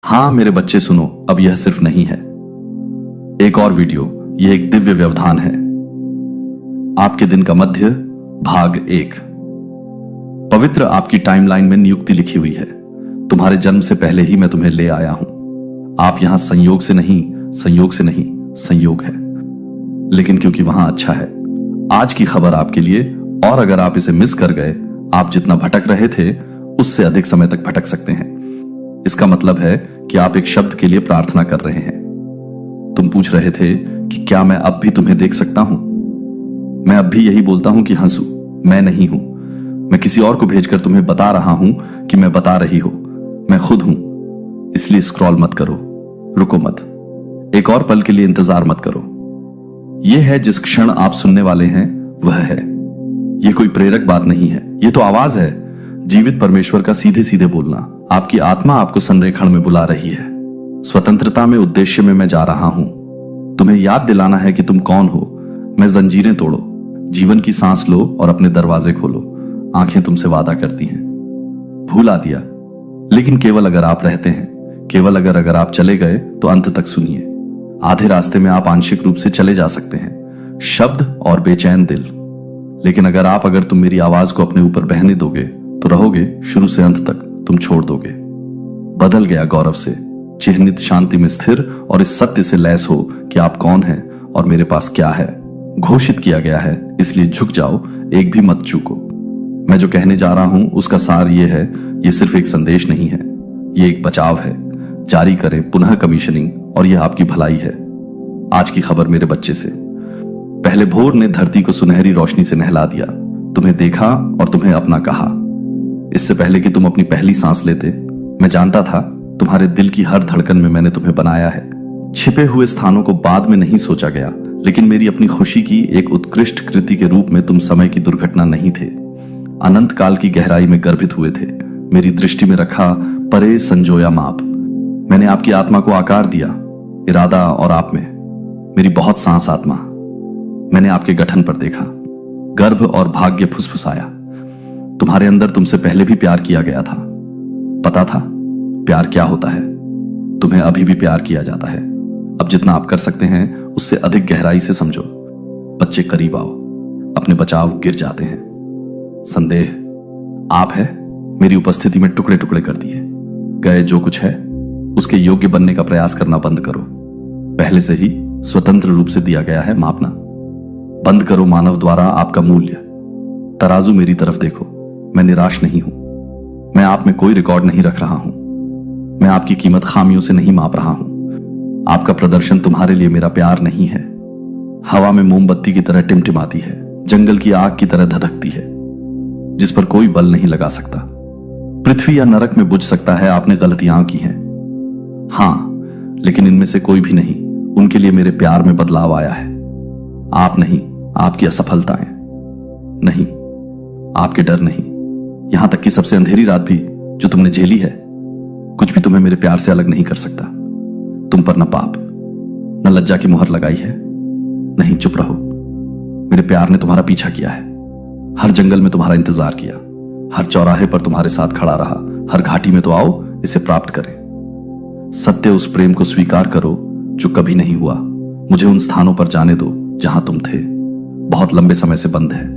हाँ मेरे बच्चे सुनो, अब यह सिर्फ नहीं है एक और वीडियो, यह एक दिव्य व्यवधान है। आपके दिन का मध्य भाग 1। पवित्र आपकी टाइमलाइन में नियुक्ति लिखी हुई है। तुम्हारे जन्म से पहले ही मैं तुम्हें ले आया हूं। आप यहां संयोग से नहीं, संयोग है, लेकिन क्योंकि वहां अच्छा है। आज की खबर आपके लिए, और अगर आप इसे मिस कर गए, आप जितना भटक रहे थे उससे अधिक समय तक भटक सकते हैं। इसका मतलब है कि आप एक शब्द के लिए प्रार्थना कर रहे हैं। तुम पूछ रहे थे कि क्या मैं अब भी तुम्हें देख सकता हूं। मैं अब भी यही बोलता हूं कि हंसू, मैं नहीं हूं। मैं किसी और को भेजकर तुम्हें बता रहा हूं कि मैं बता रही हो, मैं खुद हूं। इसलिए स्क्रॉल मत करो, रुको मत, एक और पल के लिए इंतजार मत करो। यह है जिस क्षण आप सुनने वाले हैं, वह है। यह कोई प्रेरक बात नहीं है, यह तो आवाज है, जीवित परमेश्वर का सीधे सीधे बोलना। आपकी आत्मा आपको संरेखण में बुला रही है। स्वतंत्रता में, उद्देश्य में मैं जा रहा हूं। तुम्हें याद दिलाना है कि तुम कौन हो। मैं जंजीरें तोड़ो, जीवन की सांस लो और अपने दरवाजे खोलो। आंखें तुमसे वादा करती हैं। भूला दिया, लेकिन केवल अगर आप रहते हैं, केवल अगर आप चले गए तो अंत तक सुनिए। आधे रास्ते में आप आंशिक रूप से चले जा सकते हैं, शब्द और बेचैन दिल। लेकिन अगर तुम मेरी आवाज को अपने ऊपर बहने दोगे तो रहोगे शुरू से अंत तक, तुम छोड़ दोगे। बदल गया गौरव से, चिह्नित शांति में स्थिर और इस सत्य से लैस हो कि आप कौन हैं और मेरे पास क्या है। घोषित किया गया है, इसलिए झुक जाओ, एक भी मत चूको। मैं जो कहने जा रहा हूं उसका सार यह है, यह सिर्फ एक संदेश नहीं है, यह एक बचाव है। जारी करें पुनः कमीशनिंग, और यह आपकी भलाई है। आज की खबर मेरे बच्चे से। पहले भोर ने धरती को सुनहरी रोशनी से नहला दिया। तुम्हें देखा और तुम्हें अपना कहा। इससे पहले कि तुम अपनी पहली सांस लेते, मैं जानता था। तुम्हारे दिल की हर धड़कन में मैंने तुम्हें बनाया है। छिपे हुए स्थानों को बाद में नहीं सोचा गया, लेकिन मेरी अपनी खुशी की एक उत्कृष्ट कृति के रूप में तुम समय की दुर्घटना नहीं थे। अनंत काल की गहराई में गर्भित हुए थे। मेरी दृष्टि में रखा परे संजोया माप। मैंने आपकी आत्मा को आकार दिया, इरादा और आप में मेरी बहुत सांस आत्मा। मैंने आपके गठन पर देखा, गर्भ और भाग्य फुसफुसाया। तुम्हारे अंदर तुमसे पहले भी प्यार किया गया था। पता था प्यार क्या होता है। तुम्हें अभी भी प्यार किया जाता है। अब जितना आप कर सकते हैं उससे अधिक गहराई से समझो। बच्चे करीब आओ, अपने बचाव गिर जाते हैं। संदेह आप है, मेरी उपस्थिति में टुकड़े टुकड़े कर दिए गए। जो कुछ है उसके योग्य बनने का प्रयास करना बंद करो। पहले से ही स्वतंत्र रूप से दिया गया है मापना। बंद करो मानव द्वारा आपका मूल्य। तराजू मेरी तरफ देखो, मैं निराश नहीं हूं। मैं आप में कोई रिकॉर्ड नहीं रख रहा हूं। मैं आपकी कीमत खामियों से नहीं माप रहा हूं। आपका प्रदर्शन तुम्हारे लिए मेरा प्यार नहीं है। हवा में मोमबत्ती की तरह टिमटिमाती है, जंगल की आग की तरह धधकती है, जिस पर कोई बल नहीं लगा सकता। पृथ्वी या नरक में बुझ सकता है आपने गलतियां की हैं, हां, लेकिन इनमें से कोई भी नहीं। उनके लिए मेरे प्यार में बदलाव आया है। आप नहीं, आपकी असफलताएं नहीं, आपके डर नहीं, यहां तक कि सबसे अंधेरी रात भी जो तुमने झेली है, कुछ भी तुम्हें मेरे प्यार से अलग नहीं कर सकता। तुम पर न पाप न लज्जा की मुहर लगाई है। नहीं, चुप रहो। मेरे प्यार ने तुम्हारा पीछा किया है। हर जंगल में तुम्हारा इंतजार किया, हर चौराहे पर तुम्हारे साथ खड़ा रहा। हर घाटी में तो आओ, इसे प्राप्त करें। सत्य उस प्रेम को स्वीकार करो जो कभी नहीं हुआ। मुझे उन स्थानों पर जाने दो जहां तुम थे। बहुत लंबे समय से बंद है।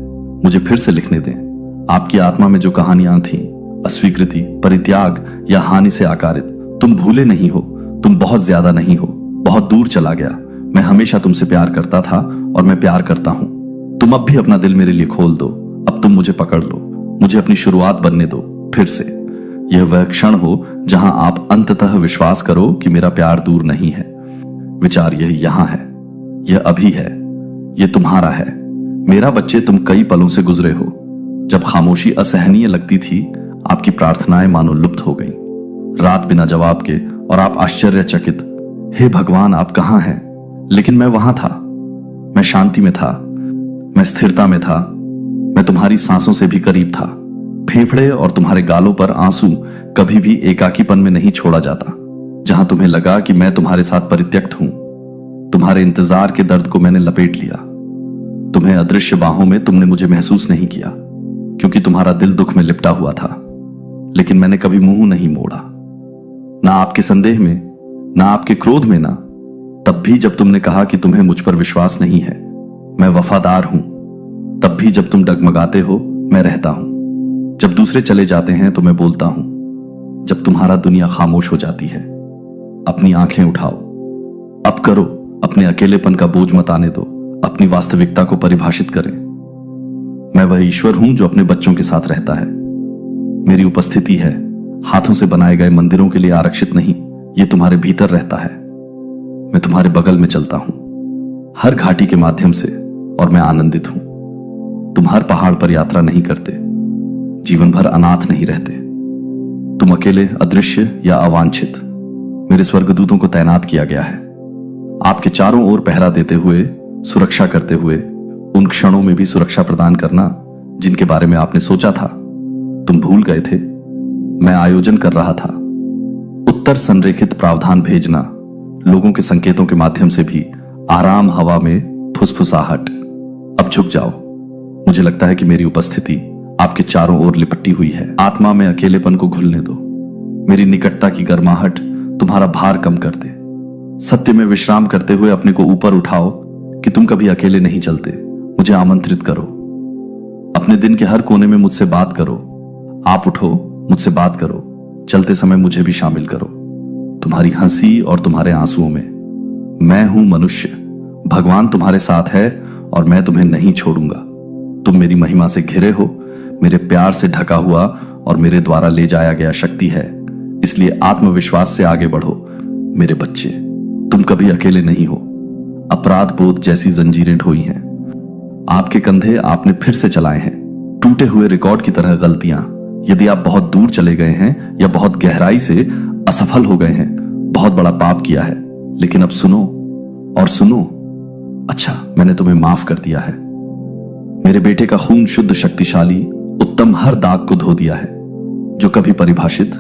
मुझे फिर से लिखने दें। आपकी आत्मा में जो कहानियां थीं, अस्वीकृति, परित्याग या हानि से आकारित, तुम भूले नहीं हो। तुम बहुत ज्यादा नहीं हो, बहुत दूर चला गया। मैं हमेशा तुमसे प्यार करता था और मैं प्यार करता हूं। तुम अब भी अपना दिल मेरे लिए खोल दो। अब तुम मुझे पकड़ लो, मुझे अपनी शुरुआत बनने दो फिर से। यह वह क्षण हो जहां आप अंततः विश्वास करो कि मेरा प्यार दूर नहीं है। विचार यह यहां है, यह अभी है, यह तुम्हारा है। मेरा बच्चे, तुम कई पलों से गुजरे हो जब खामोशी असहनीय लगती थी। आपकी प्रार्थनाएं मानो लुप्त हो गईं। रात बिना जवाब के, और आप आश्चर्यचकित, हे भगवान आप कहां हैं? लेकिन मैं वहां था। मैं शांति में था, मैं स्थिरता में था, मैं तुम्हारी सांसों से भी करीब था। फेफड़े और तुम्हारे गालों पर आंसू कभी भी एकाकीपन में नहीं छोड़ा जाता। जहां तुम्हें लगा कि मैं तुम्हारे साथ परित्यक्त हूं, तुम्हारे इंतजार के दर्द को मैंने लपेट लिया। तुम्हें अदृश्य बाहों में तुमने मुझे महसूस नहीं किया, क्योंकि तुम्हारा दिल दुख में लिपटा हुआ था। लेकिन मैंने कभी मुंह नहीं मोड़ा। ना आपके संदेह में, ना आपके क्रोध में, ना तब भी जब तुमने कहा कि तुम्हें मुझ पर विश्वास नहीं है। मैं वफादार हूं। तब भी जब तुम डगमगाते हो, मैं रहता हूं। जब दूसरे चले जाते हैं तो मैं बोलता हूं। जब तुम्हारा दुनिया खामोश हो जाती है, अपनी आंखें उठाओ। अब करो, अपने अकेलेपन का बोझ मत आने दो। अपनी वास्तविकता को परिभाषित करें। मैं वह ईश्वर हूं जो अपने बच्चों के साथ रहता है। मेरी उपस्थिति है हाथों से बनाए गए मंदिरों के लिए आरक्षित नहीं, ये तुम्हारे भीतर रहता है। मैं तुम्हारे बगल में चलता हूं, हर घाटी के माध्यम से, और मैं आनंदित हूं। तुम हर पहाड़ पर यात्रा नहीं करते, जीवन भर अनाथ नहीं रहते। तुम अकेले, अदृश्य या अवांछित, मेरे स्वर्गदूतों को तैनात किया गया है आपके चारों ओर पहरा देते हुए, सुरक्षा करते हुए, उन क्षणों में भी सुरक्षा प्रदान करना जिनके बारे में आपने सोचा था। तुम भूल गए थे, मैं आयोजन कर रहा था। उत्तर संरेखित प्रावधान भेजना, लोगों के संकेतों के माध्यम से भी आराम हवा में फुसफुसाहट। अब झुक जाओ। मुझे लगता है कि मेरी उपस्थिति आपके चारों ओर लिपटी हुई है। आत्मा में अकेलेपन को घुलने दो। मेरी निकटता की गर्माहट तुम्हारा भार कम कर दे। सत्य में विश्राम करते हुए अपने को ऊपर उठाओ कि तुम कभी अकेले नहीं चलते। मुझे आमंत्रित करो। अपने दिन के हर कोने में मुझसे बात करो। आप उठो, मुझसे बात करो। चलते समय मुझे भी शामिल करो, तुम्हारी हंसी और तुम्हारे आंसुओं में। मैं हूं मनुष्य, भगवान तुम्हारे साथ है और मैं तुम्हें नहीं छोड़ूंगा। तुम मेरी महिमा से घिरे हो, मेरे प्यार से ढका हुआ और मेरे द्वारा ले जाया गया शक्ति है। इसलिए आत्मविश्वास से आगे बढ़ो मेरे बच्चे। तुम कभी अकेले नहीं हो। अपराध बोध जैसी जंजीरें ढोई हैं, आपके कंधे आपने फिर से चलाए हैं। टूटे हुए रिकॉर्ड की तरह गलतियां। यदि आप बहुत दूर चले गए हैं या बहुत गहराई से असफल हो गए हैं, बहुत बड़ा पाप किया है, लेकिन अब सुनो और सुनो। अच्छा, मैंने तुम्हें माफ कर दिया है। मेरे बेटे का खून शुद्ध, शक्तिशाली, उत्तम हर दाग को धो दिया है जो कभी परिभाषित।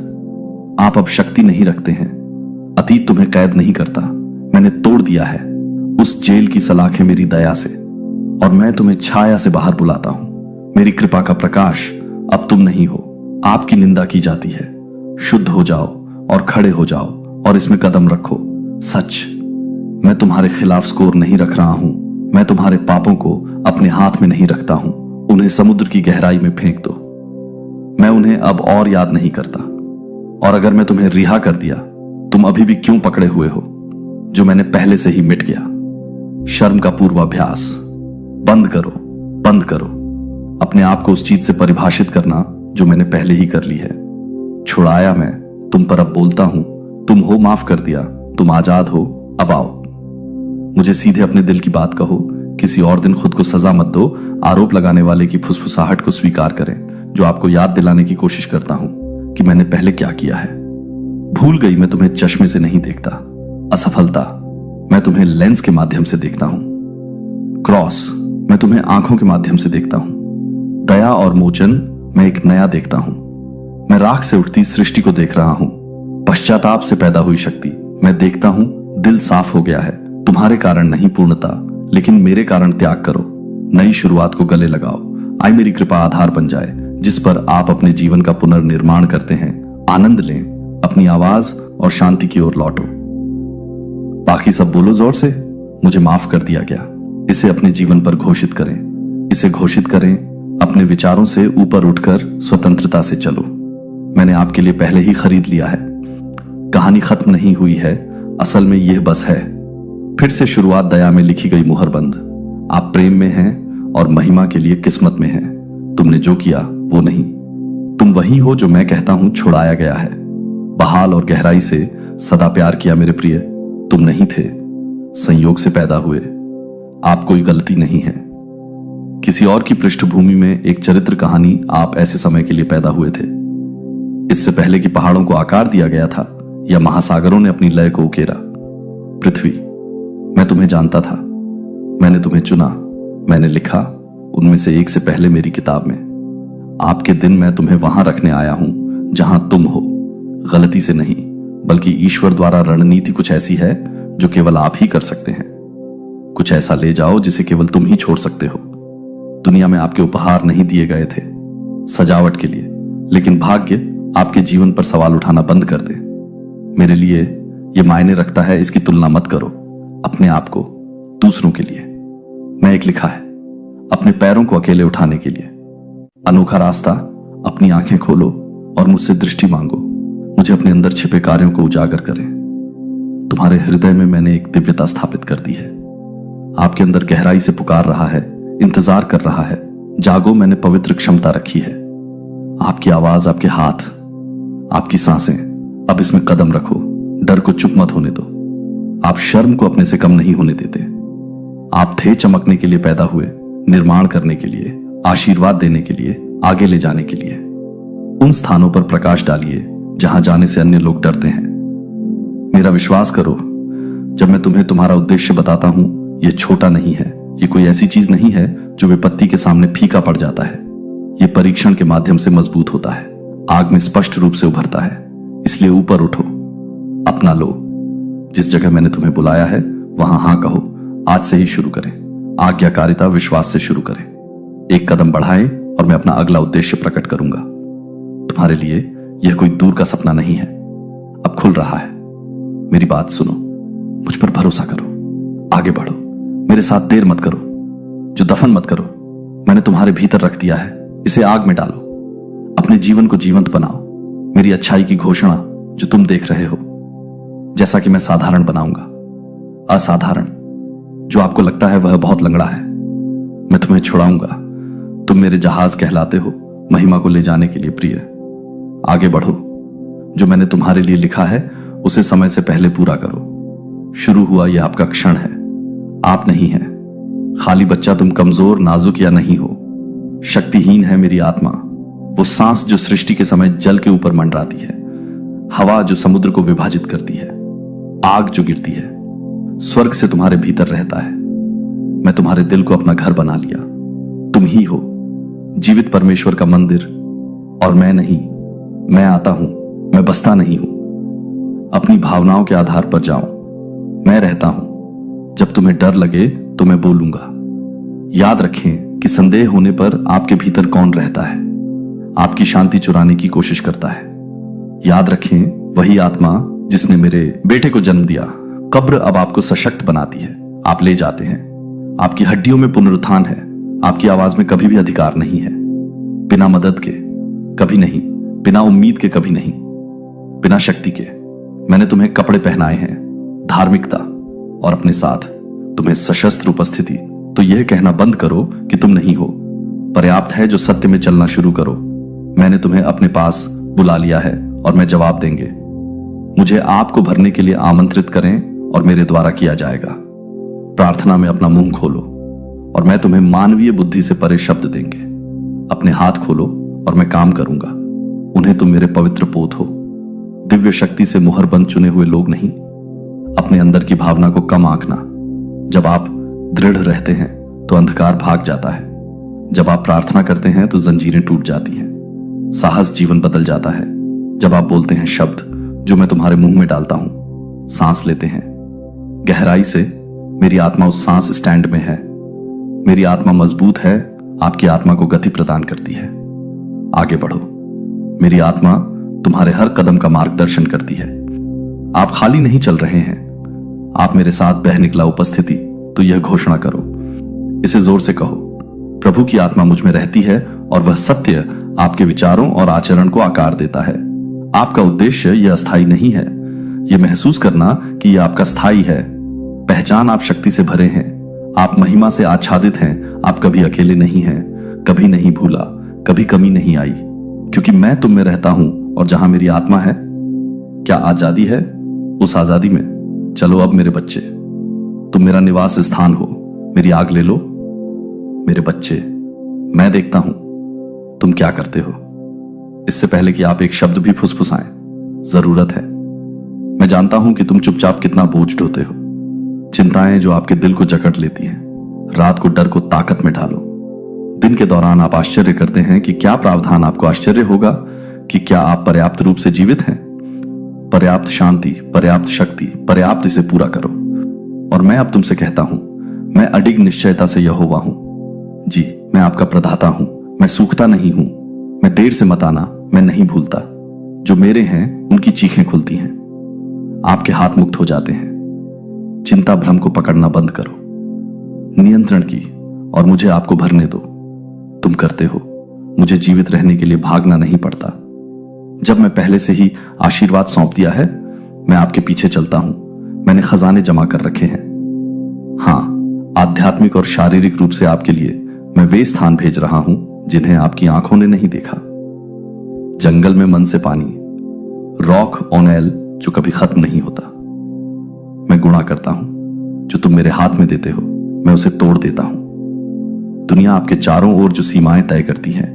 आप अब शक्ति नहीं रखते हैं। अतीत तुम्हें कैद नहीं करता। मैंने तोड़ दिया है उस जेल की सलाखें मेरी दया से, और मैं तुम्हें छाया से बाहर बुलाता हूं। मेरी कृपा का प्रकाश अब तुम नहीं हो। आपकी निंदा की जाती है। शुद्ध हो जाओ और खड़े हो जाओ और इसमें कदम रखो। सच, मैं तुम्हारे खिलाफ स्कोर नहीं रख रहा हूं। मैं तुम्हारे पापों को अपने हाथ में नहीं रखता हूं। उन्हें समुद्र की गहराई में फेंक दो। मैं उन्हें अब और याद नहीं करता। और अगर मैं तुम्हें रिहा कर दिया, तुम अभी भी क्यों पकड़े हुए हो जो मैंने पहले से ही मिट गया। शर्म का पूर्वाभ्यास बंद करो, बंद करो। अपने आप को उस चीज से परिभाषित करना जो मैंने पहले ही कर ली है। छुड़ाया मैं, तुम पर अब बोलता हूं। तुम हो माफ कर दिया, तुम आजाद हो। अब आओ, मुझे सीधे अपने दिल की बात कहो। किसी और दिन खुद को सजा मत दो। आरोप लगाने वाले की फुसफुसाहट को स्वीकार करें, जो आपको याद दिलाने की कोशिश करता हूं कि मैंने पहले क्या किया है। भूल गई, मैं तुम्हें चश्मे से नहीं देखता। असफलता, मैं तुम्हें लेंस के माध्यम से देखता हूं। क्रॉस, मैं तुम्हें आंखों के माध्यम से देखता हूं। दया और मोचन, मैं एक नया देखता हूं। मैं राख से उठती सृष्टि को देख रहा हूं। पश्चाताप से पैदा हुई शक्ति, मैं देखता हूं। दिल साफ हो गया है। तुम्हारे कारण नहीं पूर्णता, लेकिन मेरे कारण त्याग करो। नई शुरुआत को गले लगाओ। आए मेरी कृपा आधार बन जाए, जिस पर आप अपने जीवन का पुनर्निर्माण करते हैं। आनंद लें, अपनी आवाज और शांति की ओर लौटो। बाकी सब बोलो जोर से। मुझे माफ कर दिया गया। इसे अपने जीवन पर घोषित करें। इसे घोषित करें। अपने विचारों से ऊपर उठकर स्वतंत्रता से चलो। मैंने आपके लिए पहले ही खरीद लिया है। कहानी खत्म नहीं हुई है, असल में यह बस है। फिर से शुरुआत दया में लिखी गई मुहरबंद। आप प्रेम में हैं और महिमा के लिए किस्मत में हैं। तुमने जो किया वो नहीं, तुम वही हो जो मैं कहता हूं छुड़ाया गया है। बहाल और गहराई से सदा प्यार किया मेरे प्रिय। तुम नहीं थे, संयोग से पैदा हुए। आप कोई गलती नहीं है। किसी और की पृष्ठभूमि में एक चरित्र कहानी आप ऐसे समय के लिए पैदा हुए थे। इससे पहले कि पहाड़ों को आकार दिया गया था या महासागरों ने अपनी लय को उकेरा। पृथ्वी, मैं तुम्हें जानता था। मैंने तुम्हें चुना। मैंने लिखा उनमें से एक से पहले मेरी किताब में। आपके दिन मैं तुम्हें वहां रखने आया हूं जहां तुम हो। गलती से नहीं, बल्कि ईश्वर द्वारा रणनीति कुछ ऐसी है जो केवल आप ही कर सकते हैं। कुछ ऐसा ले जाओ जिसे केवल तुम ही छोड़ सकते हो। दुनिया में आपके उपहार नहीं दिए गए थे सजावट के लिए, लेकिन भाग्य आपके जीवन पर सवाल उठाना बंद कर दे। मेरे लिए यह मायने रखता है, इसकी तुलना मत करो अपने आप को दूसरों के लिए। मैं एक लिखा है अपने पैरों को अकेले उठाने के लिए। अनोखा रास्ता, अपनी आंखें खोलो और मुझसे दृष्टि मांगो। मुझे अपने अंदर छिपे कार्यों को उजागर करें। तुम्हारे हृदय में मैंने एक दिव्यता स्थापित कर दी है। आपके अंदर गहराई से पुकार रहा है, इंतजार कर रहा है। जागो, मैंने पवित्र क्षमता रखी है। आपकी आवाज, आपके हाथ, आपकी सांसें, अब इसमें कदम रखो। डर को चुप मत होने दो। आप शर्म को अपने से कम नहीं होने देते। आप थे चमकने के लिए पैदा हुए, निर्माण करने के लिए, आशीर्वाद देने के लिए, आगे ले जाने के लिए। उन स्थानों पर प्रकाश डालिए जहां जाने से अन्य लोग डरते हैं। मेरा विश्वास करो, जब मैं तुम्हें तुम्हारा उद्देश्य बताता हूं, यह छोटा नहीं है। यह कोई ऐसी चीज नहीं है जो विपत्ति के सामने फीका पड़ जाता है। यह परीक्षण के माध्यम से मजबूत होता है, आग में स्पष्ट रूप से उभरता है। इसलिए ऊपर उठो, अपना लो। जिस जगह मैंने तुम्हें बुलाया है वहां हां कहो। आज से ही शुरू करें। आज्ञाकारिता विश्वास से शुरू करें। एक कदम बढ़ाएं और मैं अपना अगला उद्देश्य प्रकट करूंगा। तुम्हारे लिए यह कोई दूर का सपना नहीं है, अब खुल रहा है। मेरी बात सुनो, मुझ पर भरोसा करो, आगे बढ़ो। मेरे साथ देर मत करो, जो दफन मत करो। मैंने तुम्हारे भीतर रख दिया है, इसे आग में डालो। अपने जीवन को जीवंत बनाओ। मेरी अच्छाई की घोषणा जो तुम देख रहे हो, जैसा कि मैं साधारण बनाऊंगा असाधारण। जो आपको लगता है वह बहुत लंगड़ा है, मैं तुम्हें छुड़ाऊंगा। तुम मेरे जहाज कहलाते हो, महिमा को ले जाने के लिए प्रिय। आगे बढ़ो। जो मैंने तुम्हारे लिए लिखा है उसे समय से पहले पूरा करो। शुरू हुआ यह आपका क्षण है, आप नहीं हैं खाली बच्चा। तुम कमजोर, नाजुक या नहीं हो, शक्तिहीन है मेरी आत्मा। वो सांस जो सृष्टि के समय जल के ऊपर मंडराती है, हवा जो समुद्र को विभाजित करती है, आग जो गिरती है, स्वर्ग से तुम्हारे भीतर रहता है। मैं तुम्हारे दिल को अपना घर बना लिया। तुम ही हो जीवित परमेश्वर का मंदिर, और मैं नहीं। मैं आता हूं, मैं बसता नहीं हूं। अपनी भावनाओं के आधार पर जाओ, मैं रहता हूं। जब तुम्हें डर लगे तो मैं बोलूंगा। याद रखें कि संदेह होने पर आपके भीतर कौन रहता है, आपकी शांति चुराने की कोशिश करता है। याद रखें, वही आत्मा जिसने मेरे बेटे को जन्म दिया, कब्र अब आपको सशक्त बनाती है। आप ले जाते हैं। आपकी हड्डियों में पुनरुत्थान है। आपकी आवाज में कभी भी अधिकार नहीं है। बिना मदद के कभी नहीं, बिना उम्मीद के कभी नहीं, बिना शक्ति के। मैंने तुम्हें कपड़े पहनाए हैं, धार्मिकता, और अपने साथ तुम्हें सशस्त्र उपस्थिति। तो यह कहना बंद करो कि तुम नहीं हो। पर्याप्त है जो सत्य में चलना शुरू करो। मैंने तुम्हें अपने पास बुला लिया है और मैं जवाब देंगे। मुझे आपको भरने के लिए आमंत्रित करें और मेरे द्वारा किया जाएगा। प्रार्थना में अपना मुंह खोलो और मैं तुम्हें मानवीय बुद्धि से परे शब्द देंगे। अपने हाथ खोलो और मैं काम करूंगा। उन्हें तुम मेरे पवित्र पोत हो। दिव्य शक्ति से मुहरबंद चुने हुए लोग नहीं। अपने अंदर की भावना को कम आंकना। जब आप दृढ़ रहते हैं तो अंधकार भाग जाता है। जब आप प्रार्थना करते हैं तो जंजीरें टूट जाती हैं। साहस जीवन बदल जाता है। जब आप बोलते हैं शब्द जो मैं तुम्हारे मुंह में डालता हूं, सांस लेते हैं गहराई से। मेरी आत्मा उस सांस स्टैंड में है। मेरी आत्मा मजबूत है, आपकी आत्मा को गति प्रदान करती है। आगे बढ़ो। मेरी आत्मा तुम्हारे हर कदम का मार्गदर्शन करती है। आप खाली नहीं चल रहे हैं, आप मेरे साथ बह निकला उपस्थिति। तो यह घोषणा करो, इसे जोर से कहो, प्रभु की आत्मा मुझ में रहती है और वह सत्य आपके विचारों और आचरण को आकार देता है। आपका उद्देश्य यह अस्थायी नहीं है। यह महसूस करना कि यह आपका स्थायी है। पहचान, आप शक्ति से भरे हैं, आप महिमा से आच्छादित हैं। आप कभी अकेले नहीं हैं, कभी नहीं भूला, कभी कमी नहीं आई, क्योंकि मैं तुम में रहता हूं और जहां मेरी आत्मा है। क्या आजादी है? उस आजादी में चलो अब मेरे बच्चे। तुम मेरा निवास स्थान हो। मेरी आग ले लो। मेरे बच्चे, मैं देखता हूं तुम क्या करते हो। इससे पहले कि आप एक शब्द भी फुसफुसाएं, जरूरत है। मैं जानता हूं कि तुम चुपचाप कितना बोझ ढोते हो। चिंताएं जो आपके दिल को जकड़ लेती हैं। रात को डर को ताकत में ढालो। दिन के दौरान आप आश्चर्य करते हैं कि क्या प्रावधान। आपको आश्चर्य होगा कि क्या आप पर्याप्त रूप से जीवित हैं। पर्याप्त शांति, पर्याप्त शक्ति, पर्याप्त, इसे पूरा करो। और मैं अब तुमसे कहता हूं, मैं अडिग निश्चयता से यहोवा हूं। जी, मैं आपका प्रदाता हूं। मैं सूखता नहीं हूं। मैं देर से मत आना, मैं नहीं भूलता। जो मेरे हैं उनकी चीखें खुलती हैं। आपके हाथ मुक्त हो जाते हैं। चिंता भ्रम को पकड़ना बंद करो, नियंत्रण की, और मुझे आपको भरने दो। तुम करते हो, मुझे जीवित रहने के लिए भागना नहीं पड़ता। जब मैं पहले से ही आशीर्वाद सौंप दिया है, मैं आपके पीछे चलता हूं। मैंने खजाने जमा कर रखे हैं। हां, आध्यात्मिक और शारीरिक रूप से आपके लिए मैं वे स्थान भेज रहा हूं जिन्हें आपकी आंखों ने नहीं देखा। जंगल में मन से पानी, रॉक ऑन एल जो कभी खत्म नहीं होता। मैं गुणा करता हूं, जो तुम मेरे हाथ में देते हो मैं उसे तोड़ देता हूं। दुनिया आपके चारों ओर जो सीमाएं तय करती है,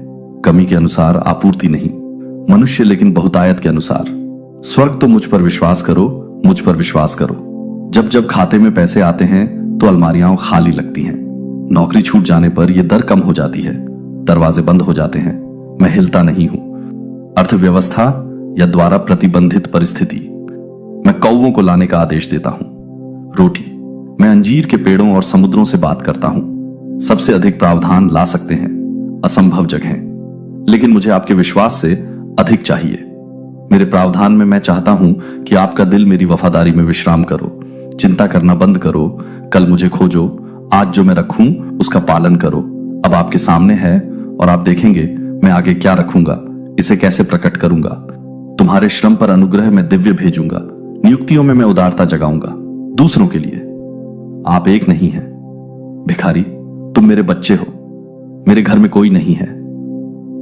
कमी के अनुसार आपूर्ति नहीं, मनुष्य लेकिन बहुतायत के अनुसार। स्वर्ग तो मुझ पर विश्वास करो, मुझ पर विश्वास करो। जब जब खाते में पैसे आते हैं तो अलमारियां खाली लगती हैं। नौकरी छूट जाने पर यह दर कम हो जाती है, दरवाजे बंद हो जाते हैं, मैं हिलता नहीं हूं। अर्थव्यवस्था या द्वारा प्रतिबंधित परिस्थिति, मैं कौवों को लाने का आदेश देता हूं। रोटी, मैं अंजीर के पेड़ों और समुद्रों से बात करता हूं। सबसे अधिक प्रावधान ला सकते हैं, असंभव जगह, लेकिन मुझे आपके विश्वास से अधिक चाहिए। मेरे प्रावधान में मैं चाहता हूं कि आपका दिल मेरी वफादारी में विश्राम करो। चिंता करना बंद करो, कल मुझे खोजो, आज जो मैं रखूं उसका पालन करो। अब आपके सामने है और आप देखेंगे मैं आगे क्या रखूंगा, इसे कैसे प्रकट करूंगा। तुम्हारे श्रम पर अनुग्रह मैं दिव्य भेजूंगा, नियुक्तियों में मैं उदारता जगाऊंगा दूसरों के लिए। आप एक नहीं है भिखारी, तुम मेरे बच्चे हो। मेरे घर में कोई नहीं है।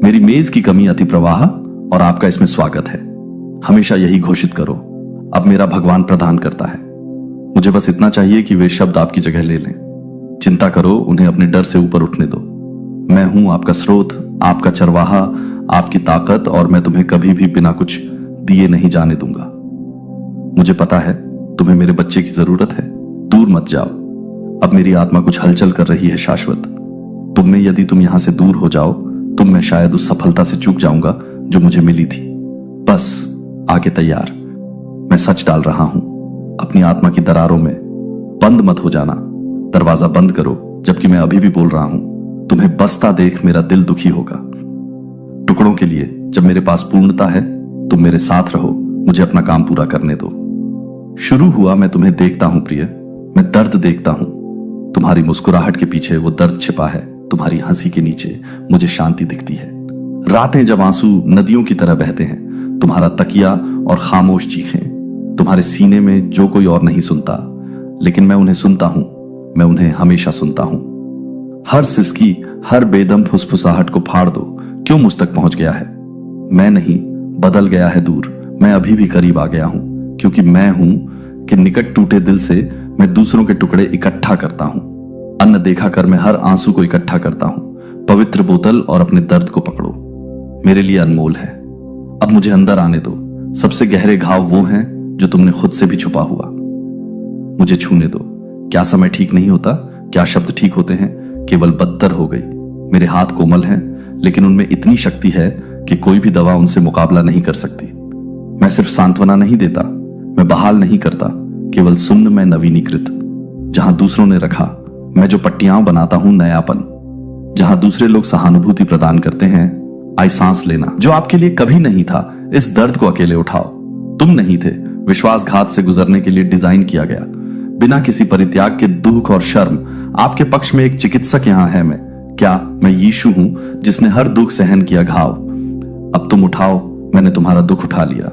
मेरी मेज की कमी अति प्रवाह और आपका इसमें स्वागत है। हमेशा यही घोषित करो, अब मेरा भगवान प्रदान करता है। मुझे बस इतना चाहिए कि वे शब्द आपकी जगह ले लें। चिंता करो, उन्हें अपने डर से ऊपर उठने दो। मैं हूं आपका स्रोत, आपका चरवाहा, आपकी ताकत, और मैं तुम्हें कभी भी बिना कुछ दिए नहीं जाने दूंगा। मुझे पता है तुम्हें मेरे बच्चे की जरूरत है। दूर मत जाओ, अब मेरी आत्मा कुछ हलचल कर रही है शाश्वत। तुम में यदि तुम यहां से दूर हो जाओ तो मैं शायद उस सफलता से चूक जाऊंगा जो मुझे मिली थी। बस आगे तैयार, मैं सच डाल रहा हूं अपनी आत्मा की दरारों में। बंद मत हो जाना, दरवाजा बंद करो जबकि मैं अभी भी बोल रहा हूं। तुम्हें बसता देख मेरा दिल दुखी होगा। टुकड़ों के लिए जब मेरे पास पूर्णता है, तुम मेरे साथ रहो, मुझे अपना काम पूरा करने दो। शुरू हुआ, मैं तुम्हें देखता हूं प्रिय, मैं दर्द देखता हूं। तुम्हारी मुस्कुराहट के पीछे वो दर्द छिपा है, तुम्हारी हंसी के नीचे मुझे शांति दिखती है। रातें जब आंसू नदियों की तरह बहते हैं, तुम्हारा तकिया और खामोश चीखें, तुम्हारे सीने में जो कोई और नहीं सुनता, लेकिन मैं उन्हें सुनता हूं, मैं उन्हें हमेशा सुनता हूं। हर सिसकी, हर बेदम फुसफुसाहट को फाड़ दो, क्यों मुझ तक पहुंच गया है। मैं नहीं, बदल गया है दूर, मैं अभी भी करीब आ गया हूं, क्योंकि मैं हूं कि निकट टूटे दिल से मैं दूसरों के टुकड़े इकट्ठा करता हूं। अन्न देखा कर मैं हर आंसू को इकट्ठा करता हूं। पवित्र बोतल और अपने दर्द को पकड़ो, मेरे लिए अनमोल है। अब मुझे अंदर आने दो। सबसे गहरे घाव वो हैं जो तुमने खुद से भी छुपा हुआ। मुझे छूने दो। क्या समय ठीक नहीं होता, क्या शब्द ठीक होते हैं, केवल बदतर हो गई। मेरे हाथ कोमल हैं, लेकिन उनमें इतनी शक्ति है कि कोई भी दवा उनसे मुकाबला नहीं कर सकती। मैं सिर्फ सांत्वना नहीं देता, मैं बहाल नहीं करता, केवल सुन्न मैं नवीनीकृत। जहां दूसरों ने रखा, मैं जो पट्टियां बनाता हूं नयापन। जहां दूसरे लोग सहानुभूति प्रदान करते हैं, आई सांस लेना। जो आपके लिए कभी नहीं था, इस दर्द को अकेले उठाओ। तुम नहीं थे, विश्वासघात से गुजरने के लिए डिजाइन किया गया। बिना किसी परित्याग के दुख और शर्म, आपके पक्ष में एक चिकित्सक यहां है। मैं यीशु हूं जिसने हर दुख सहन किया घाव। अब तुम उठाओ, मैंने तुम्हारा दुख उठा लिया।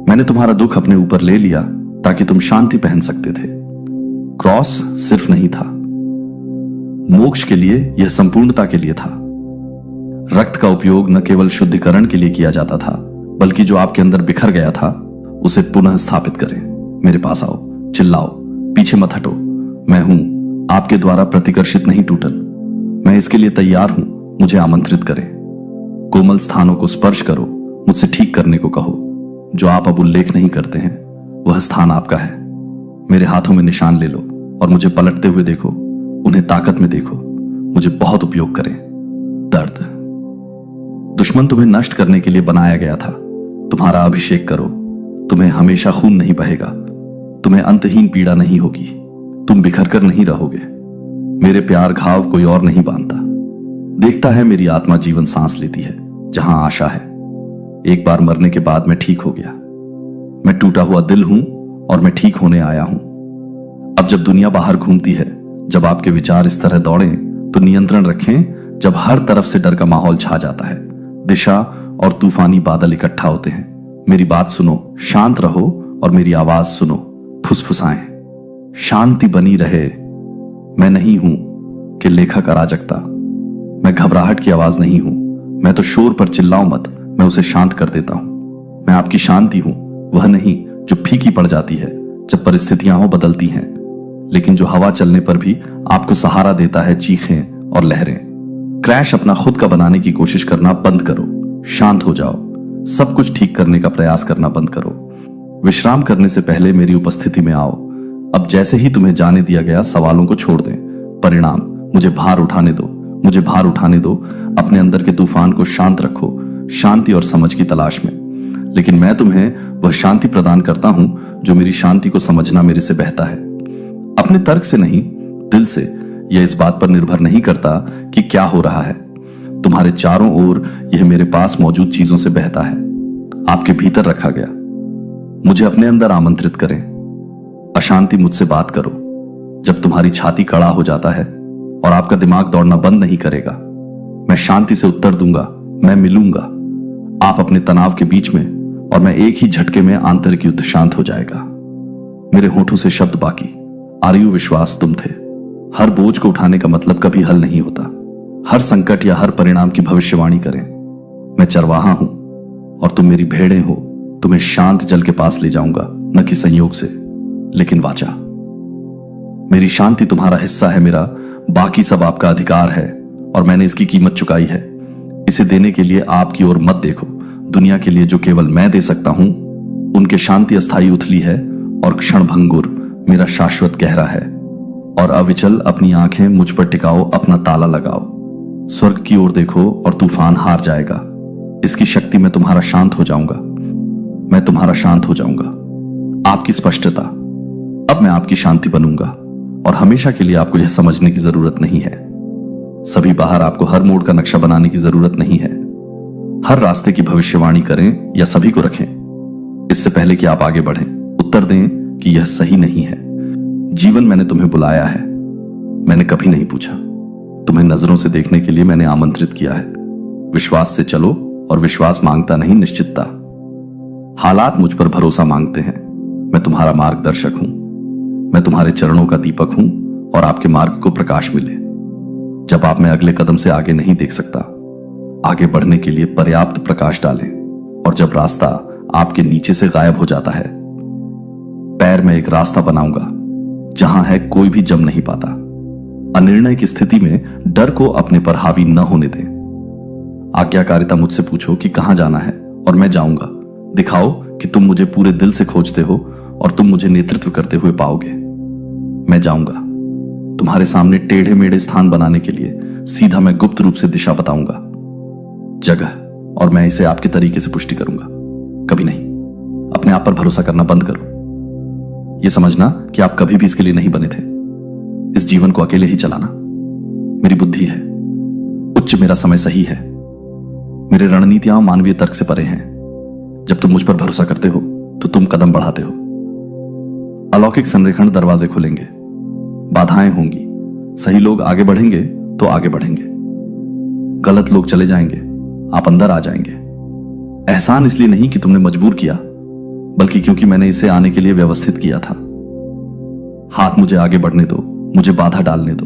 मैंने तुम्हारा दुख अपने ऊपर ले लिया ताकि तुम शांति पहन सकते थे। क्रॉस सिर्फ नहीं था मोक्ष के लिए, यह संपूर्णता के लिए था। रक्त का उपयोग न केवल शुद्धिकरण के लिए किया जाता था, बल्कि जो आपके अंदर बिखर गया था उसे पुनः स्थापित करें। मेरे पास आओ, चिल्लाओ, पीछे मत हटो। मैं हूं, आपके द्वारा प्रतिकर्षित नहीं टूटन। मैं इसके लिए तैयार हूं, मुझे आमंत्रित करें। कोमल स्थानों को स्पर्श करो, मुझसे ठीक करने को कहो। जो आप अब उल्लेख नहीं करते हैं, वह स्थान आपका है। मेरे हाथों में निशान ले लो और मुझे पलटते हुए देखो, उन्हें ताकत में देखो। मुझे बहुत उपयोग करें। दर्द, दुश्मन तुम्हें नष्ट करने के लिए बनाया गया था। तुम्हारा अभिषेक करो, तुम्हें हमेशा खून नहीं बहेगा, तुम्हें अंतहीन पीड़ा नहीं होगी, तुम बिखर कर नहीं रहोगे। मेरे प्यार घाव कोई और नहीं बांधता। देखता है मेरी आत्मा जीवन सांस लेती है जहां आशा है। एक बार मरने के बाद मैं ठीक हो गया। मैं टूटा हुआ दिल हूं और मैं ठीक होने आया हूं। अब जब दुनिया बाहर घूमती है, जब आपके विचार इस तरह दौड़ें, तो नियंत्रण रखें। जब हर तरफ से डर का माहौल छा जाता है, दिशा और तूफानी बादल इकट्ठा होते हैं, मेरी बात सुनो, शांत रहो और मेरी आवाज सुनो। फुसफुसाएं, शांति बनी रहे। मैं नहीं हूं कि लेखक अराजकता, मैं घबराहट की आवाज नहीं हूं। मैं तो शोर पर चिल्लाऊं मत, मैं उसे शांत कर देता हूं। मैं आपकी शांति हूं, वह नहीं जो फीकी पड़ जाती है जब परिस्थितियां हो बदलती हैं, लेकिन जो हवा चलने पर भी आपको सहारा देता है चीखें और लहरें। क्रैश अपना खुद का बनाने की कोशिश करना बंद करो, शांत हो जाओ, सब कुछ ठीक करने का प्रयास करना बंद करो। विश्राम करने से पहले मेरी उपस्थिति में आओ। अब जैसे ही तुम्हें जाने दिया गया, सवालों को छोड़ दें। परिणाम, मुझे भार उठाने दो, मुझे भार उठाने दो। अपने अंदर के तूफान को शांत रखो, शांति और समझ की तलाश में। लेकिन मैं तुम्हें वह शांति प्रदान करता हूं जो मेरी शांति को समझना मेरे से बहता है। अपने तर्क से नहीं, दिल से। यह इस बात पर निर्भर नहीं करता कि क्या हो रहा है। तुम्हारे चारों ओर यह मेरे पास मौजूद चीजों से बहता है, आपके भीतर रखा गया। मुझे अपने अंदर आमंत्रित करें। अशांति मुझसे बात करो। जब तुम्हारी छाती कड़ा हो जाता है और आपका दिमाग दौड़ना बंद नहीं करेगा, मैं शांति से उत्तर दूंगा, मैं मिलूंगा। आप अपने तनाव के बीच में और मैं एक ही झटके में आंतरिक युद्ध शांत हो जाएगा। मेरे होठों से शब्द बाकी, आर्यु विश्वास तुम थे। हर बोझ को उठाने का मतलब कभी हल नहीं होता। हर संकट या हर परिणाम की भविष्यवाणी करें। मैं चरवाहा हूं और तुम मेरी भेड़ें हो। तुम्हें शांत जल के पास ले जाऊंगा, न कि संयोग से, लेकिन वाचा। मेरी शांति तुम्हारा हिस्सा है, मेरा बाकी सब आपका अधिकार है और मैंने इसकी कीमत चुकाई है। इसे देने के लिए आपकी ओर मत देखो। दुनिया के लिए जो केवल मैं दे सकता हूं, उनके शांति अस्थायी उथली है और क्षणभंगुर मेरा शाश्वत गहरा है। और अविचल अपनी आंखें मुझ पर टिकाओ, अपना ताला लगाओ। स्वर्ग की ओर देखो और तूफान हार जाएगा। इसकी शक्ति में तुम्हारा शांत हो जाऊंगा, मैं तुम्हारा शांत हो जाऊंगा। आपकी स्पष्टता, अब मैं आपकी शांति बनूंगा और हमेशा के लिए आपको यह समझने की जरूरत नहीं है। सभी बाहर आपको हर मोड़ का नक्शा बनाने की जरूरत नहीं है। हर रास्ते की भविष्यवाणी करें या सभी को रखें, इससे पहले कि आप आगे बढ़ें, उत्तर दें कि यह सही नहीं है। जीवन, मैंने तुम्हें बुलाया है, मैंने कभी नहीं पूछा। तुम्हें नजरों से देखने के लिए मैंने आमंत्रित किया है। विश्वास से चलो, और विश्वास मांगता नहीं, निश्चितता। हालात मुझ पर भरोसा मांगते हैं। मैं तुम्हारा मार्गदर्शक हूं, मैं तुम्हारे चरणों का दीपक हूं और आपके मार्ग को प्रकाश मिले। जब आप में अगले कदम से आगे नहीं देख सकता, आगे बढ़ने के लिए पर्याप्त प्रकाश डालें। और जब रास्ता आपके नीचे से गायब हो जाता है, पैर में एक रास्ता बनाऊंगा जहां है कोई भी जम नहीं पाता। अनिर्णय की स्थिति में डर को अपने पर हावी न होने दें। आज्ञाकारिता मुझसे पूछो कि कहां जाना है और मैं जाऊंगा। दिखाओ कि तुम मुझे पूरे दिल से खोजते हो और तुम मुझे नेतृत्व करते हुए पाओगे। मैं जाऊंगा तुम्हारे सामने टेढ़े मेढ़े स्थान बनाने के लिए। सीधा मैं गुप्त रूप से दिशा बताऊंगा, जगह, और मैं इसे आपके तरीके से पुष्टि करूंगा, कभी नहीं। अपने आप पर भरोसा करना बंद करो। यह समझना कि आप कभी भी इसके लिए नहीं बने थे। इस जीवन को अकेले ही चलाना मेरी बुद्धि है। उच्च मेरा समय सही है। मेरे रणनीतियां मानवीय तर्क से परे हैं। जब तुम मुझ पर भरोसा करते हो तो तुम कदम बढ़ाते हो। अलौकिक संरेखण दरवाजे खुलेंगे, बाधाएं होंगी। सही लोग आगे बढ़ेंगे तो आगे बढ़ेंगे, गलत लोग चले जाएंगे, आप अंदर आ जाएंगे। एहसान इसलिए नहीं कि तुमने मजबूर किया, बल्कि क्योंकि मैंने इसे आने के लिए व्यवस्थित किया था। हाथ मुझे आगे बढ़ने दो, मुझे बाधा डालने दो।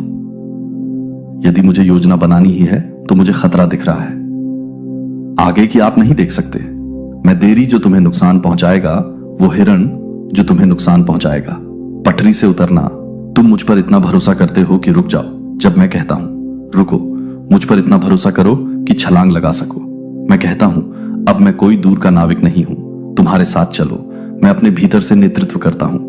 यदि मुझे योजना बनानी ही है तो मुझे खतरा दिख रहा है। आगे की आप नहीं देख सकते। मैं देरी जो तुम्हें नुकसान पहुंचाएगा, वो हिरण जो तुम्हें नुकसान पहुंचाएगा। पटरी से उतरना, तुम मुझ पर इतना भरोसा करते हो कि रुक जाओ जब मैं कहता हूं रुको। मुझ पर इतना भरोसा करो कि छलांग लगा सको। मैं कहता हूं अब मैं कोई दूर का नाविक नहीं हूं, तुम्हारे साथ चलो। मैं अपने भीतर से नेतृत्व करता हूं।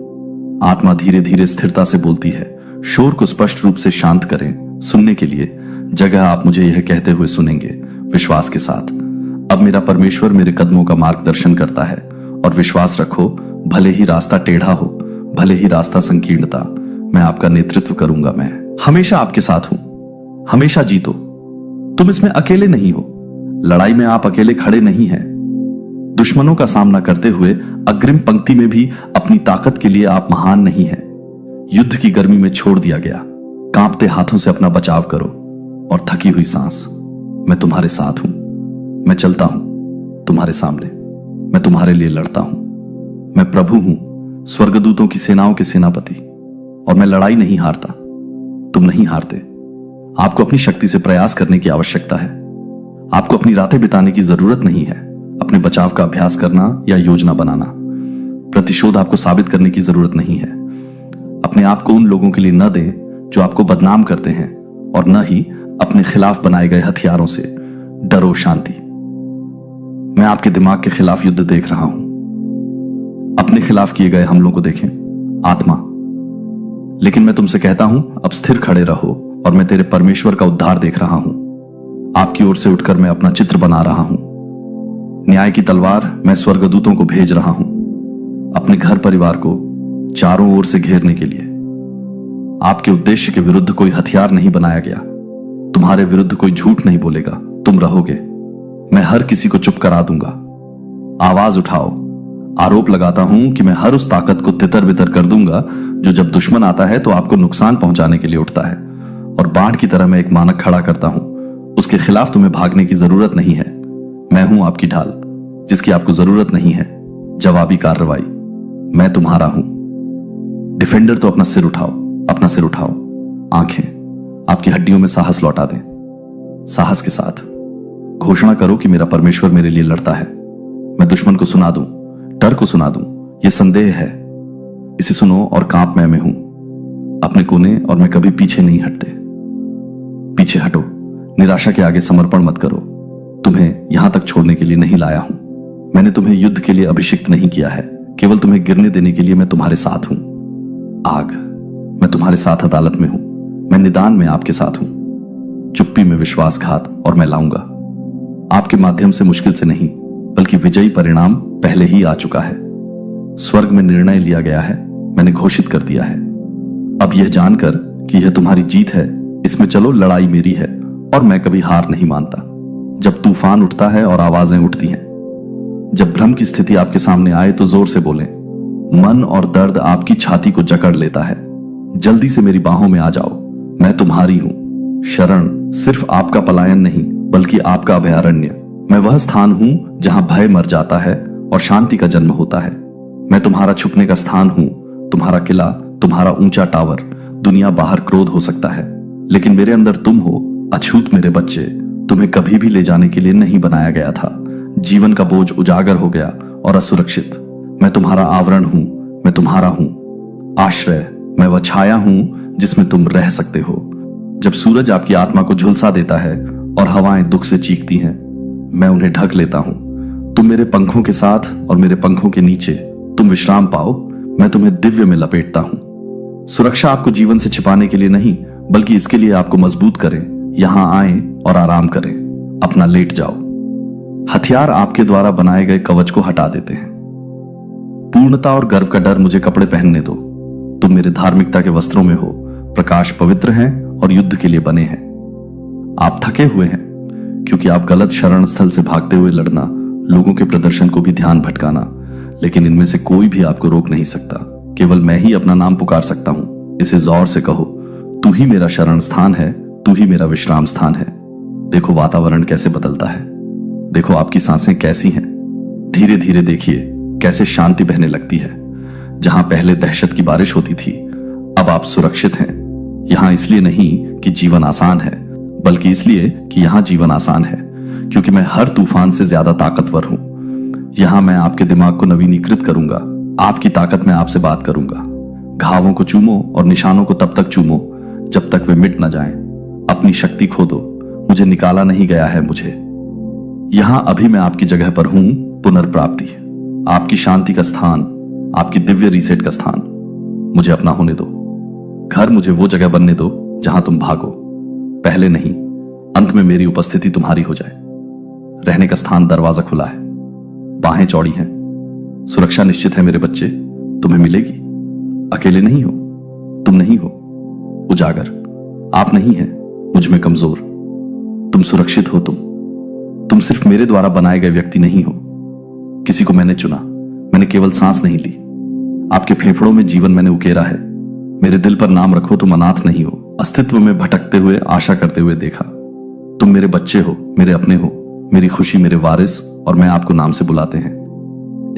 आत्मा धीरे धीरे स्थिरता से बोलती है। शोर को स्पष्ट रूप से शांत करें। सुनने के लिए जगह आप मुझे यह कहते हुए सुनेंगे, विश्वास के साथ, अब मेरा परमेश्वर मेरे कदमों का मार्गदर्शन करता है। और विश्वास रखो, भले ही रास्ता टेढ़ा हो, भले ही रास्ता संकीर्णता, मैं आपका नेतृत्व करूंगा। मैं हमेशा आपके साथ हूं। हमेशा जीतो। तुम इसमें अकेले नहीं हो। लड़ाई में आप अकेले खड़े नहीं हैं। दुश्मनों का सामना करते हुए अग्रिम पंक्ति में भी अपनी ताकत के लिए आप महान नहीं हैं। युद्ध की गर्मी में छोड़ दिया गया। कांपते हाथों से अपना बचाव करो और थकी हुई सांस। मैं तुम्हारे साथ हूं। मैं चलता हूं तुम्हारे सामने। मैं तुम्हारे लिए लड़ता हूं। मैं प्रभु हूं, स्वर्गदूतों की सेनाओं के सेनापति, और मैं लड़ाई नहीं हारता। तुम नहीं हारते। आपको अपनी शक्ति से प्रयास करने की आवश्यकता है। आपको अपनी रातें बिताने की जरूरत नहीं है अपने बचाव का अभ्यास करना या योजना बनाना। प्रतिशोध आपको साबित करने की जरूरत नहीं है। अपने आप को उन लोगों के लिए न दें जो आपको बदनाम करते हैं, और न ही अपने खिलाफ बनाए गए हथियारों से डरो शांति। मैं आपके दिमाग के खिलाफ युद्ध देख रहा हूं। अपने खिलाफ किए गए हमलों को देखें, आत्मा। लेकिन मैं तुमसे कहता हूं, अब स्थिर खड़े रहो, और मैं तेरे परमेश्वर का उद्धार देख रहा हूं। आपकी ओर से उठकर मैं अपना चित्र बना रहा हूं। न्याय की तलवार मैं स्वर्गदूतों को भेज रहा हूं, अपने घर परिवार को चारों ओर से घेरने के लिए। आपके उद्देश्य के विरुद्ध कोई हथियार नहीं बनाया गया। तुम्हारे विरुद्ध कोई झूठ नहीं बोलेगा। तुम रहोगे। मैं हर किसी को चुप करा दूंगा। आवाज उठाओ। आरोप लगाता हूं कि मैं हर उस ताकत को तितर बितर कर दूंगा जो जब दुश्मन आता है तो आपको नुकसान पहुंचाने के लिए उठता है, और बाढ़ की तरह मैं एक मानक खड़ा करता हूं। उसके खिलाफ तुम्हें भागने की जरूरत नहीं है। मैं हूं आपकी ढाल, जिसकी आपको जरूरत नहीं है जवाबी कार्रवाई। मैं तुम्हारा हूं। डिफेंडर तो अपना सिर उठाओ, अपना सिर उठाओ। आंखें आपकी हड्डियों में साहस लौटा दें। साहस के साथ घोषणा करो कि मेरा परमेश्वर मेरे लिए लड़ता है। मैं दुश्मन को सुना दूं, डर को सुना दूं, यह संदेह है। इसे सुनो और कांप मैं हूं अपने कोने, और मैं कभी पीछे नहीं हटते। पीछे हटो। निराशा के आगे समर्पण मत करो। तुम्हें यहां तक छोड़ने के लिए नहीं लाया हूं। मैंने तुम्हें युद्ध के लिए अभिषिक्त नहीं किया है, केवल तुम्हें गिरने देने के लिए मैं तुम्हारे साथ हूं। आग, मैं तुम्हारे साथ अदालत में हूं। मैं निदान में आपके साथ हूं। चुप्पी में विश्वासघात और मैं लाऊंगा। आपके माध्यम से मुश्किल से नहीं, बल्कि विजयी परिणाम पहले ही आ चुका है। स्वर्ग में निर्णय लिया गया है। मैंने घोषित कर दिया है। अब यह जानकर कि यह तुम्हारी जीत है, इसमें चलो, लड़ाई मेरी है और मैं कभी हार नहीं मानता। जब तूफान उठता है और आवाजें उठती हैं, जब भ्रम की स्थिति आपके सामने आए तो जोर से बोलें। मन और दर्द आपकी छाती को जकड़ लेता है। जल्दी से मेरी बाहों में आ जाओ। मैं तुम्हारी हूं। शरण सिर्फ आपका पलायन नहीं, बल्कि आपका अभयारण्य। मैं वह स्थान हूं जहां भय मर जाता है और शांति का जन्म होता है। मैं तुम्हारा छुपने का स्थान हूं, तुम्हारा किला, तुम्हारा ऊंचा टावर। दुनिया बाहर क्रोध हो सकता है, लेकिन मेरे अंदर तुम हो, अछूत मेरे बच्चे। तुम्हें कभी भी ले जाने के लिए नहीं बनाया गया था। जीवन का बोझ उजागर हो गया और असुरक्षित। मैं तुम्हारा आवरण हूं, मैं तुम्हारा हूं आश्रय। मैं वह छाया हूं जिसमें तुम रह सकते हो। जब सूरज आपकी आत्मा को झुलसा देता है और हवाएं दुख से चीखती हैं, मैं उन्हें ढक लेता हूं। तुम मेरे पंखों के साथ और मेरे पंखों के नीचे तुम विश्राम पाओ। मैं तुम्हें दिव्य में लपेटता हूं। सुरक्षा आपको जीवन से छिपाने के लिए नहीं, बल्कि इसके लिए आपको मजबूत करें। यहां आए और आराम करें। अपना लेट जाओ। हथियार आपके द्वारा बनाए गए कवच को हटा देते हैं। पूर्णता और गर्व का डर मुझे कपड़े पहनने दो। तुम मेरे धार्मिकता के वस्त्रों में हो। प्रकाश पवित्र है और युद्ध के लिए बने हैं। आप थके हुए हैं क्योंकि आप गलत शरण स्थल से भागते हुए लड़ना, लोगों के प्रदर्शन को भी ध्यान भटकाना, लेकिन इनमें से कोई भी आपको रोक नहीं सकता। केवल मैं ही अपना नाम पुकार सकता हूं। इसे जोर से कहो, तू ही मेरा शरण स्थान है, तू ही मेरा विश्राम स्थान है। देखो वातावरण कैसे बदलता है। देखो आपकी सांसें कैसी हैं। धीरे धीरे देखिए कैसे शांति बहने लगती है। जहां पहले दहशत की बारिश होती थी, अब आप सुरक्षित हैं। यहां इसलिए नहीं कि जीवन आसान है, बल्कि इसलिए कि यहां जीवन आसान है क्योंकि मैं हर तूफान से ज्यादा ताकतवर हूं। यहां मैं आपके दिमाग को नवीनीकृत करूंगा। आपकी ताकत में आपसे बात करूंगा। घावों को चूमो और निशानों को तब तक चूमो जब तक वे मिट न जाएं। अपनी शक्ति खो दो। मुझे निकाला नहीं गया है। मुझे यहां अभी मैं आपकी जगह पर हूं। पुनर्प्राप्ति, आपकी शांति का स्थान, आपकी दिव्य रीसेट का स्थान। मुझे अपना होने दो। घर मुझे वो जगह बनने दो जहां तुम भागो। पहले नहीं, अंत में मेरी उपस्थिति तुम्हारी हो जाए। रहने का स्थान, दरवाजा खुला है। बाहें चौड़ी हैं। सुरक्षा निश्चित है मेरे बच्चे। तुम्हें मिलेगी। अकेले नहीं हो। तुम नहीं हो उजागर। आप नहीं हैं मुझ में कमजोर। तुम सुरक्षित हो। तुम सिर्फ मेरे द्वारा बनाए गए व्यक्ति नहीं हो। किसी को मैंने चुना, मैंने केवल सांस नहीं ली। आपके फेफड़ों में जीवन मैंने उकेरा है। मेरे दिल पर नाम रखो, तुम अनाथ नहीं हो। अस्तित्व में भटकते हुए आशा करते हुए देखा। तुम मेरे बच्चे हो, मेरे अपने हो, मेरी खुशी, मेरे वारिस, और मैं आपको नाम से बुलाते हैं।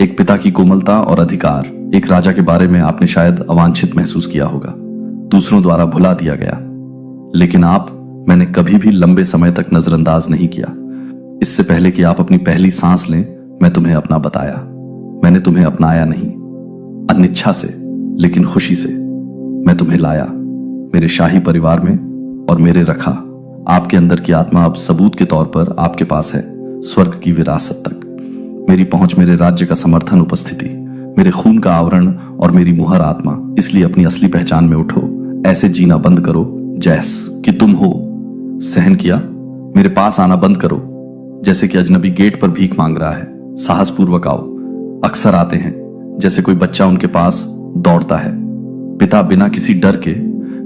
एक पिता की कोमलता और अधिकार, एक राजा के बारे में आपने शायद अवांछित महसूस किया होगा, दूसरों द्वारा भुला दिया गया, लेकिन आप मैंने कभी भी लंबे समय तक नजरअंदाज नहीं किया। इससे पहले कि आप अपनी पहली सांस लें, मैं तुम्हें अपना बताया। मैंने तुम्हें अपनाया नहीं अनिच्छा से, लेकिन खुशी से। मैं तुम्हें लाया मेरे शाही परिवार में और मेरे रखा। आपके अंदर की आत्मा अब सबूत के तौर पर आपके पास है, स्वर्ग की विरासत तक। मेरी पहुंच, मेरे राज्य का समर्थन, उपस्थिति, मेरे खून का आवरण और मेरी मुहर आत्मा। इसलिए अपनी असली पहचान में उठो। ऐसे जीना बंद करो जैस कि तुम हो। सहन किया, मेरे पास आना बंद करो जैसे कि अजनबी गेट पर भीख मांग रहा है। साहसपूर्वक आओ। अक्सर आते हैं जैसे कोई बच्चा उनके पास दौड़ता है। पिता बिना किसी डर के,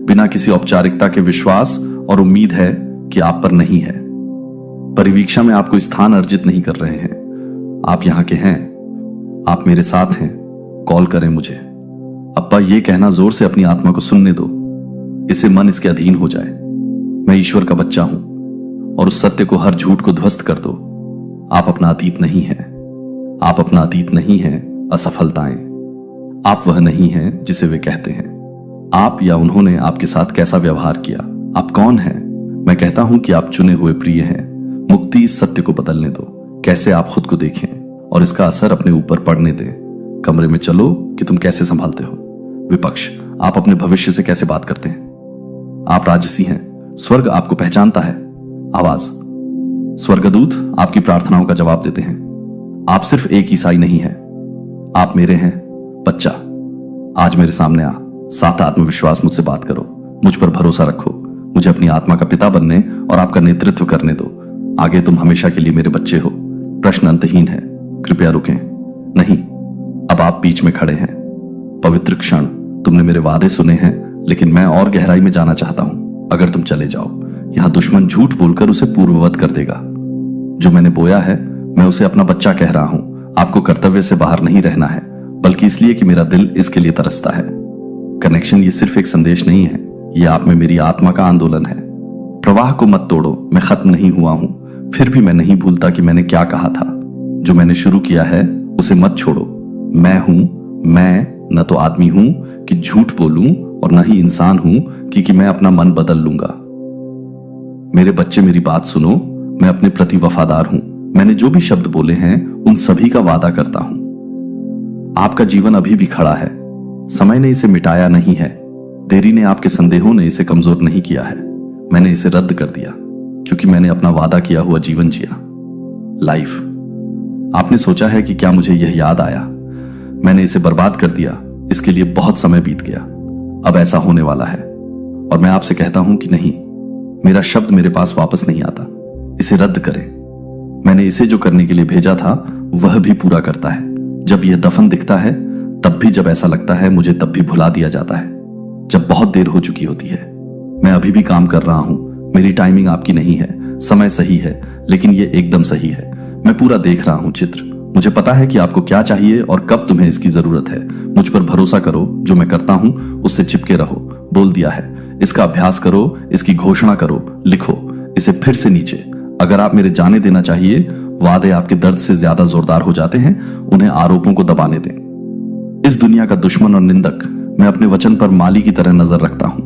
बिना किसी औपचारिकता के विश्वास और उम्मीद है कि आप पर नहीं है। परिवीक्षा में आपको स्थान अर्जित नहीं कर रहे हैं। आप यहां के हैं, आप मेरे साथ हैं। कॉल करें मुझे। अब्बा, ये कहना जोर से अपनी आत्मा को सुनने दो। इसे मन इसके अधीन हो जाए। मैं ईश्वर का बच्चा हूं और उस सत्य को, हर झूठ को ध्वस्त कर दो। आप अपना अतीत नहीं है। आप अपना अतीत नहीं है। असफलताएं, आप वह नहीं हैं जिसे वे कहते हैं। आप या उन्होंने आपके साथ कैसा व्यवहार किया, आप कौन हैं। मैं कहता हूं कि आप चुने हुए प्रिय हैं। मुक्ति इस सत्य को बदलने दो। कैसे आप खुद को देखें और इसका असर अपने ऊपर पड़ने दें। कमरे में चलो कि तुम कैसे संभालते हो। विपक्ष, आप अपने भविष्य से कैसे बात करते हैं। आप राजसी हैं, स्वर्ग आपको पहचानता है। आवाज, स्वर्गदूत आपकी प्रार्थनाओं का जवाब देते हैं। आप सिर्फ एक ईसाई नहीं है, आप मेरे हैं। बच्चा, आज मेरे सामने आ। साथ आत्मविश्वास मुझसे बात करो। मुझ पर भरोसा रखो। मुझे अपनी आत्मा का पिता बनने और आपका नेतृत्व करने दो। आगे तुम हमेशा के लिए मेरे बच्चे हो। प्रश्न अंतहीन है। कृपया रुकें। नहीं, अब आप बीच में खड़े हैं। पवित्र क्षण, तुमने मेरे वादे सुने हैं, लेकिन मैं और गहराई में जाना चाहता हूं। अगर तुम चले जाओ, यहां दुश्मन झूठ बोलकर उसे पूर्ववत कर देगा। जो मैंने बोया है, मैं उसे अपना बच्चा कह रहा हूं। आपको कर्तव्य से बाहर नहीं रहना है, बल्कि इसलिए कि मेरा दिल इसके लिए तरसता है। कनेक्शन ये सिर्फ एक संदेश नहीं है, ये आप में मेरी आत्मा का आंदोलन है। प्रवाह को मत तोड़ो। मैं खत्म नहीं हुआ हूं, फिर भी मैं नहीं भूलता कि मैंने क्या कहा था। जो मैंने शुरू किया है उसे मत छोड़ो। मैं हूं, मैं न तो आदमी हूं कि झूठ बोलूं और न ही इंसान हूं कि मैं अपना मन बदल लूंगा। मेरे बच्चे, मेरी बात सुनो। मैं अपने प्रति वफादार हूं। मैंने जो भी शब्द बोले हैं उन सभी का वादा करता हूं। आपका जीवन अभी भी खड़ा है। समय ने इसे मिटाया नहीं है। देरी ने, आपके संदेहों ने इसे कमजोर नहीं किया है। मैंने इसे रद्द कर दिया क्योंकि मैंने अपना वादा किया हुआ जीवन जिया। लाइफ, आपने सोचा है कि क्या मुझे यह याद आया। मैंने इसे बर्बाद कर दिया। इसके लिए बहुत समय बीत गया। अब ऐसा होने वाला है और मैं आपसे कहता हूं कि नहीं, मेरा शब्द मेरे पास वापस नहीं आता। इसे रद्द करें। मैंने इसे जो करने के लिए भेजा था वह भी पूरा करता है। जब यह दफन दिखता है तब भी, जब ऐसा लगता है मुझे, तब भी भुला दिया जाता है। जब बहुत देर हो चुकी होती है। मैं अभी भी काम कर रहा हूं। मेरी टाइमिंग आपकी नहीं है। समय सही है, लेकिन यह एकदम सही है। मैं पूरा देख रहा हूं चित्र। मुझे पता है कि आपको क्या चाहिए और कब तुम्हें इसकी जरूरत है। मुझ पर भरोसा करो। जो मैं करता हूं उससे चिपके रहो। बोल दिया है। इसका अभ्यास करो, इसकी घोषणा करो, लिखो इसे फिर से नीचे। अगर आप मेरे जाने देना चाहिए, वादे आपके दर्द से ज्यादा जोरदार हो जाते हैं। उन्हें आरोपों को दबाने दें। इस दुनिया का दुश्मन और निंदक, मैं अपने वचन पर माली की तरह नजर रखता हूं।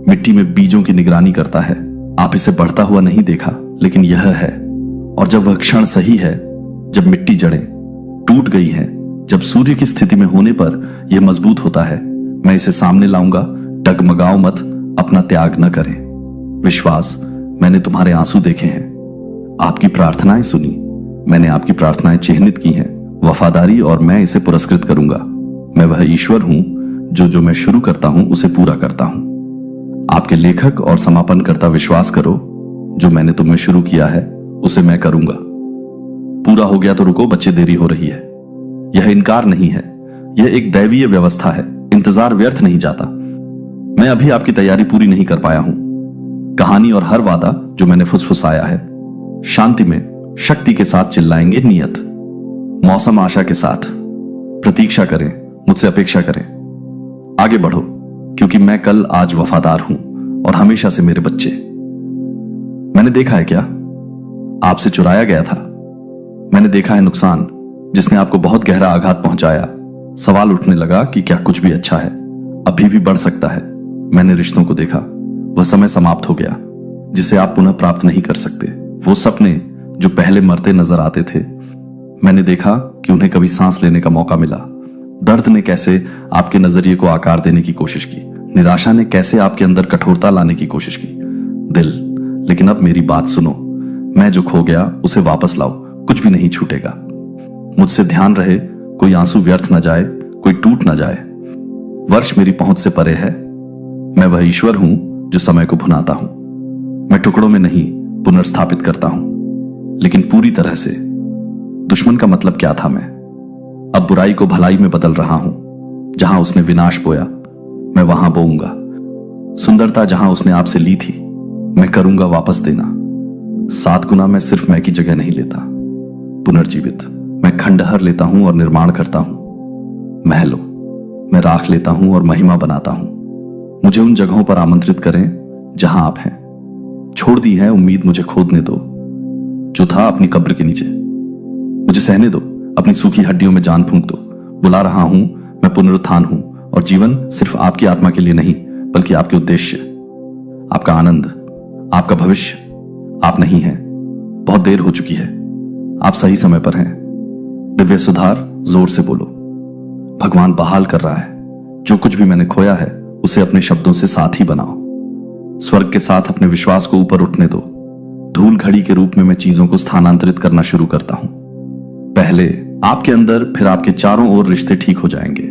मिट्टी में बीजों की निगरानी करता है। आप इसे बढ़ता हुआ नहीं देखा, लेकिन यह है। और जब वह क्षण सही है, जब मिट्टी जड़ें टूट गई हैं, जब सूर्य की स्थिति में होने पर यह मजबूत होता है, मैं इसे सामने लाऊंगा। डगमगाओ मत, अपना त्याग न करें। विश्वास, मैंने तुम्हारे आंसू देखे हैं। आपकी प्रार्थनाएं सुनी। मैंने आपकी प्रार्थनाएं चिह्नित की हैं। वफादारी, और मैं इसे पुरस्कृत करूंगा। मैं वह ईश्वर हूं जो मैं शुरू करता हूं उसे पूरा करता हूं। आपके लेखक और समापन करता, विश्वास करो। जो मैंने तुम शुरू किया है उसे मैं करूंगा। पूरा हो गया तो रुको, बच्चे, देरी हो रही है। यह इनकार नहीं है, यह एक दैवीय व्यवस्था है। इंतजार व्यर्थ नहीं जाता। मैं अभी आपकी तैयारी पूरी नहीं कर पाया हूं। कहानी और हर वादा जो मैंने फुसफुसाया है, शांति में, शक्ति के साथ चिल्लाएंगे नियत। मौसम आशा के साथ प्रतीक्षा करें, मुझसे अपेक्षा करें। आगे बढ़ो, क्योंकि मैं कल आज वफादार हूं और हमेशा से मेरे बच्चे। मैंने देखा है क्या आपसे चुराया गया था। मैंने देखा है नुकसान जिसने आपको बहुत गहरा आघात पहुंचाया। सवाल उठने लगा कि क्या कुछ भी अच्छा है, अभी भी बढ़ सकता है। मैंने रिश्तों को देखा, वह समय समाप्त हो गया जिसे आप पुनः प्राप्त नहीं कर सकते। वो सपने जो पहले मरते नजर आते थे, मैंने देखा कि उन्हें कभी सांस लेने का मौका मिला। दर्द ने कैसे आपके नजरिए को आकार देने की कोशिश की, निराशा ने कैसे आपके अंदर कठोरता लाने की कोशिश की। दिल, लेकिन अब मेरी बात सुनो। मैं जो खो गया उसे वापस लाओ, कुछ भी नहीं छूटेगा। मुझसे ध्यान रहे, कोई आंसू व्यर्थ न जाए, कोई टूट न जाए। वर्ष मेरी पहुंच से परे है। मैं वह ईश्वर हूं जो समय को भुनाता हूं। मैं टुकड़ों में नहीं, पुनर्स्थापित करता हूं, लेकिन पूरी तरह से। दुश्मन का मतलब क्या था? मैं अब बुराई को भलाई में बदल रहा हूं। जहां उसने विनाश बोया, मैं वहां बोऊंगा। सुंदरता जहां उसने आपसे ली थी, मैं करूंगा वापस देना। 7 गुना मैं सिर्फ मैं की जगह नहीं लेता। पुनर्जीवित मैं खंडहर लेता हूं और निर्माण करता हूं। महलों मैं राख लेता हूं और महिमा बनाता हूं। मुझे उन जगहों पर आमंत्रित करें जहां आप हैं। छोड़ दी है उम्मीद, मुझे खोदने दो जो था अपनी कब्र के नीचे। मुझे सहने दो, अपनी सूखी हड्डियों में जान फूंक दो। बुला रहा हूं, मैं पुनरुत्थान हूं, और जीवन सिर्फ आपकी आत्मा के लिए नहीं, बल्कि आपके उद्देश्य, आपका आनंद, आपका भविष्य। आप नहीं हैं, बहुत देर हो चुकी है। आप सही समय पर हैं। दिव्य सुधार, जोर से बोलो। भगवान बहाल कर रहा है। जो कुछ भी मैंने खोया है उसे अपने शब्दों से साथी बनाओ। स्वर्ग के साथ अपने विश्वास को ऊपर उठने दो। धूल घड़ी के रूप में मैं चीजों को स्थानांतरित करना शुरू करता हूं। पहले आपके अंदर, फिर आपके चारों ओर रिश्ते ठीक हो जाएंगे,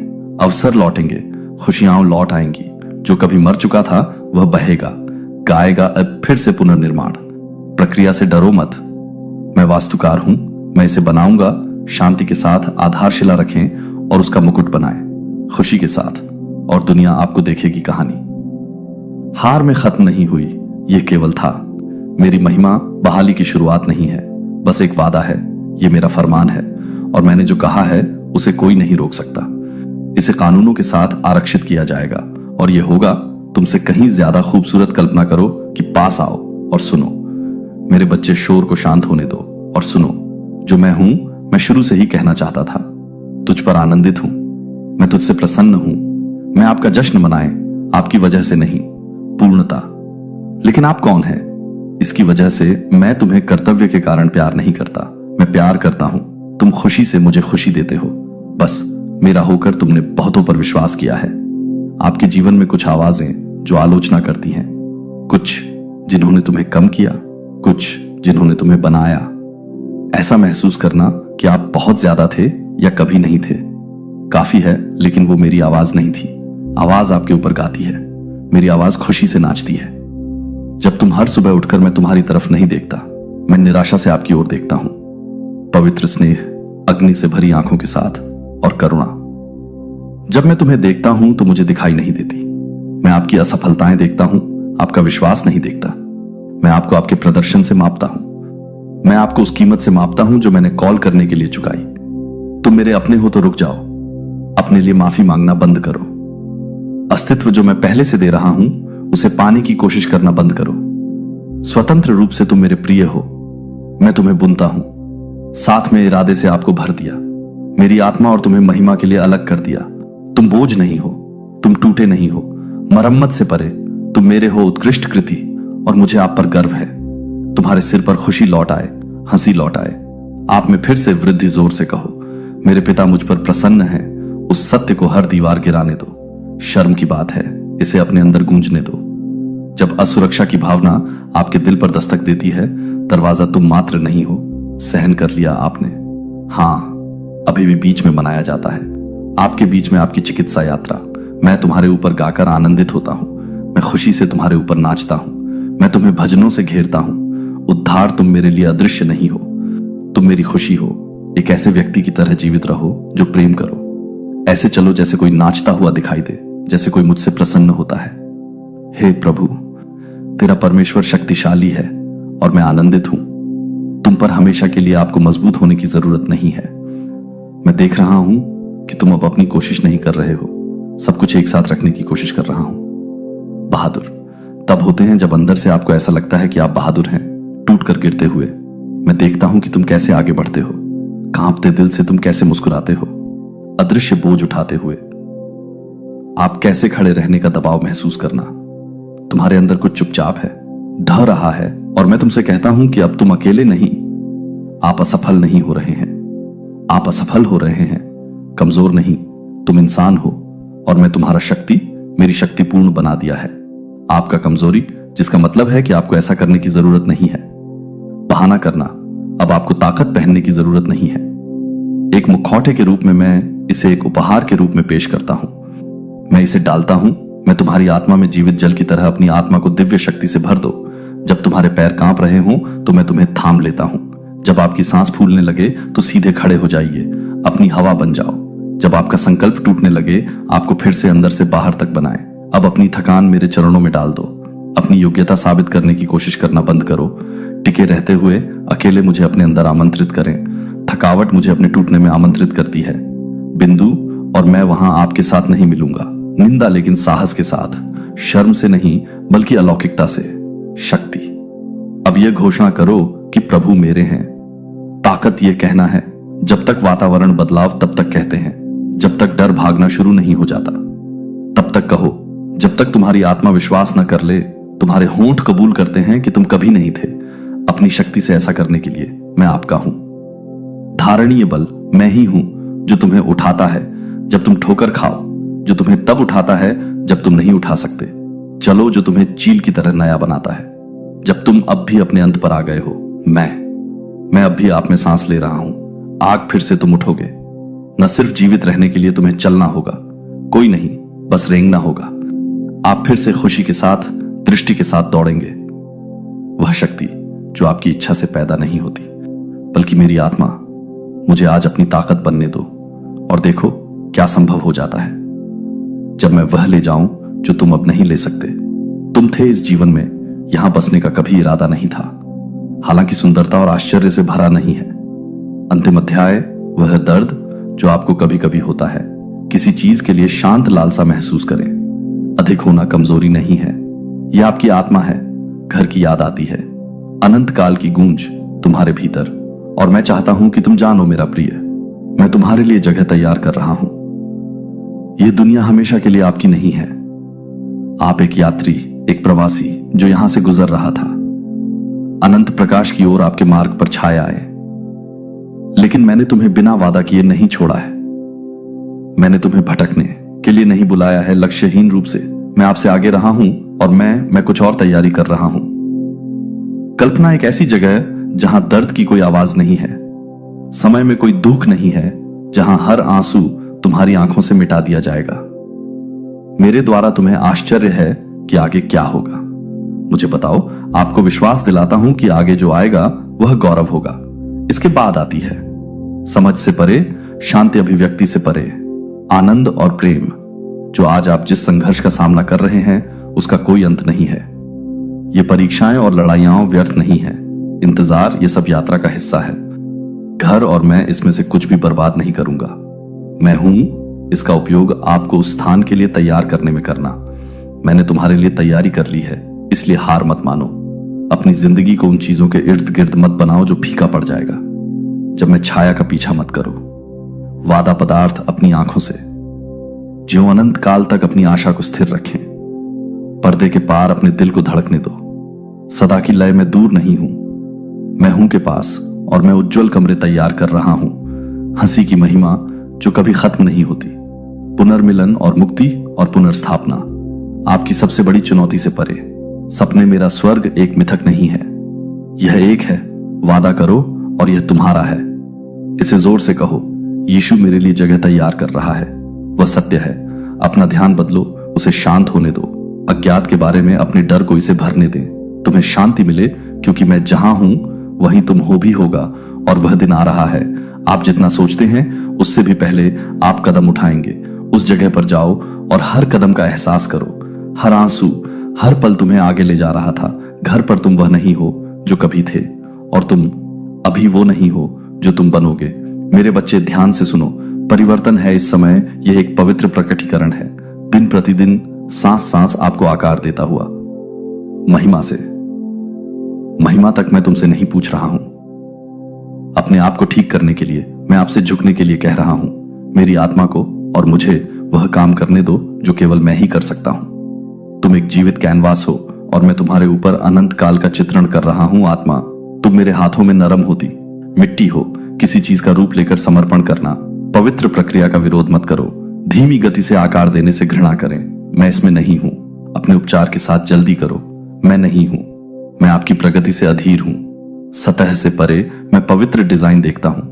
अवसर लौटेंगे, खुशियां लौट आएंगी। जो कभी मर चुका था वह बहेगा, गाएगा अब फिर से पुनर्निर्माण। प्रक्रिया से डरो मत। मैं वास्तुकार हूं, मैं इसे बनाऊंगा। शांति के साथ आधारशिला रखें और उसका मुकुट बनाएं, खुशी के साथ, और दुनिया आपको देखेगी कहानी। हार में खत्म नहीं हुई, यह केवल था। मेरी महिमा बहाली की शुरुआत नहीं है, बस एक वादा है। यह मेरा फरमान है, और मैंने जो कहा है उसे कोई नहीं रोक सकता। इसे कानूनों के साथ आरक्षित किया जाएगा, और यह होगा तुमसे कहीं ज्यादा खूबसूरत। कल्पना करो कि पास आओ और सुनो। मेरे बच्चे, शोर को शांत होने दो और सुनो। जो मैं हूं, मैं शुरू से ही कहना चाहता था। तुझ पर आनंदित हूं, मैं तुझसे प्रसन्न हूं। मैं आपका जश्न मनाए, आपकी वजह से नहीं, पूर्णता। लेकिन आप कौन हैं? इसकी वजह से मैं तुम्हें कर्तव्य के कारण प्यार नहीं करता। मैं प्यार करता हूं, तुम खुशी से मुझे खुशी देते हो। बस मेरा होकर तुमने बहुतों पर विश्वास किया है। आपके जीवन में कुछ आवाजें जो आलोचना करती हैं, कुछ जिन्होंने तुम्हें कम किया, कुछ जिन्होंने तुम्हें बनाया। ऐसा महसूस करना कि आप बहुत ज्यादा थे या कभी नहीं थे, काफी है। लेकिन वो मेरी आवाज नहीं थी। आवाज आपके ऊपर गाती है। मेरी आवाज खुशी से नाचती है। जब तुम हर सुबह उठकर, मैं तुम्हारी तरफ नहीं देखता, मैं निराशा से आपकी ओर देखता हूं। पवित्र स्नेह, अग्नि से भरी आंखों के साथ, और करुणा। जब मैं तुम्हें देखता हूं तो मुझे दिखाई नहीं देती। मैं आपकी असफलताएं देखता हूं, आपका विश्वास नहीं देखता। मैं आपको आपके प्रदर्शन से मापता हूं। मैं आपको उस कीमत से मापता हूं जो मैंने कॉल करने के लिए चुकाई। तुम मेरे अपने हो तो रुक जाओ, अपने लिए माफी मांगना बंद करो। अस्तित्व जो मैं पहले से दे रहा हूं उसे पाने की कोशिश करना बंद करो। स्वतंत्र रूप से तुम मेरे प्रिय हो। मैं तुम्हें बुनता हूं, साथ में इरादे से आपको भर दिया। मेरी आत्मा और तुम्हें महिमा के लिए अलग कर दिया। तुम बोझ नहीं हो, तुम टूटे नहीं हो, मरम्मत से परे। तुम मेरे हो, उत्कृष्ट कृति, और मुझे आप पर गर्व है। तुम्हारे सिर पर खुशी लौट आए, हंसी लौट आए। आप में फिर से वृद्धि। जोर से कहो, मेरे पिता मुझ पर प्रसन्न है। उस सत्य को हर दीवार गिराने दो। शर्म की बात है, इसे अपने अंदर गूंजने दो। जब असुरक्षा की भावना आपके दिल पर दस्तक देती है, दरवाजा तुम मात्र नहीं हो, सहन कर लिया आपने। हां, अभी भी बीच में मनाया जाता है। आपके बीच में आपकी चिकित्सा यात्रा। मैं तुम्हारे ऊपर गाकर आनंदित होता हूं। मैं खुशी से तुम्हारे ऊपर नाचता हूं। मैं तुम्हें भजनों से घेरता हूं। उद्धार, तुम मेरे लिए अदृश्य नहीं हो, तुम मेरी खुशी हो। एक ऐसे व्यक्ति की तरह जीवित रहो जो प्रेम करो। ऐसे चलो जैसे कोई नाचता हुआ दिखाई दे, जैसे कोई मुझसे प्रसन्न होता है। हे प्रभु, तेरा परमेश्वर शक्तिशाली है और मैं आनंदित हूं। तुम पर हमेशा के लिए आपको मजबूत होने की जरूरत नहीं है। मैं देख रहा हूं कि तुम अब अपनी कोशिश नहीं कर रहे हो, सब कुछ एक साथ रखने की कोशिश कर रहा हूं। बहादुर तब होते हैं जब अंदर से आपको ऐसा लगता है कि आप बहादुर हैं, टूट कर गिरते हुए। मैं देखता हूं कि तुम कैसे आगे बढ़ते हो, कांपते दिल से तुम कैसे मुस्कुराते हो, अदृश्य बोझ उठाते हुए। आप कैसे खड़े रहने का दबाव महसूस करना, तुम्हारे अंदर कुछ चुपचाप है, ढह रहा है। और मैं तुमसे कहता हूं कि अब तुम अकेले नहीं, आप असफल नहीं हो रहे हैं, आप असफल हो रहे हैं, कमजोर नहीं, तुम इंसान हो। और मैं तुम्हारा शक्ति मेरी शक्ति पूर्ण बना दिया है। आपका कमजोरी, जिसका मतलब है कि आपको ऐसा करने की जरूरत नहीं है, बहाना करना, अब आपको ताकत पहनने की जरूरत नहीं है। एक मुखौटे के रूप में मैं इसे एक उपहार के रूप में पेश करता हूं। मैं इसे डालता हूं, मैं तुम्हारी आत्मा में जीवित जल की तरह अपनी आत्मा को दिव्य शक्ति से भर दो। जब तुम्हारे पैर कांप रहे हों तो मैं तुम्हें थाम लेता हूं। जब आपकी सांस फूलने लगे तो सीधे खड़े हो जाइए, अपनी हवा बन जाओ। जब आपका संकल्प टूटने लगे, आपको फिर से अंदर से बाहर तक बनाए। अब अपनी थकान मेरे चरणों में डाल दो। अपनी योग्यता साबित करने की कोशिश करना बंद करो। टिके रहते हुए अकेले मुझे अपने अंदर आमंत्रित करें। थकावट मुझे अपने टूटने में आमंत्रित करती है। बिंदु और मैं वहां आपके साथ नहीं मिलूंगा, निंदा लेकिन साहस के साथ, शर्म से नहीं बल्कि अलौकिकता से। शक्ति। अब यह घोषणा करो कि प्रभु मेरे हैं। ताकत यह कहना है, जब तक वातावरण बदलाव तब तक कहते हैं, जब तक डर भागना शुरू नहीं हो जाता तब तक कहो। जब तक तुम्हारी आत्मा विश्वास न कर ले, तुम्हारे होंठ कबूल करते हैं कि तुम कभी नहीं थे। अपनी शक्ति से ऐसा करने के लिए मैं आपका हूं। धारणीय बल मैं ही हूं जो तुम्हें उठाता है जब तुम ठोकर खाओ, जो तुम्हें तब उठाता है जब तुम नहीं उठा सकते। चलो जो तुम्हें चील की तरह नया बनाता है जब तुम अब भी अपने अंत पर आ गए हो। मैं अब भी आप में सांस ले रहा हूं। आग फिर से तुम उठोगे। न सिर्फ जीवित रहने के लिए तुम्हें चलना होगा, कोई नहीं, बस रेंगना होगा। आप फिर से खुशी के साथ, दृष्टि के साथ दौड़ेंगे। वह शक्ति जो आपकी इच्छा से पैदा नहीं होती, बल्कि मेरी आत्मा। मुझे आज अपनी ताकत बनने दो और देखो क्या संभव हो जाता है जब मैं वह ले जाऊं जो तुम अब नहीं ले सकते। तुम थे इस जीवन में, यहां बसने का कभी इरादा नहीं था। हालांकि सुंदरता और आश्चर्य से भरा नहीं है। अंतिम अध्याय वह दर्द जो आपको कभी कभी होता है। किसी चीज के लिए शांत लालसा महसूस करें। अधिक होना कमजोरी नहीं है, यह आपकी आत्मा है। घर की याद आती है, अनंत काल की गूंज तुम्हारे भीतर। और मैं चाहता हूं कि तुम जानो मेरा प्रिय, मैं तुम्हारे लिए जगह तैयार कर रहा हूं। यह दुनिया हमेशा के लिए आपकी नहीं है। आप एक यात्री, एक प्रवासी जो यहां से गुजर रहा था। अनंत प्रकाश की ओर आपके मार्ग पर छाए आए। लेकिन मैंने तुम्हें बिना वादा किए नहीं छोड़ा है। मैंने तुम्हें भटकने के लिए नहीं बुलाया है लक्ष्यहीन रूप से। मैं आपसे आगे रहा हूं और मैं कुछ और तैयारी कर रहा हूं। कल्पना एक ऐसी जगह जहां दर्द की कोई आवाज नहीं है, समय में कोई दुख नहीं है, जहां हर आंसू तुम्हारी आंखों से मिटा दिया जाएगा। मेरे द्वारा तुम्हें आश्चर्य है कि आगे क्या होगा। मुझे बताओ, आपको विश्वास दिलाता हूं कि आगे जो आएगा वह गौरव होगा। इसके बाद आती है समझ से परे, शांति अभिव्यक्ति से परे, आनंद और प्रेम। जो आज आप जिस संघर्ष का सामना कर रहे हैं उसका कोई अंत नहीं है। ये परीक्षाएं और लड़ाइयां व्यर्थ नहीं है। इंतजार ये सब यात्रा का हिस्सा है। घर और मैं इसमें से कुछ भी बर्बाद नहीं करूंगा। मैं हूं, इसका उपयोग आपको उस स्थान के लिए तैयार करने में करना। मैंने तुम्हारे लिए तैयारी कर ली है, इसलिए हार मत मानो। अपनी जिंदगी को उन चीजों के इर्द गिर्द मत बनाओ जो फीका पड़ जाएगा। जब मैं छाया का पीछा मत करो। वादा पदार्थ अपनी आंखों से जो अनंत काल तक अपनी आशा को स्थिर रखें। पर्दे के पार अपने दिल को धड़कने दो। सदा की लय में दूर नहीं हूं, मैं हूं के पास और मैं उज्जवल कमरे तैयार कर रहा हूं। हंसी की महिमा जो कभी खत्म नहीं होती। पुनर्मिलन और मुक्ति और पुनर्स्थापना आपकी सबसे बड़ी चुनौती से परे। सपने मेरा स्वर्ग एक मिथक नहीं है, यह एक है। वादा करो और यह तुम्हारा है। इसे जोर से कहो, यीशु मेरे लिए जगह तैयार कर रहा है। वह सत्य है। अपना ध्यान बदलो, उसे शांत होने दो। अज्ञात के बारे में अपने डर को इसे भरने दें। तुम्हें शांति मिले क्योंकि मैं जहां हूं वहीं तुम हो भी होगा। और वह दिन आ रहा है, आप जितना सोचते हैं उससे भी पहले आप कदम उठाएंगे। उस जगह पर जाओ और हर कदम का एहसास करो। हर आंसू, हर पल तुम्हें आगे ले जा रहा था। घर पर तुम वह नहीं हो जो कभी थे, और तुम अभी वो नहीं हो जो तुम बनोगे। मेरे बच्चे ध्यान से सुनो, परिवर्तन है इस समय, यह एक पवित्र प्रकटीकरण है। दिन प्रतिदिन सांस सांस आपको आकार देता हुआ महिमा से। महिमा तक मैं तुमसे नहीं पूछ रहा हूं। अपने आप को ठीक करने के लिए मैं आपसे झुकने के लिए कह रहा हूं। मेरी आत्मा को और मुझे वह काम करने दो जो केवल मैं ही कर सकता हूं। तुम एक जीवित कैनवास हो और मैं तुम्हारे ऊपर अनंत काल का चित्रण कर रहा हूं। आत्मा, तुम मेरे हाथों में नरम होती मिट्टी हो। किसी चीज का रूप लेकर समर्पण करना, पवित्र प्रक्रिया का विरोध मत करो। धीमी गति से आकार देने से घृणा करें। मैं इसमें नहीं हूं। अपने उपचार के साथ जल्दी करो। मैं नहीं हूं। मैं आपकी प्रगति से अधीर हूं। सतह से परे मैं पवित्र डिजाइन देखता हूं।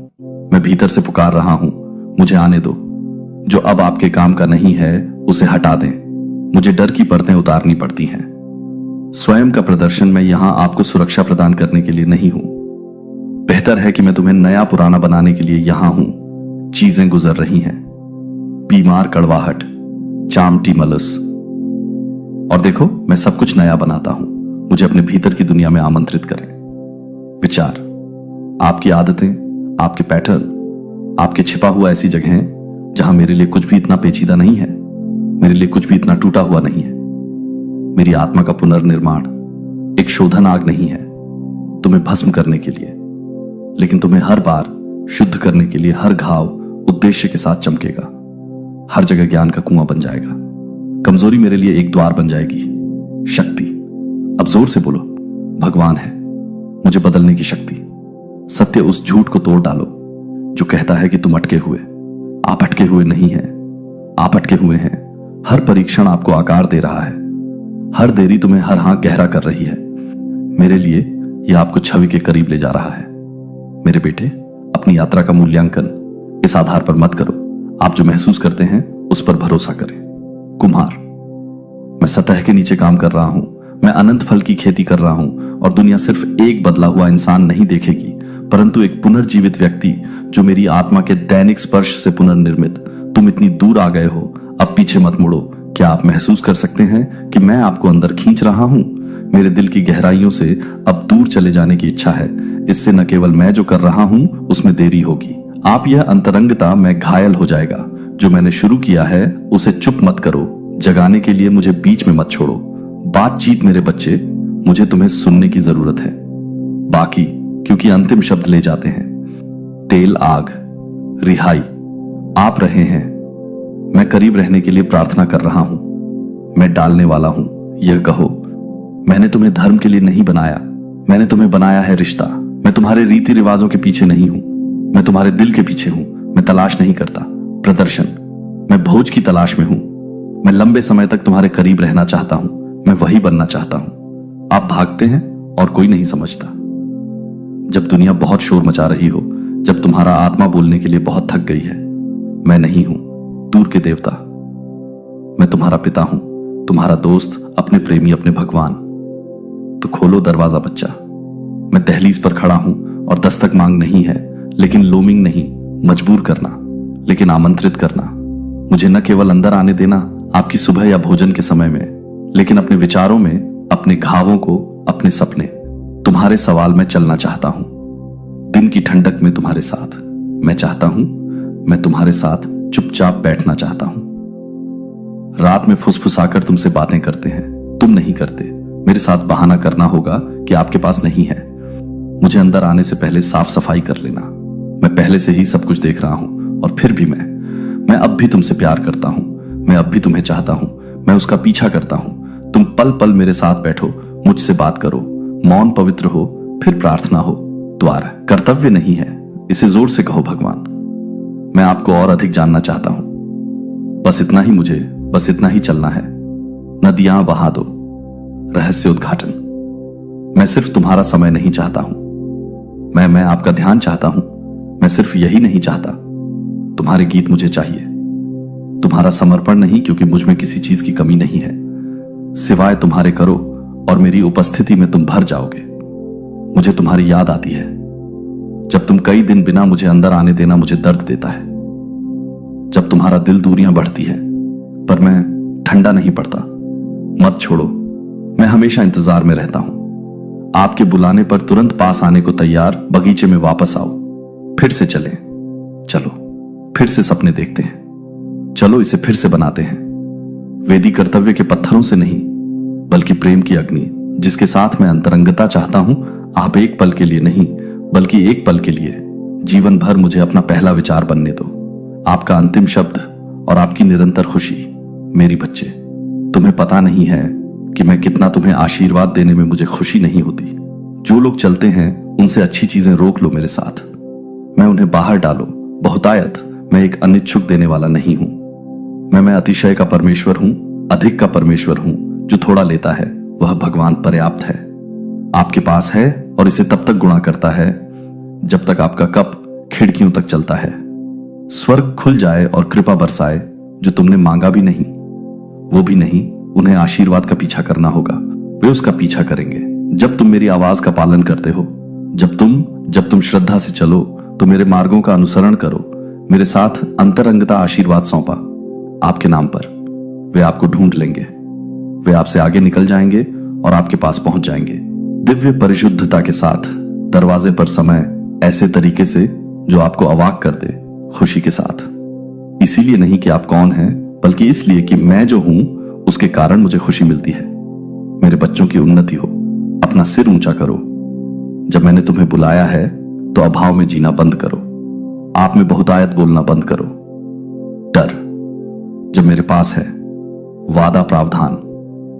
मैं भीतर से पुकार रहा हूं, मुझे आने दो। जो अब आपके काम का नहीं है उसे हटा दें। मुझे डर की परतें उतारनी पड़ती हैं। स्वयं का प्रदर्शन मैं यहां आपको सुरक्षा प्रदान करने के लिए नहीं हूं। बेहतर है कि मैं तुम्हें नया पुराना बनाने के लिए यहां हूं। चीजें गुजर रही हैं। बीमार कड़वाहट, चामटी मलस, और देखो मैं सब कुछ नया बनाता हूं। मुझे अपने भीतर की दुनिया में आमंत्रित करें। विचार, आपकी आदतें, आपके पैटर्न, आपके छिपा हुआ ऐसी जगहें जहां मेरे लिए कुछ भी इतना पेचीदा नहीं है, मेरे लिए कुछ भी इतना टूटा हुआ नहीं है। मेरी आत्मा का पुनर्निर्माण एक शोधन आग नहीं है तुम्हें भस्म करने के लिए, लेकिन तुम्हें हर बार शुद्ध करने के लिए हर घाव उद्देश्य के साथ चमकेगा। हर जगह ज्ञान का कुआं बन जाएगा। कमजोरी मेरे लिए एक द्वार बन जाएगी। शक्ति, अब जोर से बोलो, भगवान है मुझे बदलने की शक्ति। सत्य उस झूठ को तोड़ डालो जो कहता है कि तुम अटके हुए। आप अटके हुए नहीं हैं, आप अटके हुए हैं। हर परीक्षण आपको आकार दे रहा है। हर देरी तुम्हें हर हाँ गहरा कर रही है। मेरे लिए यह आपको छवि के करीब ले जा रहा है। मेरे बेटे, अपनी यात्रा का मूल्यांकन इस आधार पर मत करो। आप जो महसूस करते हैं उस पर भरोसा करें। कुम्हार, मैं सतह के नीचे काम कर रहा हूं। मैं अनंत फल की खेती कर रहा हूं और दुनिया सिर्फ एक बदला हुआ इंसान नहीं देखेगी, परंतु एक पुनर्जीवित व्यक्ति जो मेरी आत्मा के दैनिक स्पर्श से पुनर्निर्मित। तुम इतनी दूर आ गए हो, अब पीछे मत मुड़ो। क्या आप महसूस कर सकते हैं कि मैं आपको अंदर खींच रहा हूं? मेरे दिल की गहराइयों से अब दूर चले जाने की इच्छा है। इससे न केवल मैं जो कर रहा हूं उसमें देरी होगी। आप यह अंतरंगता में घायल हो जाएगा। जो मैंने शुरू किया है उसे चुप मत करो। जगाने के लिए मुझे बीच में मत छोड़ो। बातचीत मेरे बच्चे, मुझे तुम्हें सुनने की जरूरत है। बाकी क्योंकि अंतिम शब्द ले जाते हैं। तेल, आग, रिहाई, आप रहे हैं। मैं करीब रहने के लिए प्रार्थना कर रहा हूं। मैं डालने वाला हूं। यह कहो, मैंने तुम्हें धर्म के लिए नहीं बनाया, मैंने तुम्हें बनाया है रिश्ता। मैं तुम्हारे रीति रिवाजों के पीछे नहीं हूं, मैं तुम्हारे दिल के पीछे हूं। मैं तलाश नहीं करता प्रदर्शन, मैं भोज की तलाश में हूं। मैं लंबे समय तक तुम्हारे करीब रहना चाहता हूं। मैं वही बनना चाहता हूं। आप भागते हैं और कोई नहीं समझता। जब दुनिया बहुत शोर मचा रही हो, जब तुम्हारा आत्मा बोलने के लिए बहुत थक गई है, मैं नहीं हूं दूर के देवता। मैं तुम्हारा पिता हूं, तुम्हारा दोस्त, अपने प्रेमी, अपने भगवान। तो खोलो दरवाजा बच्चा। मैं दहलीज पर खड़ा हूं और दस्तक मांग नहीं है, लेकिन लोमिंग नहीं, मजबूर करना, लेकिन आमंत्रित करना। मुझे न केवल अंदर आने देना आपकी सुबह या भोजन के समय में, लेकिन अपने विचारों में, अपने घावों को, अपने सपने। तुम्हारे सवाल में चलना चाहता हूं। दिन की ठंडक में तुम्हारे साथ मैं चाहता हूं। मैं तुम्हारे साथ चुपचाप बैठना चाहता हूं। रात में फुसफुसाकर तुमसे बातें करते हैं, तुम नहीं करते। मेरे साथ बहाना करना होगा कि आपके पास नहीं है। मुझे अंदर आने से पहले साफ सफाई कर लेना। मैं पहले से ही सब कुछ देख रहा हूं और फिर भी मैं अब भी तुमसे प्यार करता हूं। मैं अब भी तुम्हें चाहता हूं। मैं उसका पीछा करता हूं। तुम पल पल मेरे साथ बैठो, मुझसे बात करो, मौन पवित्र हो, फिर प्रार्थना हो। द्वार कर्तव्य नहीं है, इसे जोर से कहो भगवान। मैं आपको और अधिक जानना चाहता हूं। बस इतना ही, मुझे बस इतना ही चलना है। नदियां बहा दो, रहस्य उद्घाटन। मैं सिर्फ तुम्हारा समय नहीं चाहता हूं। मैं आपका ध्यान चाहता हूं। मैं सिर्फ यही नहीं चाहता, तुम्हारे गीत मुझे चाहिए। तुम्हारा समर्पण नहीं, क्योंकि मुझ में किसी चीज की कमी नहीं है। सिवाय तुम्हारे करो और मेरी उपस्थिति में तुम भर जाओगे। मुझे तुम्हारी याद आती है। जब तुम कई दिन बिना मुझे अंदर आने देना मुझे दर्द देता है। जब तुम्हारा दिल दूरियां बढ़ती है, पर मैं ठंडा नहीं पड़ता। मत छोड़ो, मैं हमेशा इंतजार में रहता हूं। आपके बुलाने पर तुरंत पास आने को तैयार। बगीचे में वापस आओ, फिर से चलें। चलो फिर से सपने देखते हैं, चलो इसे फिर से बनाते हैं। वेदी कर्तव्य के पत्थरों से नहीं, बल्कि प्रेम की अग्नि जिसके साथ मैं अंतरंगता चाहता हूं। आप एक पल के लिए नहीं, बल्कि एक पल के लिए जीवन भर मुझे अपना पहला विचार बनने दो। आपका अंतिम शब्द और आपकी निरंतर खुशी। मेरी बच्चे, तुम्हें पता नहीं है कि मैं कितना तुम्हें आशीर्वाद देने में मुझे खुशी नहीं होती। जो लोग चलते हैं उनसे अच्छी चीजें रोक लो मेरे साथ, मैं उन्हें बाहर डालो। बहुतायत मैं एक अनिच्छुक देने वाला नहीं हूं। मैं अतिशय का परमेश्वर हूं, अधिक का परमेश्वर हूं। जो थोड़ा लेता है वह भगवान पर्याप्त है। आपके पास है और इसे तब तक गुणा करता है जब तक आपका कप खिड़कियों तक चलता है। स्वर्ग खुल जाए और कृपा बरसाए, जो तुमने मांगा भी नहीं, वो भी नहीं। उन्हें आशीर्वाद का पीछा करना होगा, वे उसका पीछा करेंगे। जब तुम मेरी आवाज का पालन करते हो, जब तुम श्रद्धा से चलो तो मेरे मार्गों का अनुसरण करो, मेरे साथ अंतरंगता आशीर्वाद सौंपा आपके नाम पर, वे आपको ढूंढ लेंगे, वे आपसे आगे निकल जाएंगे और आपके पास पहुंच जाएंगे दिव्य परिशुद्धता के साथ, दरवाजे पर समय ऐसे तरीके से जो आपको अवाक कर दे, खुशी के साथ। इसीलिए नहीं कि आप कौन हैं, बल्कि इसलिए कि मैं जो हूं उसके कारण मुझे खुशी मिलती है। मेरे बच्चों की उन्नति हो, अपना सिर ऊंचा करो। जब मैंने तुम्हें बुलाया है तो अभाव में जीना बंद करो, आप में बहुतायत बोलना बंद करो। डर जब मेरे पास है, वादा प्रावधान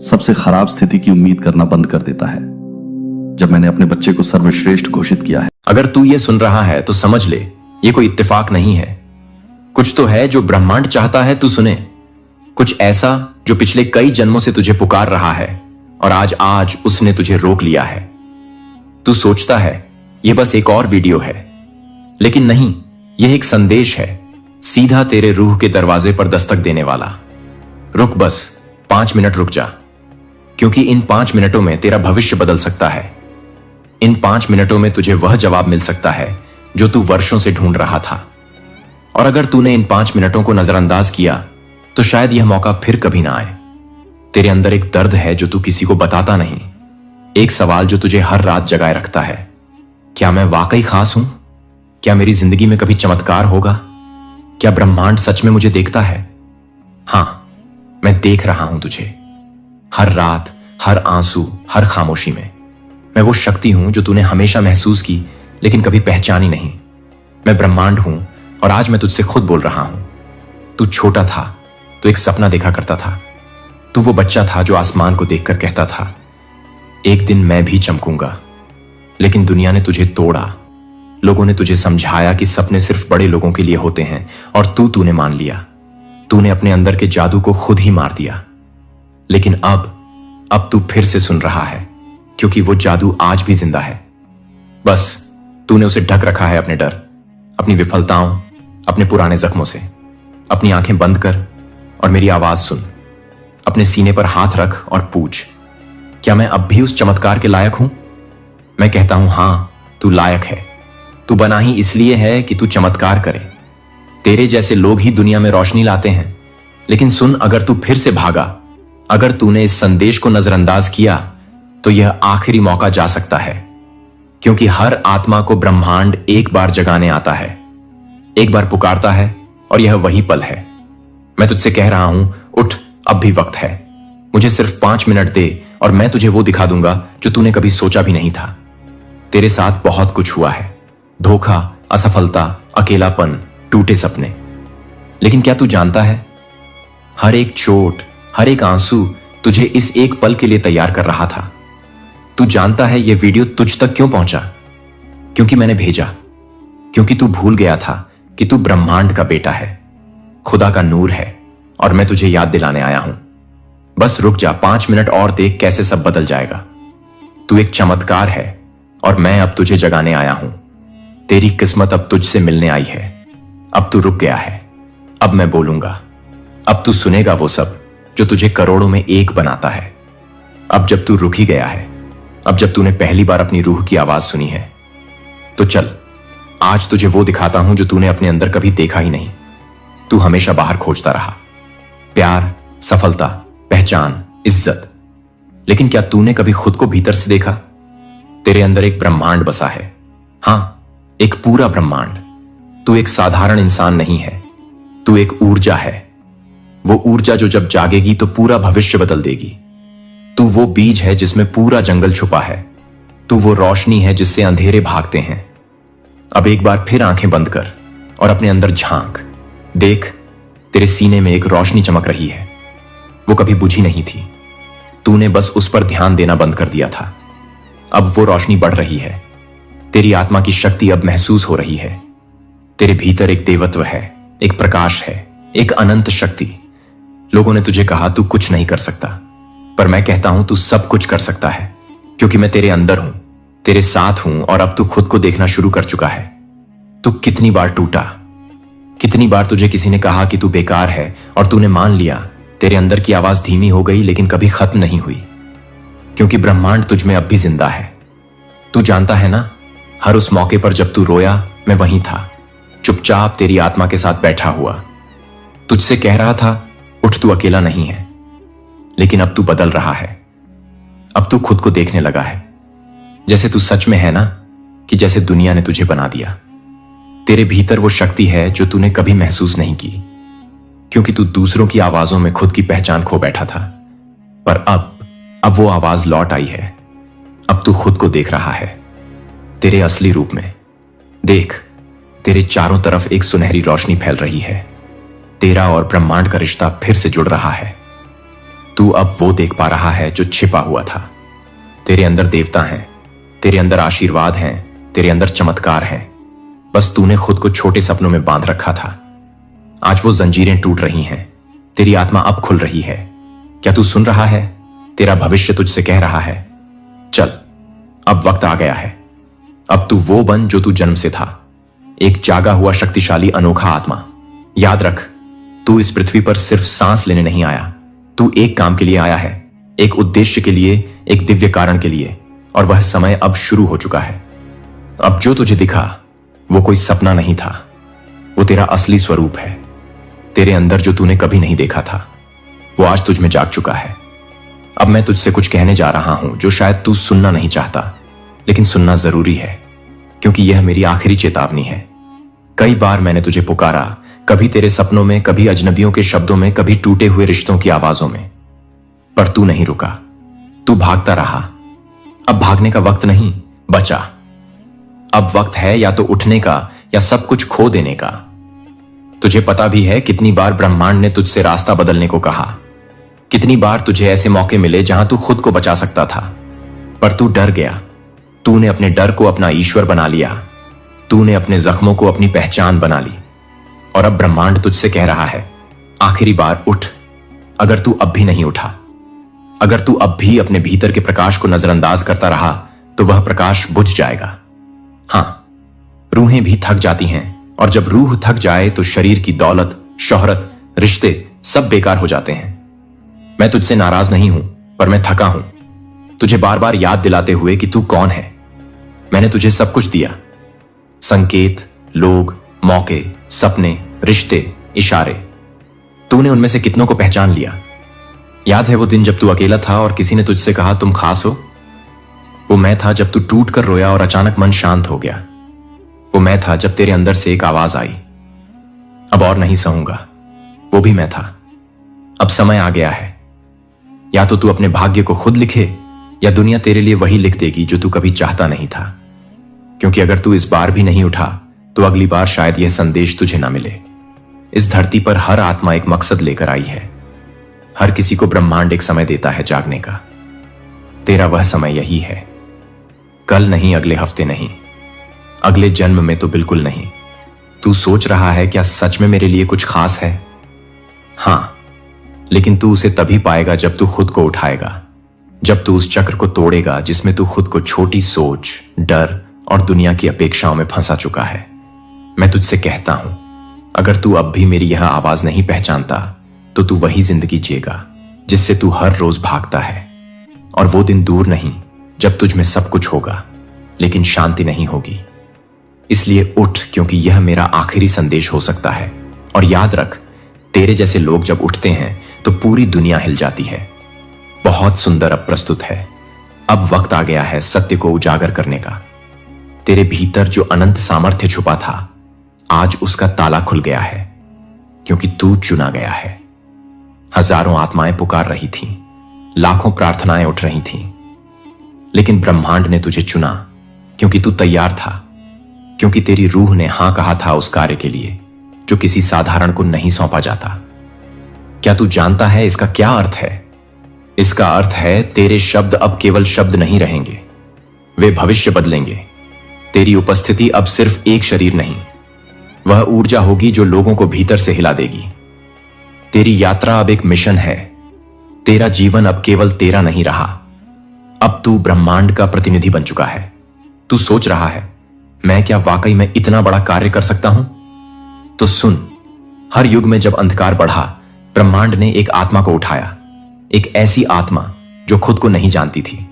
सबसे खराब स्थिति की उम्मीद करना बंद कर देता है। जब मैंने अपने बच्चे को सर्वश्रेष्ठ घोषित किया है। अगर तू ये सुन रहा है तो समझ ले, ये कोई इत्तेफाक नहीं है। कुछ तो है जो ब्रह्मांड चाहता है तू सुने, कुछ ऐसा जो पिछले कई जन्मों से तुझे पुकार रहा है और आज उसने तुझे रोक लिया है। तू सोचता है यह बस एक और वीडियो है, लेकिन नहीं, यह एक संदेश है, सीधा तेरे रूह के दरवाजे पर दस्तक देने वाला। रुक, बस 5 मिनट रुक जा, क्योंकि इन 5 मिनटों में तेरा भविष्य बदल सकता है। इन 5 मिनटों में तुझे वह जवाब मिल सकता है जो तू वर्षों से ढूंढ रहा था। और अगर तूने इन 5 मिनटों को नजरअंदाज किया तो शायद यह मौका फिर कभी ना आए। तेरे अंदर एक दर्द है जो तू किसी को बताता नहीं, एक सवाल जो तुझे हर रात जगाए रखता है। क्या मैं वाकई खास हूं? क्या मेरी जिंदगी में कभी चमत्कार होगा? क्या ब्रह्मांड सच में मुझे देखता है? हां, मैं देख रहा हूं तुझे। हर रात, हर आंसू, हर खामोशी में। मैं वो शक्ति हूं जो तूने हमेशा महसूस की लेकिन कभी पहचानी नहीं। मैं ब्रह्मांड हूं और आज मैं तुझसे खुद बोल रहा हूं। तू छोटा था तो एक सपना देखा करता था। तू वो बच्चा था जो आसमान को देखकर कहता था, एक दिन मैं भी चमकूंगा। लेकिन दुनिया ने तुझे तोड़ा। लोगों ने तुझे समझाया कि सपने सिर्फ बड़े लोगों के लिए होते हैं और तूने मान लिया। तूने अपने अंदर के जादू को खुद ही मार दिया। लेकिन अब तू फिर से सुन रहा है, क्योंकि वो जादू आज भी जिंदा है। बस तूने उसे ढक रखा है अपने डर, अपनी विफलताओं, अपने पुराने जख्मों से। अपनी आंखें बंद कर और मेरी आवाज सुन। अपने सीने पर हाथ रख और पूछ, क्या मैं अब भी उस चमत्कार के लायक हूं? मैं कहता हूं, हां, तू लायक है। तू बना ही इसलिए है कि तू चमत्कार करे। तेरे जैसे लोग ही दुनिया में रोशनी लाते हैं। लेकिन सुन, अगर तू फिर से भागा, अगर तूने इस संदेश को नजरअंदाज किया, तो यह आखिरी मौका जा सकता है। क्योंकि हर आत्मा को ब्रह्मांड एक बार जगाने आता है, एक बार पुकारता है, और यह वही पल है। मैं तुझसे कह रहा हूं, उठ, अब भी वक्त है। मुझे सिर्फ 5 मिनट दे और मैं तुझे वो दिखा दूंगा जो तूने कभी सोचा भी नहीं था। तेरे साथ बहुत कुछ हुआ है, धोखा, असफलता, अकेलापन, टूटे सपने। लेकिन क्या तू जानता है, हर एक चोट, हर एक आंसू तुझे इस एक पल के लिए तैयार कर रहा था। तू जानता है यह वीडियो तुझ तक क्यों पहुंचा? क्योंकि मैंने भेजा। क्योंकि तू भूल गया था कि तू ब्रह्मांड का बेटा है, खुदा का नूर है, और मैं तुझे याद दिलाने आया हूं। बस रुक जा, 5 मिनट और देख कैसे सब बदल जाएगा। तू एक चमत्कार है और मैं अब तुझे जगाने आया हूं। तेरी किस्मत अब तुझसे मिलने आई है। अब तू रुक गया है। अब मैं बोलूंगा। अब तू सुनेगा वो सब जो तुझे करोड़ों में एक बनाता है। अब जब तू रुक ही गया है, अब जब तूने पहली बार अपनी रूह की आवाज सुनी है, तो चल, आज तुझे वो दिखाता हूं जो तूने अपने अंदर कभी देखा ही नहीं। तू हमेशा बाहर खोजता रहा, प्यार, सफलता, पहचान, इज्जत। लेकिन क्या तूने कभी खुद को भीतर से देखा? तेरे अंदर एक ब्रह्मांड बसा है। हां, एक पूरा ब्रह्मांड। तू एक साधारण इंसान नहीं है, तू एक ऊर्जा है। वो ऊर्जा जो जब जागेगी तो पूरा भविष्य बदल देगी। तू वो बीज है जिसमें पूरा जंगल छुपा है। तू वो रोशनी है जिससे अंधेरे भागते हैं। अब एक बार फिर आंखें बंद कर और अपने अंदर झांक। देख, तेरे सीने में एक रोशनी चमक रही है। वो कभी बुझी नहीं थी, तूने बस उस पर ध्यान देना बंद कर दिया था। अब वो रोशनी बढ़ रही है। तेरी आत्मा की शक्ति अब महसूस हो रही है। तेरे भीतर एक देवत्व है, एक प्रकाश है, एक अनंत शक्ति। लोगों ने तुझे कहा तू कुछ नहीं कर सकता, पर मैं कहता हूं तू सब कुछ कर सकता है, क्योंकि मैं तेरे अंदर हूं, तेरे साथ हूं और अब तू खुद को देखना शुरू कर चुका है। तू कितनी बार टूटा, कितनी बार तुझे किसी ने कहा कि तू बेकार है और तूने मान लिया। तेरे अंदर की आवाज धीमी हो गई लेकिन कभी खत्म नहीं हुई, क्योंकि ब्रह्मांड तुझ में अब भी जिंदा है। तू जानता है ना, हर उस मौके पर जब तू रोया मैं वहीं था, चुपचाप तेरी आत्मा के साथ बैठा हुआ। तुझसे कह रहा था उठ, तू अकेला नहीं है। लेकिन अब तू बदल रहा है। अब तू खुद को देखने लगा है जैसे तू सच में है ना, कि जैसे दुनिया ने तुझे बना दिया। तेरे भीतर वो शक्ति है जो तूने कभी महसूस नहीं की, क्योंकि तू दूसरों की आवाजों में खुद की पहचान खो बैठा था। पर अब वो आवाज लौट आई है। अब तू खुद को देख रहा है तेरे असली रूप में। देख, तेरे चारों तरफ एक सुनहरी रोशनी फैल रही है। तेरा और ब्रह्मांड का रिश्ता फिर से जुड़ रहा है। तू अब वो देख पा रहा है जो छिपा हुआ था। तेरे अंदर देवता हैं, तेरे अंदर आशीर्वाद हैं, तेरे अंदर चमत्कार हैं। बस तूने खुद को छोटे सपनों में बांध रखा था। आज वो जंजीरें टूट रही हैं। तेरी आत्मा अब खुल रही है। क्या तू सुन रहा है? तेरा भविष्य तुझसे कह रहा है, चल, अब वक्त आ गया है। अब तू वो बन जो तू जन्म से था, एक जागा हुआ शक्तिशाली अनोखा आत्मा। याद रख, तू इस पृथ्वी पर सिर्फ सांस लेने नहीं आया। तू एक काम के लिए आया है, एक उद्देश्य के लिए, एक दिव्य कारण के लिए, और वह समय अब शुरू हो चुका है। अब जो तुझे दिखा वो कोई सपना नहीं था, वो तेरा असली स्वरूप है। तेरे अंदर जो तूने कभी नहीं देखा था वो आज तुझ में जाग चुका है। अब मैं तुझसे कुछ कहने जा रहा हूं जो शायद तू सुनना नहीं चाहता, लेकिन सुनना जरूरी है, क्योंकि यह मेरी आखिरी चेतावनी है। कई बार मैंने तुझे पुकारा, कभी तेरे सपनों में, कभी अजनबियों के शब्दों में, कभी टूटे हुए रिश्तों की आवाजों में, पर तू नहीं रुका। तू भागता रहा। अब भागने का वक्त नहीं बचा। अब वक्त है या तो उठने का या सब कुछ खो देने का। तुझे पता भी है कितनी बार ब्रह्मांड ने तुझसे रास्ता बदलने को कहा, कितनी बार तुझे ऐसे मौके मिले जहां तू खुद को बचा सकता था, पर तू डर गया। तूने अपने डर को अपना ईश्वर बना लिया। तूने अपने जख्मों को अपनी पहचान बना ली। और अब ब्रह्मांड तुझसे कह रहा है, आखिरी बार उठ। अगर तू अब भी नहीं उठा, अगर तू अब भी अपने भीतर के प्रकाश को नजरअंदाज करता रहा, तो वह प्रकाश बुझ जाएगा। हां, रूहें भी थक जाती हैं, और जब रूह थक जाए तो शरीर की दौलत, शोहरत, रिश्ते सब बेकार हो जाते हैं। मैं तुझसे नाराज नहीं हूं, पर मैं थका हूं, तुझे बार बार याद दिलाते हुए कि तू कौन है। मैंने तुझे सब कुछ दिया, संकेत, लोग, मौके, सपने, रिश्ते, इशारे। तूने उनमें से कितनों को पहचान लिया? याद है वो दिन जब तू अकेला था और किसी ने तुझसे कहा तुम खास हो? वो मैं था जब तू टूट कर रोया और अचानक मन शांत हो गया। वो मैं था जब तेरे अंदर से एक आवाज आई, अब और नहीं सहूंगा। वो भी मैं था। अब समय आ गया है, या तो तू अपने भाग्य को खुद लिखे, या दुनिया तेरे लिए वही लिख देगी जो तू कभी चाहता नहीं था। क्योंकि अगर तू इस बार भी नहीं उठा तो अगली बार शायद यह संदेश तुझे ना मिले। इस धरती पर हर आत्मा एक मकसद लेकर आई है। हर किसी को ब्रह्मांड एक समय देता है जागने का। तेरा वह समय यही है। कल नहीं, अगले हफ्ते नहीं, अगले जन्म में तो बिल्कुल नहीं। तू सोच रहा है क्या सच में मेरे लिए कुछ खास है? हां, लेकिन तू उसे तभी पाएगा जब तू खुद को उठाएगा, जब तू उस चक्र को तोड़ेगा जिसमें तू खुद को छोटी सोच, डर और दुनिया की अपेक्षाओं में फंसा चुका है। मैं तुझसे कहता हूं, अगर तू अब भी मेरी यह आवाज नहीं पहचानता तो तू वही जिंदगी जिएगा जिससे तू हर रोज भागता है। और वो दिन दूर नहीं जब तुझ में सब कुछ होगा लेकिन शांति नहीं होगी। इसलिए उठ, क्योंकि यह मेरा आखिरी संदेश हो सकता है। और याद रख, तेरे जैसे लोग जब उठते हैं तो पूरी दुनिया हिल जाती है। बहुत सुंदर अब प्रस्तुत है। अब वक्त आ गया है सत्य को उजागर करने का। तेरे भीतर जो अनंत सामर्थ्य छुपा था आज उसका ताला खुल गया है, क्योंकि तू चुना गया है। हजारों आत्माएं पुकार रही थीं, लाखों प्रार्थनाएं उठ रही थीं, लेकिन ब्रह्मांड ने तुझे चुना क्योंकि तू तैयार था, क्योंकि तेरी रूह ने हां कहा था उस कार्य के लिए जो किसी साधारण को नहीं सौंपा जाता। क्या तू जानता है इसका क्या अर्थ है? इसका अर्थ है तेरे शब्द अब केवल शब्द नहीं रहेंगे, वे भविष्य बदलेंगे। तेरी उपस्थिति अब सिर्फ एक शरीर नहीं, वह ऊर्जा होगी जो लोगों को भीतर से हिला देगी। तेरी यात्रा अब एक मिशन है। तेरा जीवन अब केवल तेरा नहीं रहा, अब तू ब्रह्मांड का प्रतिनिधि बन चुका है। तू सोच रहा है, मैं क्या वाकई में इतना बड़ा कार्य कर सकता हूं? तो सुन, हर युग में जब अंधकार बढ़ा, ब्रह्मांड ने एक आत्मा को उठाया, एक ऐसी आत्मा जो खुद को नहीं जानती थी,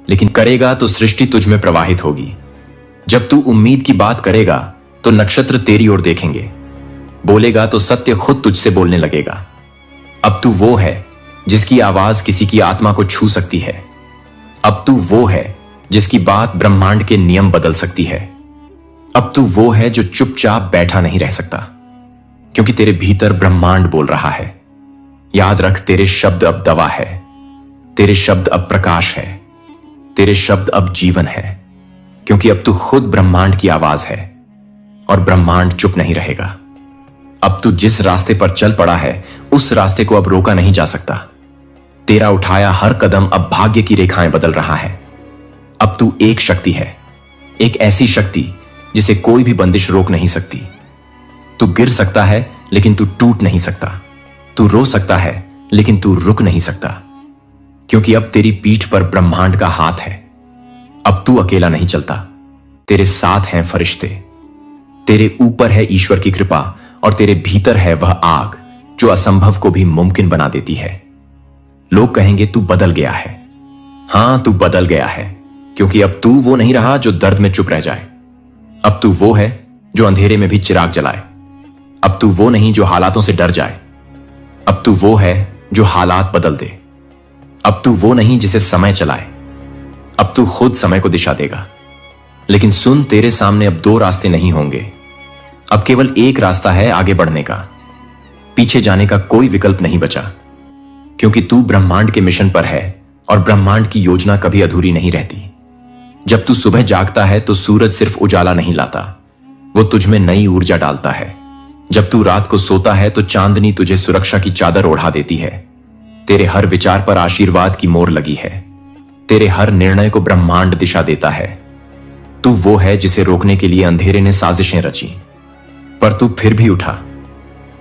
लेकिन करेगा तो सृष्टि तुझ में प्रवाहित होगी। जब तू उम्मीद की बात करेगा तो नक्षत्र तेरी ओर देखेंगे, बोलेगा तो सत्य खुद तुझसे बोलने लगेगा। अब तू वो है जिसकी आवाज किसी की आत्मा को छू सकती है। अब तू वो है जिसकी बात ब्रह्मांड के नियम बदल सकती है। अब तू वो है जो चुपचाप बैठा नहीं रह सकता, क्योंकि तेरे भीतर ब्रह्मांड बोल रहा है। याद रख, तेरे शब्द अब दवा है, तेरे शब्द अब प्रकाश है, तेरे शब्द अब जीवन है, क्योंकि अब तू खुद ब्रह्मांड की आवाज है और ब्रह्मांड चुप नहीं रहेगा। अब तू जिस रास्ते पर चल पड़ा है, उस रास्ते को अब रोका नहीं जा सकता। तेरा उठाया हर कदम अब भाग्य की रेखाएं बदल रहा है। अब तू एक शक्ति है, एक ऐसी शक्ति जिसे कोई भी बंदिश रोक नहीं सकती। तू गिर सकता है लेकिन तू टूट नहीं सकता। तू रो सकता है लेकिन तू रुक नहीं सकता, क्योंकि अब तेरी पीठ पर ब्रह्मांड का हाथ है। अब तू अकेला नहीं चलता, तेरे साथ हैं फरिश्ते। तेरे ऊपर है ईश्वर की कृपा और तेरे भीतर है वह आग जो असंभव को भी मुमकिन बना देती है। लोग कहेंगे तू बदल गया है। हां, तू बदल गया है, क्योंकि अब तू वो नहीं रहा जो दर्द में चुप रह जाए। अब तू वो है जो अंधेरे में भी चिराग जलाए। अब तू वो नहीं जो हालातों से डर जाए। अब तू वो है जो हालात बदल दे। अब तू वो नहीं जिसे समय चलाए। अब तू खुद समय को दिशा देगा। लेकिन सुन, तेरे सामने अब दो रास्ते नहीं होंगे, अब केवल एक रास्ता है आगे बढ़ने का। पीछे जाने का कोई विकल्प नहीं बचा, क्योंकि तू ब्रह्मांड के मिशन पर है और ब्रह्मांड की योजना कभी अधूरी नहीं रहती। जब तू सुबह जागता है तो सूरज सिर्फ उजाला नहीं लाता, वो तुझ में नई ऊर्जा डालता है। जब तू रात को सोता है तो चांदनी तुझे सुरक्षा की चादर ओढ़ा देती है। तेरे हर विचार पर आशीर्वाद की मोहर लगी है। तेरे हर निर्णय को ब्रह्मांड दिशा देता है। तू वो है जिसे रोकने के लिए अंधेरे ने साजिशें रची, पर तू फिर भी उठा।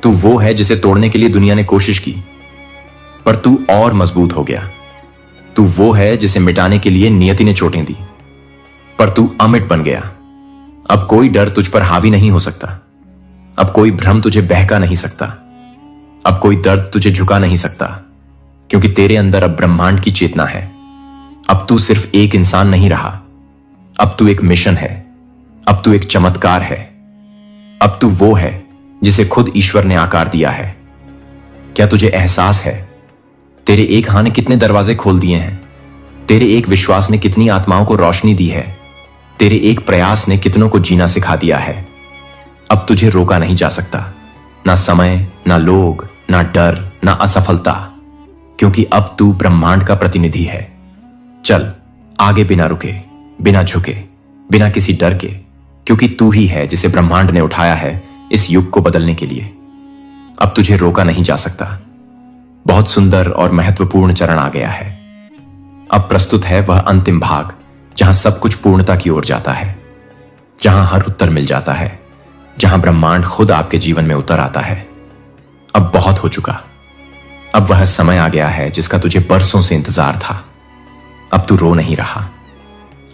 तू वो है जिसे तोड़ने के लिए दुनिया ने कोशिश की, पर तू और मजबूत हो गया। तू वो है जिसे मिटाने के लिए नियति ने चोटें दी, पर तू अमिट बन गया। अब कोई डर तुझ पर हावी नहीं हो सकता। अब कोई भ्रम तुझे बहका नहीं सकता। अब कोई दर्द तुझे झुका नहीं सकता, क्योंकि तेरे अंदर अब ब्रह्मांड की चेतना है। अब तू सिर्फ एक इंसान नहीं रहा, अब तू एक मिशन है। अब तू एक चमत्कार है। अब तू वो है जिसे खुद ईश्वर ने आकार दिया है। क्या तुझे एहसास है, तेरे एक हां ने कितने दरवाजे खोल दिए हैं? तेरे एक विश्वास ने कितनी आत्माओं को रोशनी दी है? तेरे एक प्रयास ने कितनों को जीना सिखा दिया है? अब तुझे रोका नहीं जा सकता, ना समय, ना लोग, ना डर, ना असफलता, क्योंकि अब तू ब्रह्मांड का प्रतिनिधि है। चल आगे, बिना रुके, बिना झुके, बिना किसी डर के, क्योंकि तू ही है जिसे ब्रह्मांड ने उठाया है इस युग को बदलने के लिए। अब तुझे रोका नहीं जा सकता। बहुत सुंदर और महत्वपूर्ण चरण आ गया है। अब प्रस्तुत है वह अंतिम भाग, जहां सब कुछ पूर्णता की ओर जाता है, जहां हर उत्तर मिल जाता है, जहां ब्रह्मांड खुद आपके जीवन में उतर आता है। अब बहुत हो चुका। अब वह समय आ गया है जिसका तुझे बरसों से इंतजार था। अब तू रो नहीं रहा,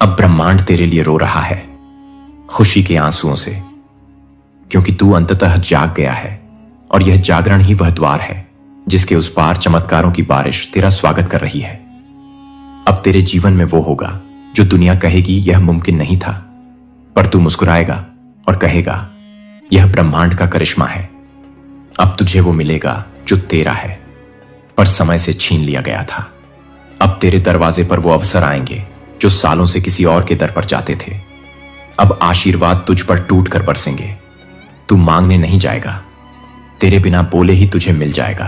अब ब्रह्मांड तेरे लिए रो रहा है, खुशी के आंसुओं से, क्योंकि तू अंततः जाग गया है और यह जागरण ही वह द्वार है जिसके उस पार चमत्कारों की बारिश तेरा स्वागत कर रही है। अब तेरे जीवन में वो होगा जो दुनिया कहेगी यह मुमकिन नहीं था, पर तू मुस्कुराएगा और कहेगा यह ब्रह्मांड का करिश्मा है। अब तुझे वो मिलेगा जो तेरा है, पर समय से छीन लिया गया था। अब तेरे दरवाजे पर वो अवसर आएंगे जो सालों से किसी और के दर पर जाते थे। अब आशीर्वाद तुझ पर टूट कर बरसेंगे। तू मांगने नहीं जाएगा, तेरे बिना बोले ही तुझे मिल जाएगा,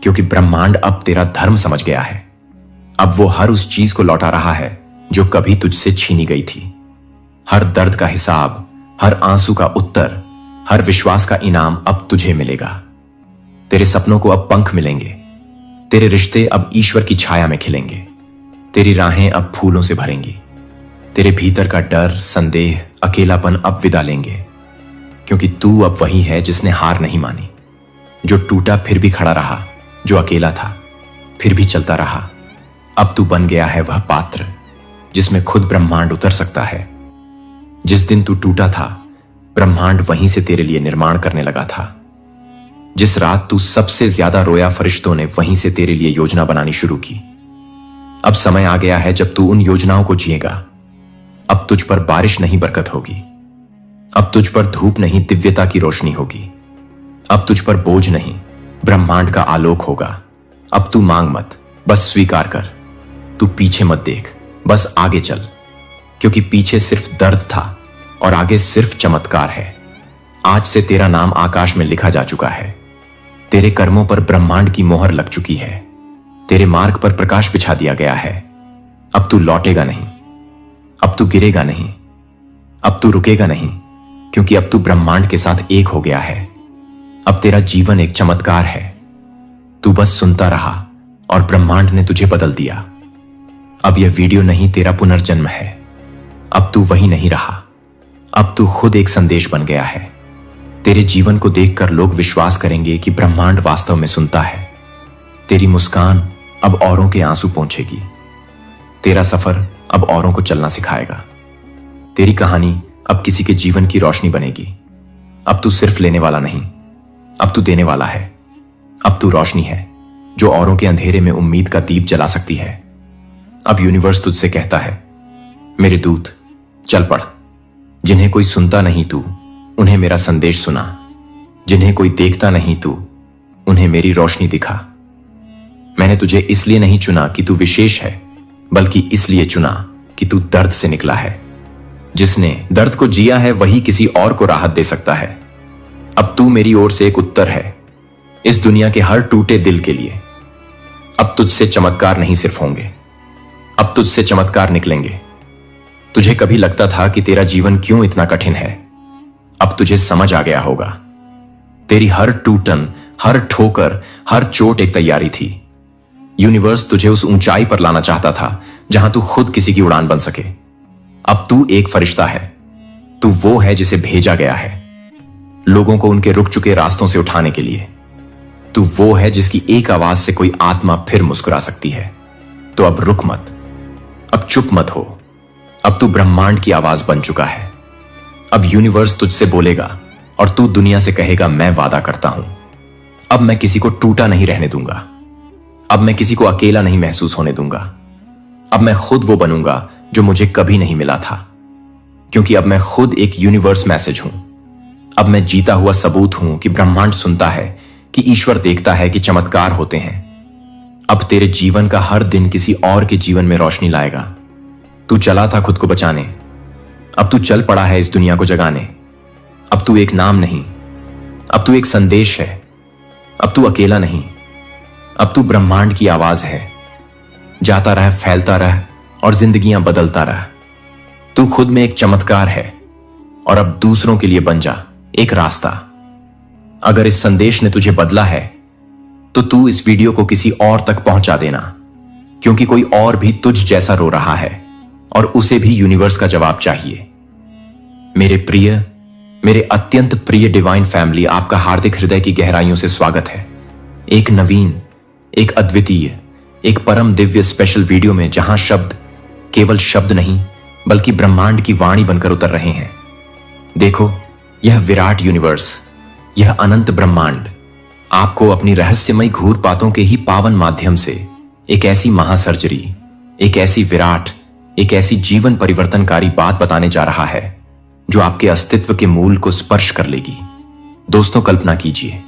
क्योंकि ब्रह्मांड अब तेरा धर्म समझ गया है। अब वो हर उस चीज को लौटा रहा है जो कभी तुझसे छीनी गई थी। हर दर्द का हिसाब, हर आंसू का उत्तर, हर विश्वास का इनाम अब तुझे मिलेगा। तेरे सपनों को अब पंख मिलेंगे, तेरे रिश्ते अब ईश्वर की छाया में खिलेंगे, तेरी राहें अब फूलों से भरेंगी, तेरे भीतर का डर, संदेह, अकेलापन अब विदा लेंगे, क्योंकि तू अब वही है जिसने हार नहीं मानी, जो टूटा फिर भी खड़ा रहा, जो अकेला था फिर भी चलता रहा। अब तू बन गया है वह पात्र जिसमें खुद ब्रह्मांड उतर सकता है। जिस दिन तू टूटा था, ब्रह्मांड वहीं से तेरे लिए निर्माण करने लगा था। जिस रात तू सबसे ज्यादा रोया, फरिश्तों ने वहीं से तेरे लिए योजना बनानी शुरू की। अब समय आ गया है जब तू उन योजनाओं को जिएगा। अब तुझ पर बारिश नहीं, बरकत होगी। अब तुझ पर धूप नहीं, दिव्यता की रोशनी होगी। अब तुझ पर बोझ नहीं, ब्रह्मांड का आलोक होगा। अब तू मांग मत, बस स्वीकार कर। तू पीछे मत देख, बस आगे चल, क्योंकि पीछे सिर्फ दर्द था और आगे सिर्फ चमत्कार है। आज से तेरा नाम आकाश में लिखा जा चुका है। तेरे कर्मों पर ब्रह्मांड की मोहर लग चुकी है। तेरे मार्ग पर प्रकाश बिछा दिया गया है। अब तू लौटेगा नहीं, अब तू गिरेगा नहीं, अब तू रुकेगा नहीं, क्योंकि अब तू ब्रह्मांड के साथ एक हो गया है। अब तेरा जीवन एक चमत्कार है। तू बस सुनता रहा और ब्रह्मांड ने तुझे बदल दिया। अब यह वीडियो नहीं, तेरा पुनर्जन्म है। अब तू वही नहीं रहा, अब तू खुद एक संदेश बन गया है। तेरे जीवन को देखकर लोग विश्वास करेंगे कि ब्रह्मांड वास्तव में सुनता है। तेरी मुस्कान अब औरों के आंसू पोंछेगी। तेरा सफर अब औरों को चलना सिखाएगा। तेरी कहानी अब किसी के जीवन की रोशनी बनेगी। अब तू सिर्फ लेने वाला नहीं, अब तू देने वाला है। अब तू रोशनी है जो औरों के अंधेरे में उम्मीद का दीप जला सकती है। अब यूनिवर्स तुझसे कहता है, मेरे दूत चल पड़। जिन्हें कोई सुनता नहीं तू, उन्हें मेरा संदेश सुना। जिन्हें कोई देखता नहीं तू, उन्हें मेरी रोशनी दिखा। मैंने तुझे इसलिए नहीं चुना कि तू विशेष है, बल्कि इसलिए चुना कि तू दर्द से निकला है। जिसने दर्द को जिया है वही किसी और को राहत दे सकता है। अब तू मेरी ओर से एक उत्तर है इस दुनिया के हर टूटे दिल के लिए। अब तुझसे चमत्कार नहीं सिर्फ होंगे, अब तुझसे चमत्कार निकलेंगे। तुझे कभी लगता था कि तेरा जीवन क्यों इतना कठिन है, अब तुझे समझ आ गया होगा। तेरी हर टूटन, हर ठोकर, हर चोट एक तैयारी थी। यूनिवर्स तुझे उस ऊंचाई पर लाना चाहता था जहां तू खुद किसी की उड़ान बन सके। अब तू एक फरिश्ता है। तू वो है जिसे भेजा गया है लोगों को उनके रुक चुके रास्तों से उठाने के लिए। तू वो है जिसकी एक आवाज से कोई आत्मा फिर मुस्कुरा सकती है। तो अब रुक मत, अब चुप मत हो। अब तू ब्रह्मांड की आवाज बन चुका है। अब यूनिवर्स तुझसे बोलेगा और तू दुनिया से कहेगा, मैं वादा करता हूं, अब मैं किसी को टूटा नहीं रहने दूंगा। अब मैं किसी को अकेला नहीं महसूस होने दूंगा। अब मैं खुद वो बनूंगा जो मुझे कभी नहीं मिला था, क्योंकि अब मैं खुद एक यूनिवर्स मैसेज हूं। अब मैं जीता हुआ सबूत हूं कि ब्रह्मांड सुनता है, कि ईश्वर देखता है, कि चमत्कार होते हैं। अब तेरे जीवन का हर दिन किसी और के जीवन में रोशनी लाएगा। तू चला था खुद को बचाने, अब तू चल पड़ा है इस दुनिया को जगाने। अब तू एक नाम नहीं, अब तू एक संदेश है। अब तू अकेला नहीं, अब तू ब्रह्मांड की आवाज है। जाता रह, फैलता रह और जिंदगियां बदलता रह। तू खुद में एक चमत्कार है और अब दूसरों के लिए बन जा एक रास्ता। अगर इस संदेश ने तुझे बदला है तो तू इस वीडियो को किसी और तक पहुंचा देना, क्योंकि कोई और भी तुझ जैसा रो रहा है और उसे भी यूनिवर्स का जवाब चाहिए। मेरे प्रिय, मेरे अत्यंत प्रिय डिवाइन फैमिली, आपका हार्दिक हृदय की गहराइयों से स्वागत है एक नवीन, एक अद्वितीय, एक परम दिव्य स्पेशल वीडियो में, जहां शब्द केवल शब्द नहीं बल्कि ब्रह्मांड की वाणी बनकर उतर रहे हैं। देखो, यह विराट यूनिवर्स, यह अनंत ब्रह्मांड आपको अपनी रहस्यमय घूरपातों के ही पावन माध्यम से एक ऐसी महासर्जरी, एक ऐसी विराट, एक ऐसी जीवन परिवर्तनकारी बात बताने जा रहा है जो आपके अस्तित्व के मूल को स्पर्श कर लेगी। दोस्तों, कल्पना कीजिए,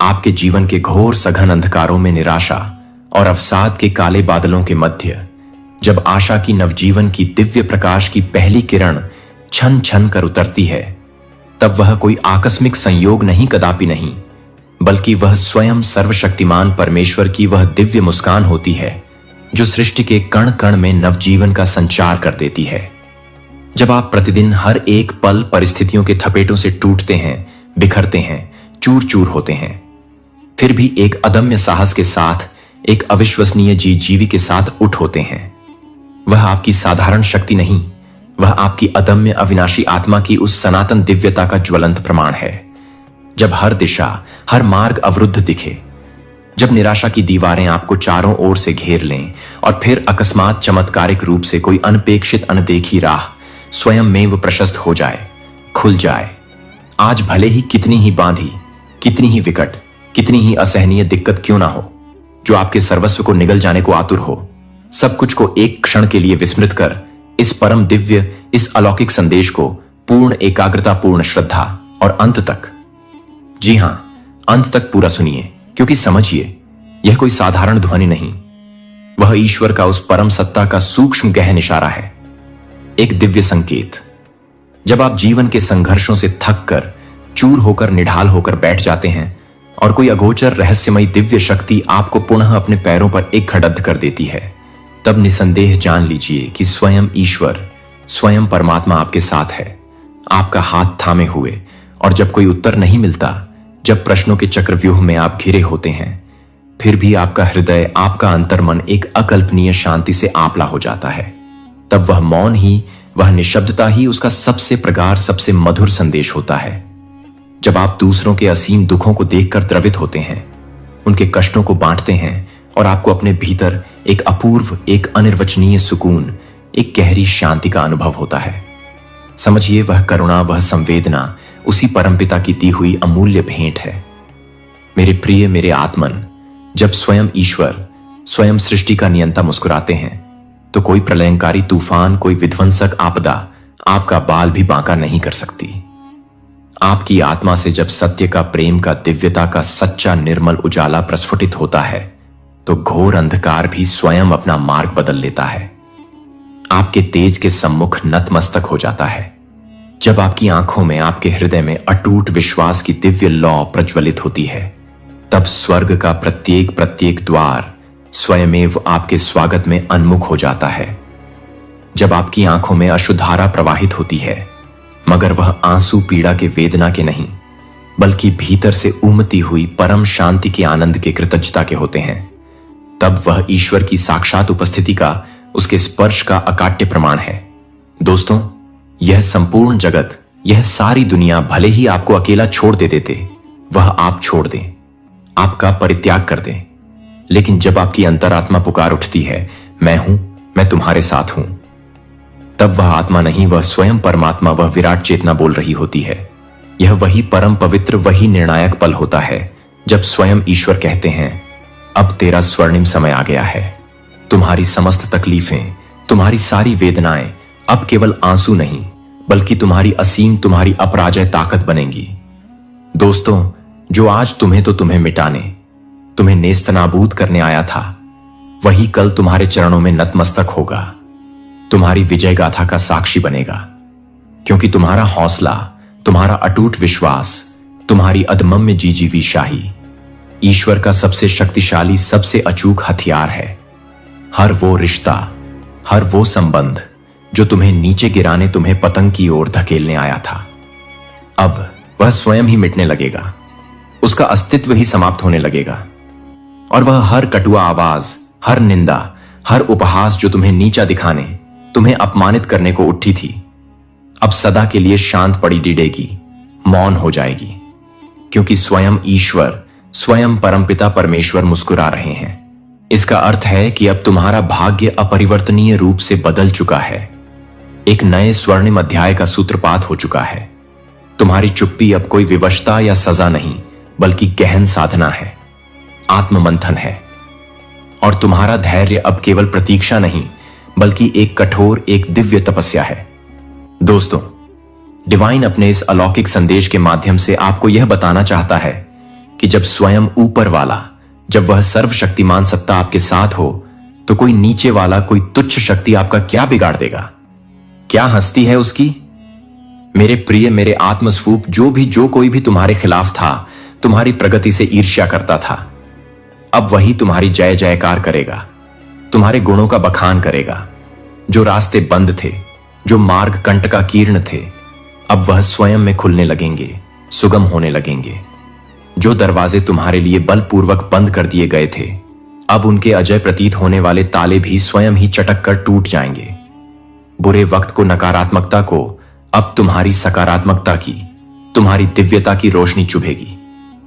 आपके जीवन के घोर सघन अंधकारों में, निराशा और अवसाद के काले बादलों के मध्य, जब आशा की नवजीवन की दिव्य प्रकाश की पहली किरण छन छन कर उतरती है, तब वह कोई आकस्मिक संयोग नहीं, कदापि नहीं, बल्कि वह स्वयं सर्वशक्तिमान परमेश्वर की वह दिव्य मुस्कान होती है जो सृष्टि के कण कण में नवजीवन का संचार कर देती है। जब आप प्रतिदिन हर एक पल परिस्थितियों के थपेटों से टूटते हैं, बिखरते हैं, चूर चूर होते हैं, फिर भी एक अदम्य साहस के साथ, एक अविश्वसनीय जीवी के साथ उठ होते हैं, वह आपकी साधारण शक्ति नहीं, वह आपकी अदम्य अविनाशी आत्मा की उस सनातन दिव्यता का ज्वलंत प्रमाण है। जब हर दिशा, हर मार्ग अवरुद्ध दिखे, जब निराशा की दीवारें आपको चारों ओर से घेर लें और फिर अकस्मात चमत्कारिक रूप से कोई अनपेक्षित अनदेखी राह स्वयं में वो प्रशस्त हो जाए, खुल जाए। आज भले ही कितनी ही बांधी, कितनी ही विकट, कितनी ही असहनीय दिक्कत क्यों ना हो, जो आपके सर्वस्व को निगल जाने को आतुर हो, सब कुछ को एक क्षण के लिए विस्मृत कर इस परम दिव्य, इस अलौकिक संदेश को पूर्ण एकाग्रता, पूर्ण श्रद्धा और अंत तक, जी हां, अंत तक पूरा सुनिए, क्योंकि समझिए, यह कोई साधारण ध्वनि नहीं, वह ईश्वर का उस परम सत्ता का सूक्ष्म गहन इशारा है, एक दिव्य संकेत। जब आप जीवन के संघर्षों से थक कर, चूर होकर, निढाल होकर बैठ जाते हैं और कोई अगोचर रहस्यमयी दिव्य शक्ति आपको पुनः अपने पैरों पर एक खड़द कर देती है, तब निसंदेह जान लीजिए कि स्वयं ईश्वर, स्वयं परमात्मा आपके साथ है, आपका हाथ थामे हुए। और जब कोई उत्तर नहीं मिलता, जब प्रश्नों के चक्रव्यूह में आप घिरे होते हैं, फिर भी आपका हृदय, आपका अंतर्मन एक अकल्पनीय शांति से आपला हो जाता है, तब वह मौन ही, वह निशब्दता ही उसका सबसे प्रगाढ़, सबसे मधुर संदेश होता है। जब आप दूसरों के असीम दुखों को देखकर द्रवित होते हैं, उनके कष्टों को बांटते हैं और आपको अपने भीतर एक अपूर्व, एक अनिर्वचनीय सुकून, एक गहरी शांति का अनुभव होता है, समझिए वह करुणा, वह संवेदना उसी परमपिता की दी हुई अमूल्य भेंट है। मेरे प्रिय, मेरे आत्मन, जब स्वयं ईश्वर, स्वयं सृष्टि का नियंता मुस्कुराते हैं, तो कोई प्रलयंकारी तूफान, कोई विध्वंसक आपदा आपका बाल भी बांका नहीं कर सकती। आपकी आत्मा से जब सत्य का, प्रेम का, दिव्यता का सच्चा निर्मल उजाला प्रस्फुटित होता है, तो घोर अंधकार भी स्वयं अपना मार्ग बदल लेता है, आपके तेज के सम्मुख नतमस्तक हो जाता है। जब आपकी आंखों में, आपके हृदय में अटूट विश्वास की दिव्य लौ प्रज्वलित होती है, तब स्वर्ग का प्रत्येक प्रत्येक द्वार स्वयमेव आपके स्वागत में उन्मुख हो जाता है। जब आपकी आंखों में अश्रुधारा प्रवाहित होती है, मगर वह आंसू पीड़ा के, वेदना के नहीं, बल्कि भीतर से उमती हुई परम शांति के, आनंद के, कृतज्ञता के होते हैं, तब वह ईश्वर की साक्षात उपस्थिति का, उसके स्पर्श का अकाट्य प्रमाण है। दोस्तों, यह संपूर्ण जगत, यह सारी दुनिया भले ही आपको अकेला छोड़ दे देते, वह आप छोड़ दें, आपका परित्याग कर दें, लेकिन जब आपकी अंतरात्मा पुकार उठती है, मैं हूं, मैं तुम्हारे साथ हूं, तब वह आत्मा नहीं, वह स्वयं परमात्मा, वह विराट चेतना बोल रही होती है। यह वही परम पवित्र, वही निर्णायक पल होता है जब स्वयं ईश्वर कहते हैं, अब तेरा स्वर्णिम समय आ गया है। तुम्हारी समस्त तकलीफें, तुम्हारी सारी वेदनाएं अब केवल आंसू नहीं, बल्कि तुम्हारी असीम, तुम्हारी अपराजय ताकत बनेंगी। दोस्तों, जो आज तुम्हें तो तुम्हें मिटाने, तुम्हें नेस्तनाबूद करने आया था, वही कल तुम्हारे चरणों में नतमस्तक होगा, तुम्हारी विजय गाथा का साक्षी बनेगा, क्योंकि तुम्हारा हौसला, तुम्हारा अटूट विश्वास, तुम्हारी अदम्य जीजीवी शाही ईश्वर का सबसे शक्तिशाली, सबसे अचूक हथियार है। हर वो रिश्ता, हर वो संबंध जो तुम्हें नीचे गिराने, तुम्हें पतंग की ओर धकेलने आया था, अब वह स्वयं ही मिटने लगेगा, उसका अस्तित्व ही समाप्त होने लगेगा। और वह हर कटुआ आवाज, हर निंदा, हर उपहास जो तुम्हें नीचा दिखाने, तुम्हें अपमानित करने को उठी थी, अब सदा के लिए शांत पड़ी डीडेगी, मौन हो जाएगी, क्योंकि स्वयं ईश्वर, स्वयं परमपिता परमेश्वर मुस्कुरा रहे हैं। इसका अर्थ है कि अब तुम्हारा भाग्य अपरिवर्तनीय रूप से बदल चुका है, एक नए स्वर्णिम अध्याय का सूत्रपात हो चुका है। तुम्हारी चुप्पी अब कोई विवशता या सजा नहीं, बल्कि गहन साधना है, आत्ममंथन है। और तुम्हारा धैर्य अब केवल प्रतीक्षा नहीं, बल्कि एक कठोर, एक दिव्य तपस्या है। दोस्तों, डिवाइन अपने इस अलौकिक संदेश के माध्यम से आपको यह बताना चाहता है कि जब स्वयं ऊपर वाला, जब वह सर्वशक्तिमान सत्ता आपके साथ हो, तो कोई नीचे वाला, कोई तुच्छ शक्ति आपका क्या बिगाड़ देगा? क्या हस्ती है उसकी? मेरे प्रिय, मेरे आत्मस्वरूप, जो कोई भी तुम्हारे खिलाफ था, तुम्हारी प्रगति से ईर्ष्या करता था, अब वही तुम्हारी जय जयकार करेगा, तुम्हारे गुणों का बखान करेगा। जो रास्ते बंद थे, जो मार्ग कंटकाकीर्ण थे, अब वह स्वयं में खुलने लगेंगे, सुगम होने लगेंगे। जो दरवाजे तुम्हारे लिए बलपूर्वक बंद कर दिए गए थे, अब उनके अजय प्रतीत होने वाले ताले भी स्वयं ही चटक कर टूट जाएंगे। बुरे वक्त को, नकारात्मकता को अब तुम्हारी सकारात्मकता की, तुम्हारी दिव्यता की रोशनी चुभेगी,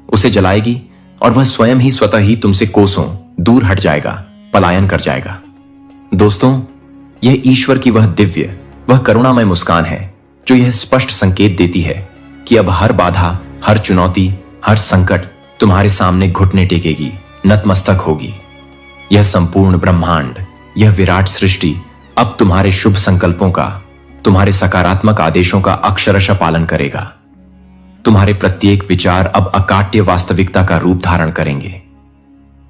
उसे जलाएगी और वह स्वयं ही स्वतः ही तुमसे कोसों दूर हट जाएगा, पलायन कर जाएगा। दोस्तों, यह ईश्वर की वह दिव्य, वह करुणामय मुस्कान है जो यह स्पष्ट संकेत देती है कि अब हर बाधा, हर चुनौती, हर संकट तुम्हारे सामने घुटने टेकेगी, नतमस्तक होगी। यह संपूर्ण ब्रह्मांड, यह विराट सृष्टि अब तुम्हारे शुभ संकल्पों का, तुम्हारे सकारात्मक आदेशों का अक्षरशः पालन करेगा। तुम्हारे प्रत्येक विचार अब अकाट्य वास्तविकता का रूप धारण करेंगे,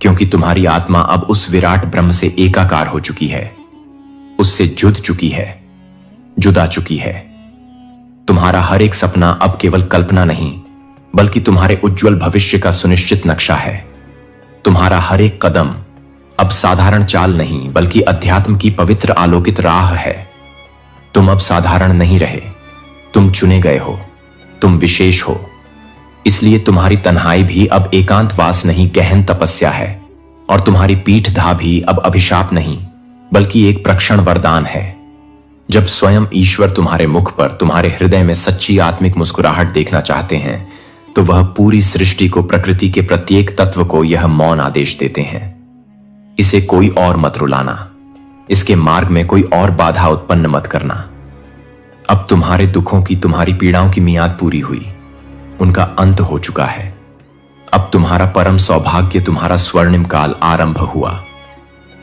क्योंकि तुम्हारी आत्मा अब उस विराट ब्रह्म से एकाकार हो चुकी है, उससे जुड़ चुकी है, जुदा चुकी है। तुम्हारा हर एक सपना अब केवल कल्पना नहीं, बल्कि तुम्हारे उज्जवल भविष्य का सुनिश्चित नक्शा है। तुम्हारा हर एक कदम अब साधारण चाल नहीं, बल्कि अध्यात्म की पवित्र आलोकित राह है। तुम अब साधारण नहीं रहे, तुम चुने गए हो, तुम विशेष हो। इसलिए तुम्हारी तन्हाई भी अब एकांतवास नहीं, गहन तपस्या है, और तुम्हारी पीठ धा भी अब अभिशाप नहीं, बल्कि एक प्रक्षण वरदान है। जब स्वयं ईश्वर तुम्हारे मुख पर, तुम्हारे हृदय में सच्ची आत्मिक मुस्कुराहट देखना चाहते हैं, तो वह पूरी सृष्टि को, प्रकृति के प्रत्येक तत्व को यह मौन आदेश देते हैं, इसे कोई और मत रुलाना, इसके मार्ग में कोई और बाधा उत्पन्न मत करना। अब तुम्हारे दुखों की, तुम्हारी पीड़ाओं की मियाद पूरी हुई, उनका अंत हो चुका है। अब तुम्हारा परम सौभाग्य, तुम्हारा स्वर्णिम काल आरंभ हुआ।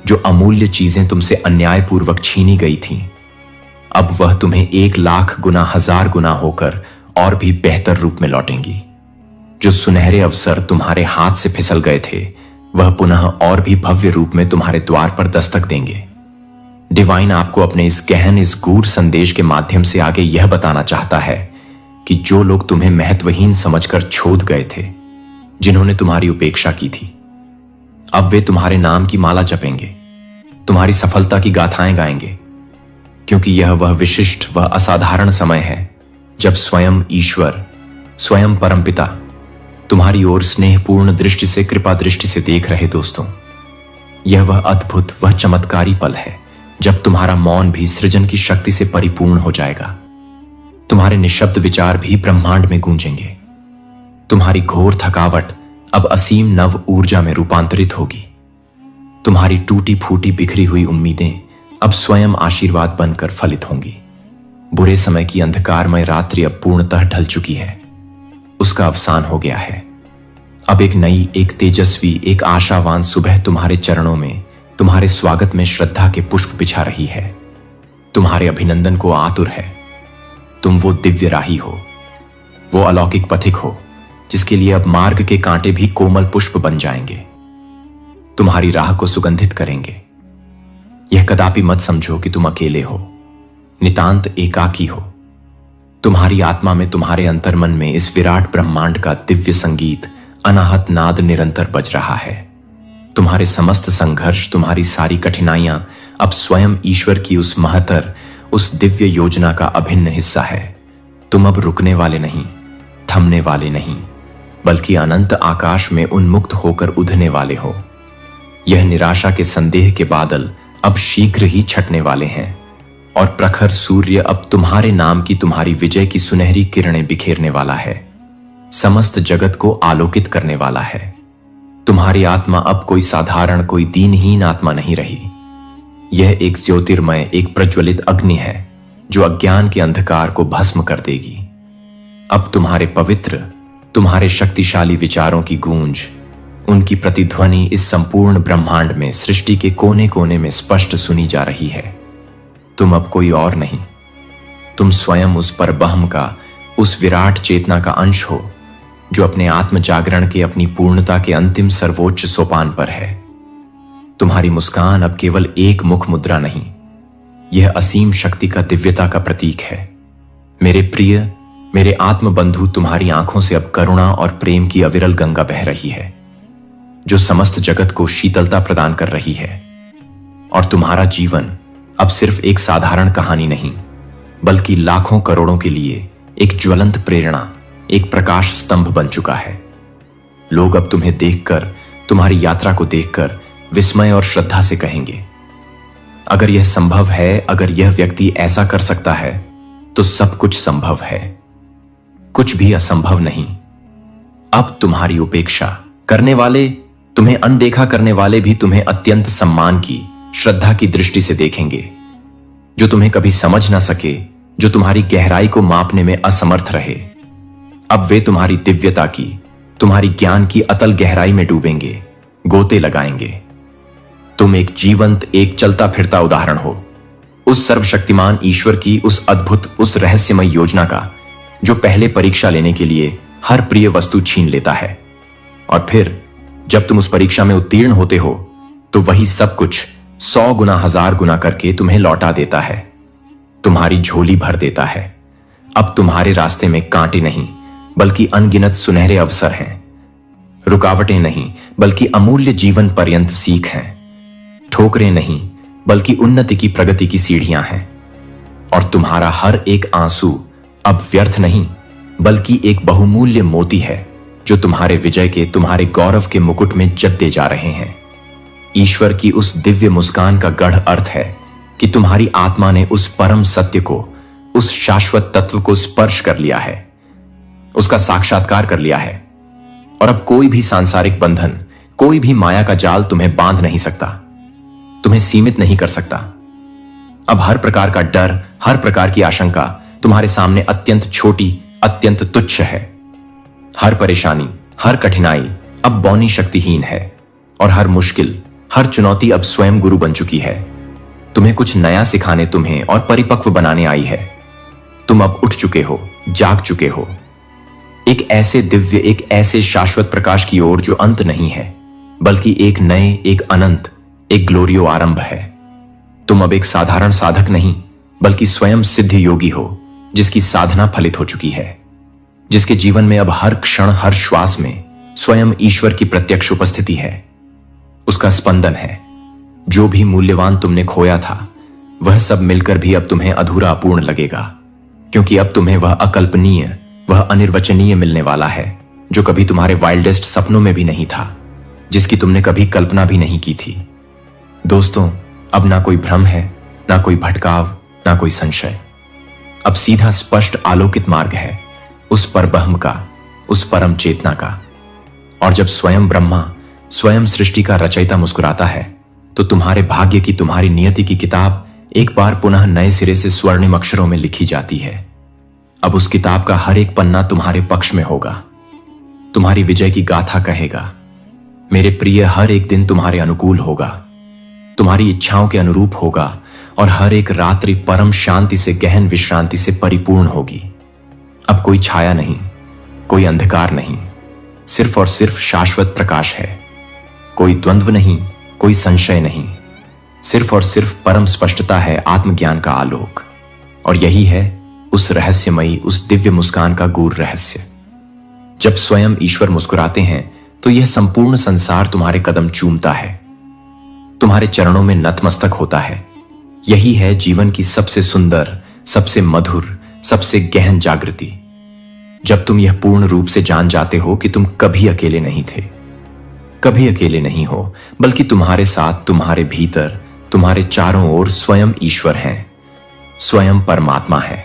जो अमूल्य चीजें तुमसे अन्यायपूर्वक छीनी गई थीं, अब वह तुम्हें 1,00,000 गुना, 1000 गुना होकर और भी बेहतर रूप में लौटेंगी। जो सुनहरे अवसर तुम्हारे हाथ से फिसल गए थे, वह पुनः और भी भव्य रूप में तुम्हारे द्वार पर दस्तक देंगे। डिवाइन आपको अपने इस गहन, इस गूढ़ संदेश के माध्यम से आगे यह बताना चाहता है कि जो लोग तुम्हें महत्वहीन समझकर छोड़ गए थे, जिन्होंने तुम्हारी उपेक्षा की थी, अब वे तुम्हारे नाम की माला जपेंगे, तुम्हारी सफलता की गाथाएं गाएंगे, क्योंकि यह वह विशिष्ट, वह असाधारण समय है जब स्वयं ईश्वर, स्वयं परमपिता तुम्हारी ओर स्नेहपूर्ण दृष्टि से, कृपा दृष्टि से देख रहे। दोस्तों, यह वह अद्भुत, वह चमत्कारी पल है जब तुम्हारा मौन भी सृजन की शक्ति से परिपूर्ण हो जाएगा। तुम्हारे निशब्द विचार भी ब्रह्मांड में गूंजेंगे। तुम्हारी घोर थकावट अब असीम नव ऊर्जा में रूपांतरित होगी। तुम्हारी टूटी फूटी बिखरी हुई उम्मीदें अब स्वयं आशीर्वाद बनकर फलित होंगी। बुरे समय की अंधकारमय रात्रि अब पूर्णतः ढल चुकी है, उसका अवसान हो गया है। अब एक नई, एक तेजस्वी, एक आशावान सुबह तुम्हारे चरणों में, तुम्हारे स्वागत में श्रद्धा के पुष्प बिछा रही है, तुम्हारे अभिनंदन को आतुर है। तुम वो दिव्य राही हो, वो अलौकिक पथिक हो, जिसके लिए अब मार्ग के कांटे भी कोमल पुष्प बन जाएंगे, तुम्हारी राह को सुगंधित करेंगे। यह कदापि मत समझो कि तुम अकेले हो, नितांत एकाकी हो। तुम्हारी आत्मा में, तुम्हारे अंतर्मन में इस विराट ब्रह्मांड का दिव्य संगीत, अनाहत नाद निरंतर बज रहा है। तुम्हारे समस्त संघर्ष, तुम्हारी सारी कठिनाइयां अब स्वयं ईश्वर की उस महतर, उस दिव्य योजना का अभिन्न हिस्सा है। तुम अब रुकने वाले नहीं, थमने वाले नहीं, बल्कि अनंत आकाश में उन्मुक्त होकर उड़ने वाले हो। यह निराशा के संदेह के बादल अब शीघ्र ही छटने वाले हैं, और प्रखर सूर्य अब तुम्हारे नाम की, तुम्हारी विजय की सुनहरी किरणें बिखेरने वाला है, समस्त जगत को आलोकित करने वाला है। तुम्हारी आत्मा अब कोई साधारण, कोई दीनहीन आत्मा नहीं रही। यह एक ज्योतिर्मय, एक प्रज्वलित अग्नि है जो अज्ञान के अंधकार को भस्म कर देगी। अब तुम्हारे पवित्र, तुम्हारे शक्तिशाली विचारों की गूंज, उनकी प्रतिध्वनि इस संपूर्ण ब्रह्मांड में, सृष्टि के कोने कोने में स्पष्ट सुनी जा रही है। तुम अब कोई और नहीं, तुम स्वयं उस परब्रह्म का, उस विराट चेतना का अंश हो जो अपने आत्म जागरण के, अपनी पूर्णता के अंतिम सर्वोच्च सोपान पर है। तुम्हारी मुस्कान अब केवल एक मुख मुद्रा नहीं, यह असीम शक्ति का, दिव्यता का प्रतीक है। मेरे प्रिय, मेरे आत्मबंधु, तुम्हारी आंखों से अब करुणा और प्रेम की अविरल गंगा बह रही है, जो समस्त जगत को शीतलता प्रदान कर रही है। और तुम्हारा जीवन अब सिर्फ एक साधारण कहानी नहीं, बल्कि लाखों करोड़ों के लिए एक ज्वलंत प्रेरणा, एक प्रकाश स्तंभ बन चुका है। लोग अब तुम्हें देखकर, तुम्हारी यात्रा को देखकर विस्मय और श्रद्धा से कहेंगे, अगर यह संभव है, अगर यह व्यक्ति ऐसा कर सकता है, तो सब कुछ संभव है, कुछ भी असंभव नहीं। अब तुम्हारी उपेक्षा करने वाले, तुम्हें अनदेखा करने वाले भी तुम्हें अत्यंत सम्मान की, श्रद्धा की दृष्टि से देखेंगे। जो तुम्हें कभी समझ ना सके, जो तुम्हारी गहराई को मापने में असमर्थ रहे, अब वे तुम्हारी दिव्यता की, तुम्हारी ज्ञान की अतल गहराई में डूबेंगे, गोते लगाएंगे। तुम एक जीवंत, एक चलता फिरता उदाहरण हो उस सर्वशक्तिमान ईश्वर की, उस अद्भुत, उस रहस्यमय योजना का, जो पहले परीक्षा लेने के लिए हर प्रिय वस्तु छीन लेता है, और फिर जब तुम उस परीक्षा में उत्तीर्ण होते हो, तो वही सब कुछ 100 गुना, 1000 गुना करके तुम्हें लौटा देता है, तुम्हारी झोली भर देता है। अब तुम्हारे रास्ते में कांटे नहीं, बल्कि अनगिनत सुनहरे अवसर हैं, रुकावटें नहीं, बल्कि अमूल्य जीवन पर्यंत सीख हैं, ठोकरें नहीं, बल्कि उन्नति की, प्रगति की सीढ़ियां हैं। और तुम्हारा हर एक आंसू अब व्यर्थ नहीं, बल्कि एक बहुमूल्य मोती है, जो तुम्हारे विजय के, तुम्हारे गौरव के मुकुट में जगते जा रहे हैं। ईश्वर की उस दिव्य मुस्कान का गढ़ अर्थ है कि तुम्हारी आत्मा ने उस परम सत्य को, उस शाश्वत तत्व को स्पर्श कर लिया है, उसका साक्षात्कार कर लिया है। और अब कोई भी सांसारिक बंधन, कोई भी माया का जाल तुम्हें बांध नहीं सकता, तुम्हें सीमित नहीं कर सकता। अब हर प्रकार का डर, हर प्रकार की आशंका तुम्हारे सामने अत्यंत छोटी, अत्यंत तुच्छ है। हर परेशानी, हर कठिनाई अब बौनी शक्तिहीन है, और हर मुश्किल, हर चुनौती अब स्वयं गुरु बन चुकी है। तुम्हें कुछ नया सिखाने, तुम्हें और परिपक्व बनाने आई है। तुम अब उठ चुके हो, जाग चुके हो, एक ऐसे दिव्य, एक ऐसे शाश्वत प्रकाश की ओर जो अंत नहीं है, बल्कि एक नए, एक अनंत, एक ग्लोरियो आरंभ है। तुम अब एक साधारण साधक नहीं, बल्कि स्वयं सिद्ध योगी हो, जिसकी साधना फलित हो चुकी है, जिसके जीवन में अब हर क्षण, हर श्वास में स्वयं ईश्वर की प्रत्यक्ष उपस्थिति है, उसका स्पंदन है। जो भी मूल्यवान तुमने खोया था, वह सब मिलकर भी अब तुम्हें अधूरा, अपूर्ण लगेगा, क्योंकि अब तुम्हें वह अकल्पनीय, वह अनिर्वचनीय मिलने वाला है, जो कभी तुम्हारे वाइल्डेस्ट सपनों में भी नहीं था, जिसकी तुमने कभी कल्पना भी नहीं की थी। दोस्तों, अब ना कोई भ्रम है, ना कोई भटकाव, ना कोई संशय। अब सीधा, स्पष्ट, आलोकित मार्ग है उस परब्रह्म का, उस परम चेतना का। और जब स्वयं ब्रह्मा, स्वयं सृष्टि का रचयिता मुस्कुराता है, तो तुम्हारे भाग्य की, तुम्हारी नियति की किताब एक बार पुनः नए सिरे से स्वर्णिम अक्षरों में लिखी जाती है। अब उस किताब का हर एक पन्ना तुम्हारे पक्ष में होगा, तुम्हारी विजय की गाथा कहेगा। मेरे प्रिय, हर एक दिन तुम्हारे अनुकूल होगा, तुम्हारी इच्छाओं के अनुरूप होगा, और हर एक रात्रि परम शांति से, गहन विश्रांति से परिपूर्ण होगी। अब कोई छाया नहीं, कोई अंधकार नहीं, सिर्फ और सिर्फ शाश्वत प्रकाश है। कोई द्वंद्व नहीं, कोई संशय नहीं, सिर्फ और सिर्फ परम स्पष्टता है, आत्मज्ञान का आलोक। और यही है उस रहस्यमयी, उस दिव्य मुस्कान का गूढ़ रहस्य। जब स्वयं ईश्वर मुस्कुराते हैं, तो यह संपूर्ण संसार तुम्हारे कदम चूमता है, तुम्हारे चरणों में नतमस्तक होता है। यही है जीवन की सबसे सुंदर, सबसे मधुर, सबसे गहन जागृति, जब तुम यह पूर्ण रूप से जान जाते हो कि तुम कभी अकेले नहीं थे, कभी अकेले नहीं हो, बल्कि तुम्हारे साथ, तुम्हारे भीतर, तुम्हारे चारों ओर स्वयं ईश्वर हैं, स्वयं परमात्मा है।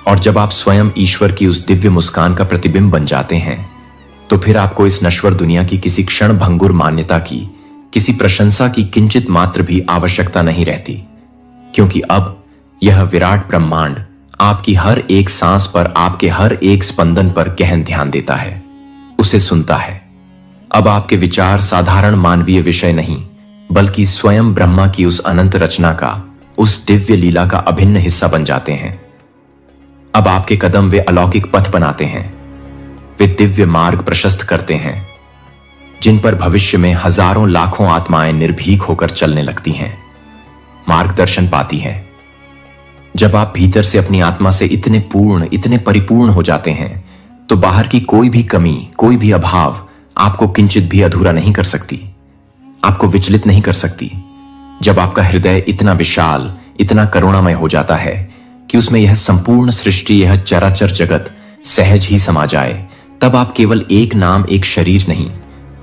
और जब आप स्वयं ईश्वर की उस दिव्य मुस्कान का प्रतिबिंब बन जाते हैं, तो फिर आपको इस नश्वर दुनिया की किसी क्षण भंगुर मान्यता की, किसी प्रशंसा की किंचित मात्र भी आवश्यकता नहीं रहती, क्योंकि अब यह विराट ब्रह्मांड आपकी हर एक सांस पर, आपके हर एक स्पंदन पर गहन ध्यान देता है, उसे सुनता है। अब आपके विचार साधारण मानवीय विषय नहीं, बल्कि स्वयं ब्रह्मा की उस अनंत रचना का, उस दिव्य लीला का अभिन्न हिस्सा बन जाते हैं। अब आपके कदम वे अलौकिक पथ बनाते हैं, वे दिव्य मार्ग प्रशस्त करते हैं, जिन पर भविष्य में हजारों लाखों आत्माएं निर्भीक होकर चलने लगती हैं, मार्गदर्शन पाती हैं। जब आप भीतर से अपनी आत्मा से इतने पूर्ण, इतने परिपूर्ण हो जाते हैं, तो बाहर की कोई भी कमी, कोई भी अभाव आपको किंचित भी अधूरा नहीं कर सकती, आपको विचलित नहीं कर सकती। जब आपका हृदय इतना विशाल, इतना करुणामय हो जाता है कि उसमें यह संपूर्ण सृष्टि, यह चराचर जगत सहज ही समा जाए, तब आप केवल एक नाम, एक शरीर नहीं,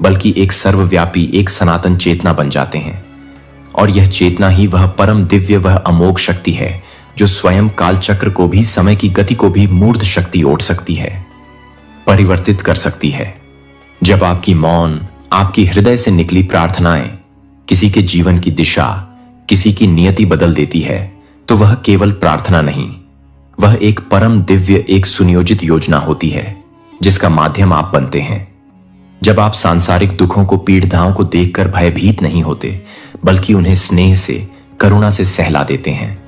बल्कि एक सर्वव्यापी, एक सनातन चेतना बन जाते हैं। और यह चेतना ही वह परम दिव्य, वह अमोघ शक्ति है जो स्वयं कालचक्र को भी, समय की गति को भी मूर्ध शक्ति ओढ़ सकती है, परिवर्तित कर सकती है। जब आपकी मौन, आपकी हृदय से निकली प्रार्थनाएं किसी के जीवन की दिशा, किसी की नियति बदल देती है, तो वह केवल प्रार्थना नहीं, वह एक परम दिव्य, एक सुनियोजित योजना होती है जिसका माध्यम आप बनते हैं। जब आप सांसारिक दुखों को, पीड़ाओं को देखकर भयभीत नहीं होते, बल्कि उन्हें स्नेह से, करुणा से सहला देते हैं,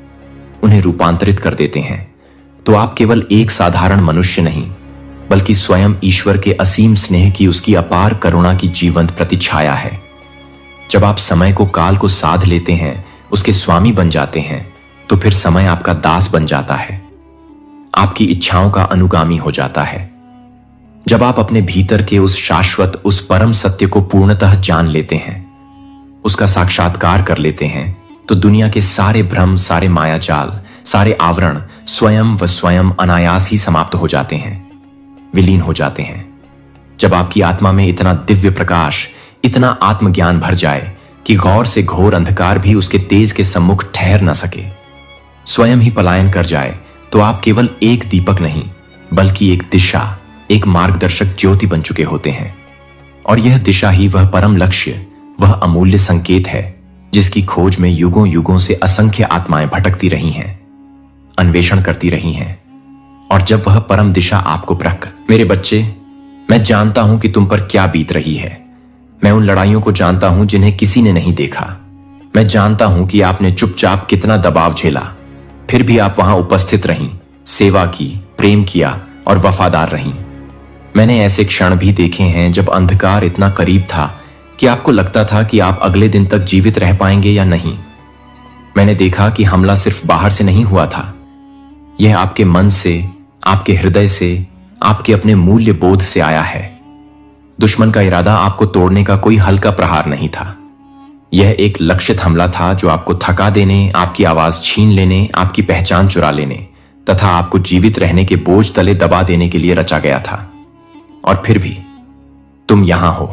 उन्हें रूपांतरित कर देते हैं, तो आप केवल एक साधारण मनुष्य नहीं, बल्कि स्वयं ईश्वर के असीम स्नेह की, उसकी अपार करुणा की जीवंत प्रतिछाया है। जब आप समय को, काल को साध लेते हैं, उसके स्वामी बन जाते हैं, तो फिर समय आपका दास बन जाता है, आपकी इच्छाओं का अनुगामी हो जाता है। जब आप अपने भीतर के उस शाश्वत, उस परम सत्य को पूर्णतः जान लेते हैं, उसका साक्षात्कार कर लेते हैं, तो दुनिया के सारे भ्रम, सारे मायाजाल, सारे आवरण स्वयं व स्वयं अनायास ही समाप्त हो जाते हैं, विलीन हो जाते हैं। जब आपकी आत्मा में इतना दिव्य प्रकाश, इतना आत्मज्ञान भर जाए कि घोर से घोर अंधकार भी उसके तेज के सम्मुख ठहर न सके, स्वयं ही पलायन कर जाए, तो आप केवल एक दीपक नहीं, बल्कि एक दिशा, एक मार्गदर्शक ज्योति बन चुके होते हैं। और यह दिशा ही वह परम लक्ष्य, वह अमूल्य संकेत है जिसकी खोज में युगों युगों से असंख्य आत्माएं भटकती रही हैं, अन्वेषण करती रही हैं। और जब वह परम दिशा आपको प्रक, मेरे बच्चे, मैं जानता हूं कि तुम पर क्या बीत रही है। मैं उन लड़ाइयों को जानता हूं जिन्हें किसी ने नहीं देखा। मैं जानता हूं कि आपने चुपचाप कितना दबाव झेला, फिर भी आप वहां उपस्थित रहीं, सेवा की, प्रेम किया और वफादार रहीं। मैंने ऐसे क्षण भी देखे हैं जब अंधकार इतना करीब था कि आपको लगता था कि आप अगले दिन तक जीवित रह पाएंगे या नहीं। मैंने देखा कि हमला सिर्फ बाहर से नहीं हुआ था, यह आपके मन से, आपके हृदय से, आपके अपने मूल्य बोध से आया है। दुश्मन का इरादा आपको तोड़ने का कोई हल्का प्रहार नहीं था, यह एक लक्षित हमला था जो आपको थका देने, आपकी आवाज छीन लेने, आपकी पहचान चुरा लेने तथा आपको जीवित रहने के बोझ तले दबा देने के लिए रचा गया था। और फिर भी तुम यहां हो,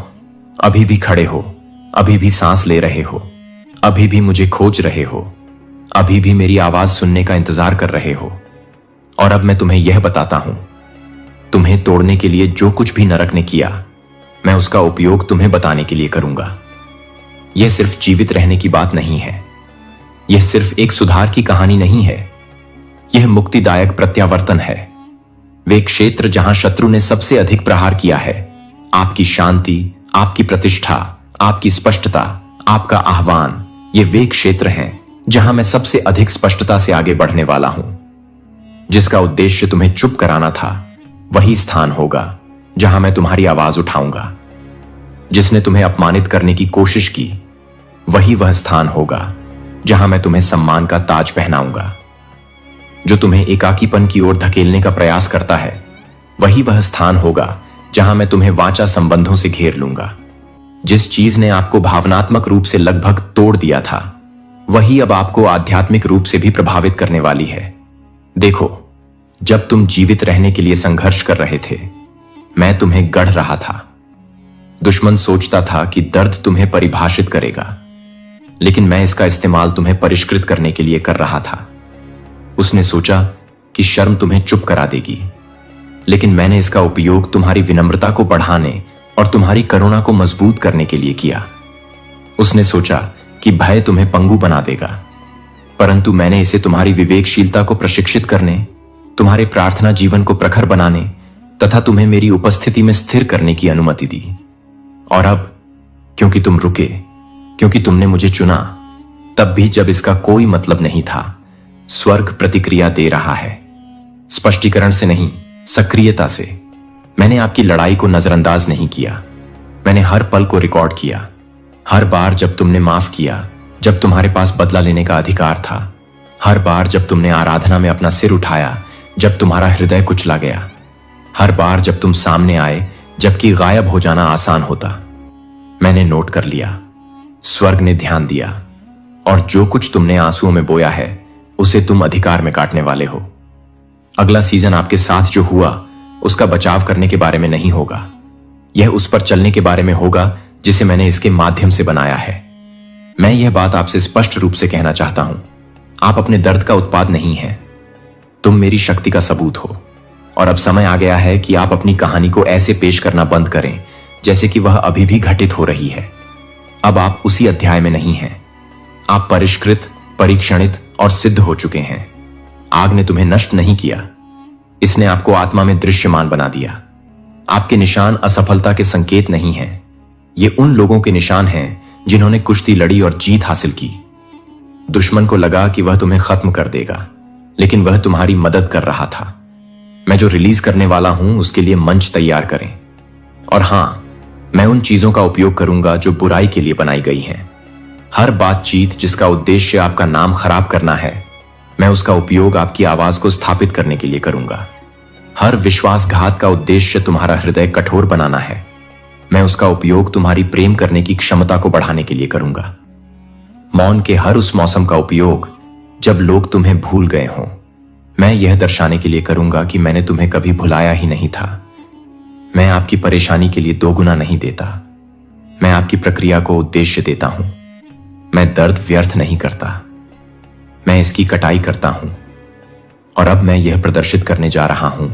अभी भी खड़े हो, अभी भी सांस ले रहे हो, अभी भी मुझे खोज रहे हो, अभी भी मेरी आवाज सुनने का इंतजार कर रहे हो। और अब मैं तुम्हें यह बताता हूं, तुम्हें तोड़ने के लिए जो कुछ भी नरक ने किया, मैं उसका उपयोग तुम्हें बताने के लिए करूंगा। यह सिर्फ जीवित रहने की बात नहीं है, यह सिर्फ एक सुधार की कहानी नहीं है, यह मुक्तिदायक प्रत्यावर्तन है। वे क्षेत्र जहां शत्रु ने सबसे अधिक प्रहार किया है, आपकी शांति, आपकी प्रतिष्ठा, आपकी स्पष्टता, आपका आह्वान, ये वे क्षेत्र हैं जहां मैं सबसे अधिक स्पष्टता से आगे बढ़ने वाला हूं। जिसका उद्देश्य तुम्हें चुप कराना था, वही स्थान होगा जहां मैं तुम्हारी आवाज उठाऊंगा। जिसने तुम्हें अपमानित करने की कोशिश की, वही वह स्थान होगा जहां मैं तुम्हें सम्मान का ताज पहनाऊंगा। जो तुम्हें एकाकीपन की ओर धकेलने का प्रयास करता है, वही वह स्थान होगा जहां मैं तुम्हें वाचा संबंधों से घेर लूंगा। जिस चीज ने आपको भावनात्मक रूप से लगभग तोड़ दिया था, वही अब आपको आध्यात्मिक रूप से भी प्रभावित करने वाली है। देखो, जब तुम जीवित रहने के लिए संघर्ष कर रहे थे, मैं तुम्हें गढ़ रहा था। दुश्मन सोचता था कि दर्द तुम्हें परिभाषित करेगा, लेकिन मैं इसका इस्तेमाल तुम्हें परिष्कृत करने के लिए कर रहा था। उसने सोचा कि शर्म तुम्हें चुप करा देगी, लेकिन मैंने इसका उपयोग तुम्हारी विनम्रता को बढ़ाने और तुम्हारी करुणा को मजबूत करने के लिए किया। उसने सोचा कि भय तुम्हें पंगु बना देगा, परंतु मैंने इसे तुम्हारी विवेकशीलता को प्रशिक्षित करने, तुम्हारे प्रार्थना जीवन को प्रखर बनाने तथा तुम्हें मेरी उपस्थिति में स्थिर करने की अनुमति दी। और अब क्योंकि तुम रुके, क्योंकि तुमने मुझे चुना, तब भी जब इसका कोई मतलब नहीं था, स्वर्ग प्रतिक्रिया दे रहा है। स्पष्टीकरण से नहीं, सक्रियता से। मैंने आपकी लड़ाई को नजरअंदाज नहीं किया, मैंने हर पल को रिकॉर्ड किया। हर बार जब तुमने माफ किया, जब तुम्हारे पास बदला लेने का अधिकार था, हर बार जब तुमने आराधना में अपना सिर उठाया, जब तुम्हारा हृदय कुचला गया, हर बार जब तुम सामने आए जबकि गायब हो जाना आसान होता, मैंने नोट कर लिया, स्वर्ग ने ध्यान दिया, और जो कुछ तुमने आंसुओं में बोया है उसे तुम अधिकार में काटने वाले हो। अगला सीजन आपके साथ जो हुआ उसका बचाव करने के बारे में नहीं होगा, यह उस पर चलने के बारे में होगा जिसे मैंने इसके माध्यम से बनाया है। मैं यह बात आपसे स्पष्ट रूप से कहना चाहता हूं, आप अपने दर्द का उत्पाद नहीं हैं, तुम मेरी शक्ति का सबूत हो। और अब समय आ गया है कि आप अपनी कहानी को ऐसे पेश करना बंद करें जैसे कि वह अभी भी घटित हो रही है। अब आप उसी अध्याय में नहीं हैं, आप परिष्कृत, परीक्षणित और सिद्ध हो चुके हैं। आग ने तुम्हें नष्ट नहीं किया, इसने आपको आत्मा में दृश्यमान बना दिया। आपके निशान असफलता के संकेत नहीं हैं, ये उन लोगों के निशान हैं जिन्होंने कुश्ती लड़ी और जीत हासिल की। दुश्मन को लगा कि वह तुम्हें खत्म कर देगा, लेकिन वह तुम्हारी मदद कर रहा था। मैं जो रिलीज करने वाला हूं उसके लिए मंच तैयार करें। और हां, मैं उन चीजों का उपयोग करूंगा जो बुराई के लिए बनाई गई हैं। हर बातचीत जिसका उद्देश्य आपका नाम खराब करना है, मैं उसका उपयोग आपकी आवाज को स्थापित करने के लिए करूंगा। हर विश्वासघात का उद्देश्य तुम्हारा हृदय कठोर बनाना है, मैं उसका उपयोग तुम्हारी प्रेम करने की क्षमता को बढ़ाने के लिए करूंगा। मौन के हर उस मौसम का उपयोग जब लोग तुम्हें भूल गए हों, मैं यह दर्शाने के लिए करूंगा कि मैंने तुम्हें कभी भुलाया ही नहीं था। मैं आपकी परेशानी के लिए दोगुना नहीं देता, मैं आपकी प्रक्रिया को उद्देश्य देता हूं। मैं दर्द व्यर्थ नहीं करता, मैं इसकी कटाई करता हूं। और अब मैं यह प्रदर्शित करने जा रहा हूं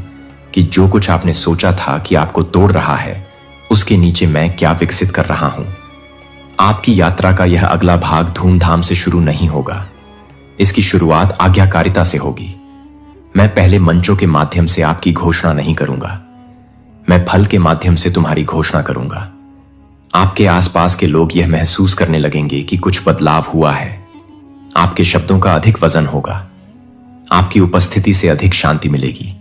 कि जो कुछ आपने सोचा था कि आपको तोड़ रहा है, उसके नीचे मैं क्या विकसित कर रहा हूं। आपकी यात्रा का यह अगला भाग धूमधाम से शुरू नहीं होगा, इसकी शुरुआत आज्ञाकारिता से होगी। मैं पहले मंचों के माध्यम से आपकी घोषणा नहीं करूंगा, मैं फल के माध्यम से तुम्हारी घोषणा करूंगा। आपके आसपास के लोग यह महसूस करने लगेंगे कि कुछ बदलाव हुआ है। आपके शब्दों का अधिक वजन होगा, आपकी उपस्थिति से अधिक शांति मिलेगी,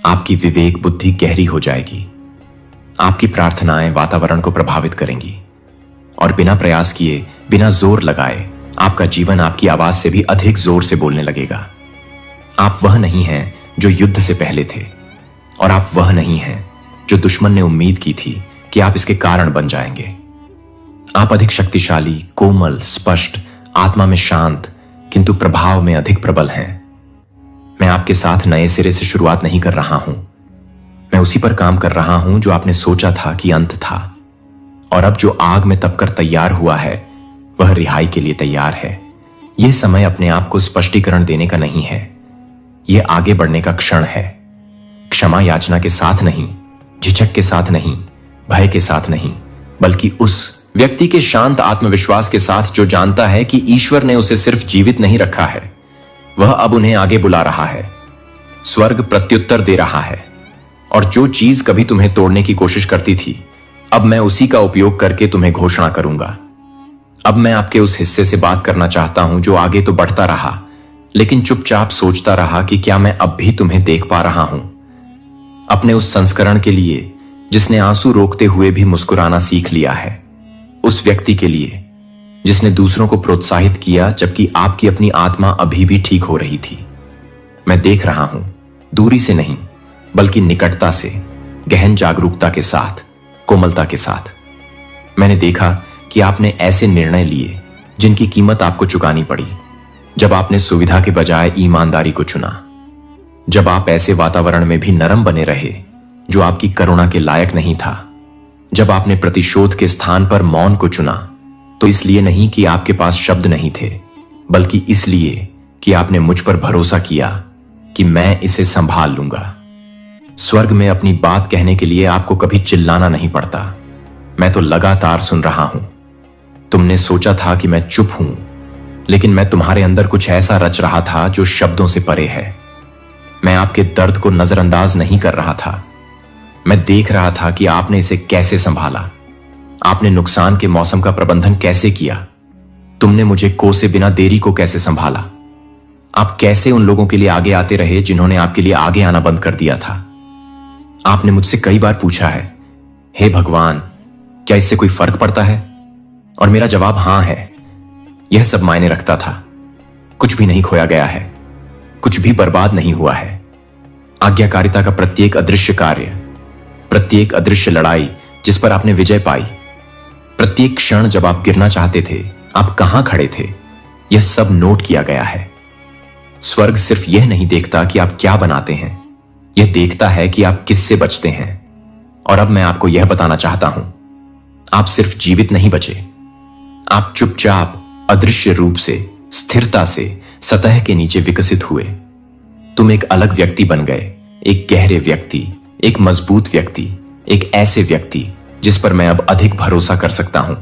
आपकी विवेक बुद्धि गहरी हो जाएगी, आपकी प्रार्थनाएं वातावरण को प्रभावित करेंगी, और बिना प्रयास किए, बिना जोर लगाए, आपका जीवन आपकी आवाज से भी अधिक जोर से बोलने लगेगा। आप वह नहीं हैं जो युद्ध से पहले थे, और आप वह नहीं हैं जो दुश्मन ने उम्मीद की थी कि आप इसके कारण बन जाएंगे। आप अधिक शक्तिशाली, कोमल, स्पष्ट, आत्मा में शांत, किंतु प्रभाव में अधिक प्रबल हैं। मैं आपके साथ नए सिरे से शुरुआत नहीं कर रहा हूं, मैं उसी पर काम कर रहा हूं जो आपने सोचा था कि अंत था। और अब जो आग में तपकर तैयार हुआ है वह रिहाई के लिए तैयार है। यह समय अपने आप को स्पष्टीकरण देने का नहीं है, यह आगे बढ़ने का क्षण है। क्षमा याचना के साथ नहीं, झिझक के साथ नहीं, भय के साथ नहीं, बल्कि उस व्यक्ति के शांत आत्मविश्वास के साथ जो जानता है कि ईश्वर ने उसे सिर्फ जीवित नहीं रखा है, वह अब उन्हें आगे बुला रहा है। स्वर्ग प्रत्युत्तर दे रहा है, और जो चीज कभी तुम्हें तोड़ने की कोशिश करती थी, अब मैं उसी का उपयोग करके तुम्हें घोषणा करूंगा। अब मैं आपके उस हिस्से से बात करना चाहता हूं जो आगे तो बढ़ता रहा, लेकिन चुपचाप सोचता रहा कि क्या मैं अब भी तुम्हें देख पा रहा हूं। अपने उस संस्करण के लिए जिसने आंसू रोकते हुए भी मुस्कुराना सीख लिया है, उस व्यक्ति के लिए जिसने दूसरों को प्रोत्साहित किया जबकि आपकी अपनी आत्मा अभी भी ठीक हो रही थी। मैं देख रहा हूं, दूरी से नहीं बल्कि निकटता से, गहन जागरूकता के साथ, कोमलता के साथ। मैंने देखा कि आपने ऐसे निर्णय लिए जिनकी कीमत आपको चुकानी पड़ी, जब आपने सुविधा के बजाय ईमानदारी को चुना, जब आप ऐसे वातावरण में भी नरम बने रहे जो आपकी करुणा के लायक नहीं था, जब आपने प्रतिशोध के स्थान पर मौन को चुना, तो इसलिए नहीं कि आपके पास शब्द नहीं थे, बल्कि इसलिए कि आपने मुझ पर भरोसा किया कि मैं इसे संभाल लूंगा। स्वर्ग में अपनी बात कहने के लिए आपको कभी चिल्लाना नहीं पड़ता, मैं तो लगातार सुन रहा हूं। तुमने सोचा था कि मैं चुप हूं, लेकिन मैं तुम्हारे अंदर कुछ ऐसा रच रहा था जो शब्दों से परे है। मैं आपके दर्द को नजरअंदाज नहीं कर रहा था, मैं देख रहा था कि आपने इसे कैसे संभाला, आपने नुकसान के मौसम का प्रबंधन कैसे किया, तुमने मुझे कोसे बिना देरी को कैसे संभाला, आप कैसे उन लोगों के लिए आगे आते रहे जिन्होंने आपके लिए आगे आना बंद कर दिया था। आपने मुझसे कई बार पूछा है, हे भगवान, क्या इससे कोई फर्क पड़ता है? और मेरा जवाब हां है। यह सब मायने रखता था। कुछ भी नहीं खोया गया है, कुछ भी बर्बाद नहीं हुआ है। आज्ञाकारिता का प्रत्येक अदृश्य कार्य, प्रत्येक अदृश्य लड़ाई जिस पर आपने विजय पाई, प्रत्येक क्षण जब आप गिरना चाहते थे, आप कहां खड़े थे, यह सब नोट किया गया है। स्वर्ग सिर्फ यह नहीं देखता कि आप क्या बनाते हैं, यह देखता है कि आप किससे बचते हैं। और अब मैं आपको यह बताना चाहता हूं, आप सिर्फ जीवित नहीं बचे, आप चुपचाप अदृश्य रूप से, स्थिरता से सतह के नीचे विकसित हुए। तुम एक अलग व्यक्ति बन गए, एक गहरे व्यक्ति, एक मजबूत व्यक्ति, एक ऐसे व्यक्ति जिस पर मैं अब अधिक भरोसा कर सकता हूं।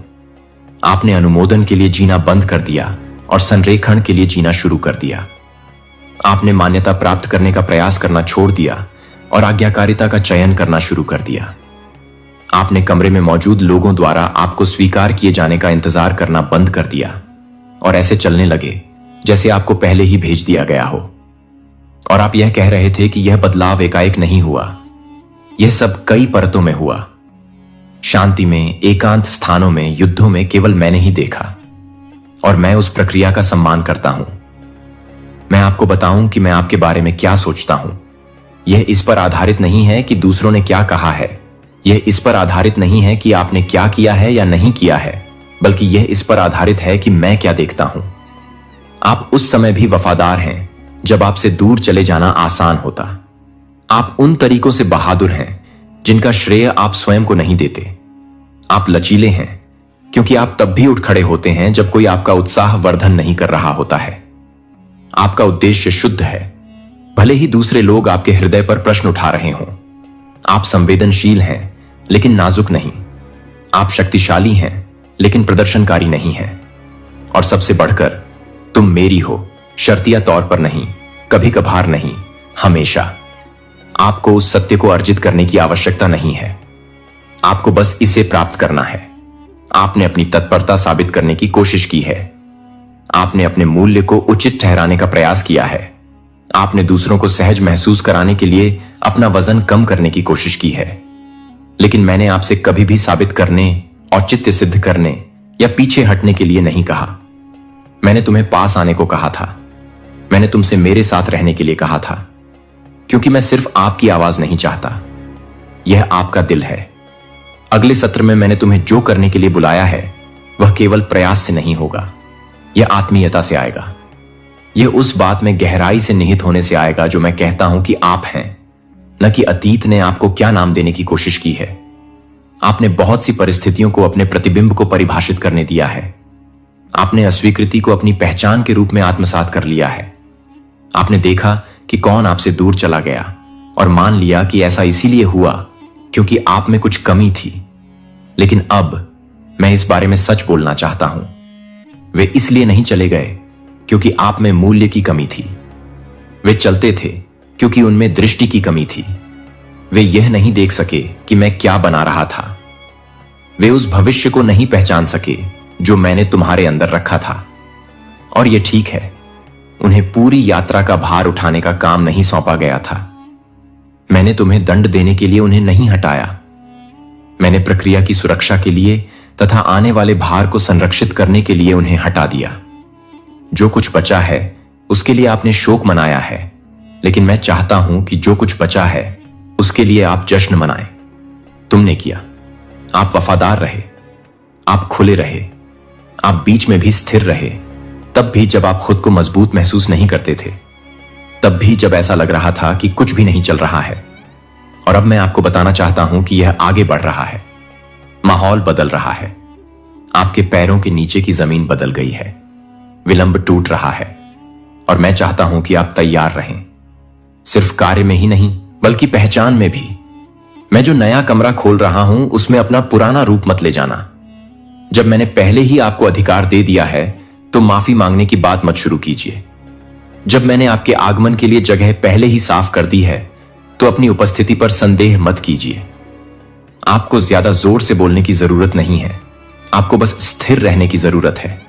आपने अनुमोदन के लिए जीना बंद कर दिया और संरेखण के लिए जीना शुरू कर दिया। आपने मान्यता प्राप्त करने का प्रयास करना छोड़ दिया और आज्ञाकारिता का चयन करना शुरू कर दिया। आपने कमरे में मौजूद लोगों द्वारा आपको स्वीकार किए जाने का इंतजार करना बंद कर दिया और ऐसे चलने लगे जैसे आपको पहले ही भेज दिया गया हो। और आप यह कह रहे थे कि यह बदलाव एकाएक नहीं हुआ, यह सब कई परतों में हुआ। शांति में, एकांत स्थानों में, युद्धों में केवल मैंने ही देखा और मैं उस प्रक्रिया का सम्मान करता हूं। मैं आपको बताऊं कि मैं आपके बारे में क्या सोचता हूं। यह इस पर आधारित नहीं है कि दूसरों ने क्या कहा है, यह इस पर आधारित नहीं है कि आपने क्या किया है या नहीं किया है, बल्कि यह इस पर आधारित है कि मैं क्या देखता हूं। आप उस समय भी वफादार हैं जब आपसे दूर चले जाना आसान होता। आप उन तरीकों से बहादुर हैं जिनका श्रेय आप स्वयं को नहीं देते। आप लचीले हैं क्योंकि आप तब भी उठ खड़े होते हैं जब कोई आपका उत्साह वर्धन नहीं कर रहा होता है। आपका उद्देश्य शुद्ध है, भले ही दूसरे लोग आपके हृदय पर प्रश्न उठा रहे हों। आप संवेदनशील हैं लेकिन नाजुक नहीं। आप शक्तिशाली हैं लेकिन प्रदर्शनकारी नहीं हैं। और सबसे बढ़कर तुम मेरी हो, शर्तिया तौर पर नहीं, कभी कभार नहीं, हमेशा। आपको उस सत्य को अर्जित करने की आवश्यकता नहीं है, आपको बस इसे प्राप्त करना है। आपने अपनी तत्परता साबित करने की कोशिश की है, आपने अपने मूल्य को उचित ठहराने का प्रयास किया है, आपने दूसरों को सहज महसूस कराने के लिए अपना वजन कम करने की कोशिश की है। लेकिन मैंने आपसे कभी भी साबित करने, औचित्य सिद्ध करने या पीछे हटने के लिए नहीं कहा। मैंने तुम्हें पास आने को कहा था, मैंने तुमसे मेरे साथ रहने के लिए कहा था, क्योंकि मैं सिर्फ आपकी आवाज नहीं चाहता, यह आपका दिल है। अगले सत्र में मैंने तुम्हें जो करने के लिए बुलाया है वह केवल प्रयास से नहीं होगा, यह आत्मीयता से आएगा। यह उस बात में गहराई से निहित होने से आएगा जो मैं कहता हूं कि आप हैं, न कि अतीत ने आपको क्या नाम देने की कोशिश की है। आपने बहुत सी परिस्थितियों को अपने प्रतिबिंब को परिभाषित करने दिया है। आपने अस्वीकृति को अपनी पहचान के रूप में आत्मसात कर लिया है। आपने देखा कि कौन आपसे दूर चला गया और मान लिया कि ऐसा इसीलिए हुआ क्योंकि आप में कुछ कमी थी। लेकिन अब मैं इस बारे में सच बोलना चाहता हूं, वे इसलिए नहीं चले गए क्योंकि आप में मूल्य की कमी थी। वे चलते थे क्योंकि उनमें दृष्टि की कमी थी। वे यह नहीं देख सके कि मैं क्या बना रहा था। वे उस भविष्य को नहीं पहचान सके जो मैंने तुम्हारे अंदर रखा था। और यह ठीक है, उन्हें पूरी यात्रा का भार उठाने का काम नहीं सौंपा गया था। मैंने तुम्हें दंड देने के लिए उन्हें नहीं हटाया। मैंने प्रक्रिया की सुरक्षा के लिए तथा आने वाले भार को संरक्षित करने के लिए उन्हें हटा दिया। जो कुछ बचा है उसके लिए आपने शोक मनाया है, लेकिन मैं चाहता हूं कि जो कुछ बचा है उसके लिए आप जश्न मनाएं। तुमने किया, आप वफादार रहे, आप खुले रहे, आप बीच में भी स्थिर रहे, तब भी जब आप खुद को मजबूत महसूस नहीं करते थे, तब भी जब ऐसा लग रहा था कि कुछ भी नहीं चल रहा है। और अब मैं आपको बताना चाहता हूं कि यह आगे बढ़ रहा है। माहौल बदल रहा है, आपके पैरों के नीचे की जमीन बदल गई है, विलंब टूट रहा है। और मैं चाहता हूं कि आप तैयार रहें, सिर्फ कार्य में ही नहीं बल्कि पहचान में भी। मैं जो नया कमरा खोल रहा हूं उसमें अपना पुराना रूप मत ले जाना। जब मैंने पहले ही आपको अधिकार दे दिया है तो माफी मांगने की बात मत शुरू कीजिए। जब मैंने आपके आगमन के लिए जगह पहले ही साफ कर दी है तो अपनी उपस्थिति पर संदेह मत कीजिए। आपको ज्यादा जोर से बोलने की जरूरत नहीं है, आपको बस स्थिर रहने की जरूरत है।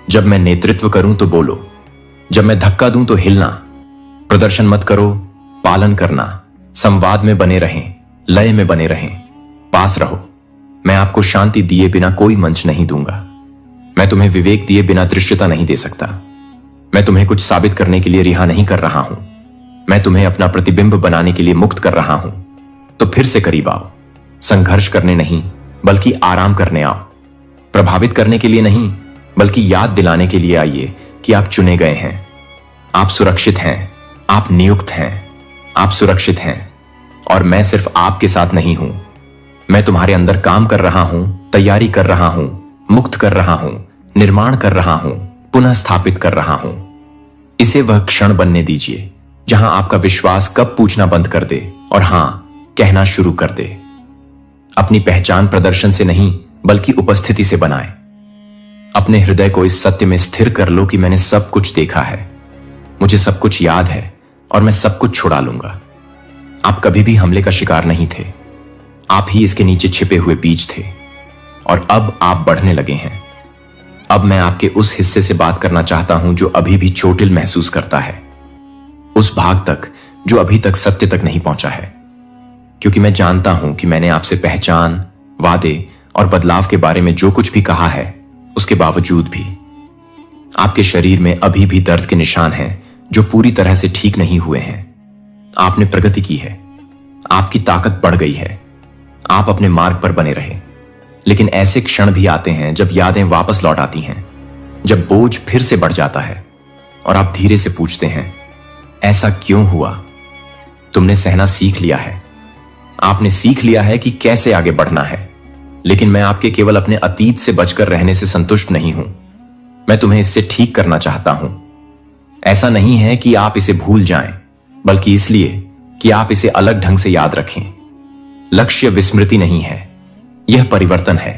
जब मैं नेतृत्व करूं तो बोलो, जब मैं धक्का दूं तो हिलना। प्रदर्शन मत करो, पालन करना। संवाद में बने रहें, लय में बने रहें, पास रहो। मैं आपको शांति दिए बिना कोई मंच नहीं दूंगा। मैं तुम्हें विवेक दिए बिना दृश्यता नहीं दे सकता। मैं तुम्हें कुछ साबित करने के लिए रिहा नहीं कर रहा हूं, मैं तुम्हें अपना प्रतिबिंब बनाने के लिए मुक्त कर रहा हूं। तो फिर से करीब आओ, संघर्ष करने नहीं बल्कि आराम करने आओ। प्रभावित करने के लिए नहीं बल्कि याद दिलाने के लिए आइए कि आप चुने गए हैं, आप सुरक्षित हैं, आप नियुक्त हैं, आप सुरक्षित हैं। और मैं सिर्फ आपके साथ नहीं हूं, मैं तुम्हारे अंदर काम कर रहा हूं, तैयारी कर रहा हूं, मुक्त कर रहा हूं, निर्माण कर रहा हूं, पुनः स्थापित कर रहा हूं। इसे वह क्षण बनने दीजिए जहां आपका विश्वास कब पूछना बंद कर दे और हां कहना शुरू कर दे। अपनी पहचान प्रदर्शन से नहीं बल्कि उपस्थिति से बनाएं। अपने हृदय को इस सत्य में स्थिर कर लो कि मैंने सब कुछ देखा है, मुझे सब कुछ याद है और मैं सब कुछ छुड़ा लूंगा। आप कभी भी हमले का शिकार नहीं थे, आप ही इसके नीचे छिपे हुए बीज थे और अब आप बढ़ने लगे हैं। अब मैं आपके उस हिस्से से बात करना चाहता हूं जो अभी भी चोटिल महसूस करता है, उस भाग तक जो अभी तक सत्य तक नहीं पहुंचा है। क्योंकि मैं जानता हूं कि मैंने आपसे पहचान, वादे और बदलाव के बारे में जो कुछ भी कहा है, उसके बावजूद भी आपके शरीर में अभी भी दर्द के निशान हैं जो पूरी तरह से ठीक नहीं हुए हैं। आपने प्रगति की है, आपकी ताकत बढ़ गई है, आप अपने मार्ग पर बने रहे। लेकिन ऐसे क्षण भी आते हैं जब यादें वापस लौट आती हैं, जब बोझ फिर से बढ़ जाता है और आप धीरे से पूछते हैं, ऐसा क्यों हुआ? तुमने सहना सीख लिया है, आपने सीख लिया है कि कैसे आगे बढ़ना है। लेकिन मैं आपके केवल अपने अतीत से बचकर रहने से संतुष्ट नहीं हूं, मैं तुम्हें इससे ठीक करना चाहता हूं। ऐसा नहीं है कि आप इसे भूल जाएं, बल्कि इसलिए कि आप इसे अलग ढंग से याद रखें। लक्ष्य विस्मृति नहीं है, यह परिवर्तन है।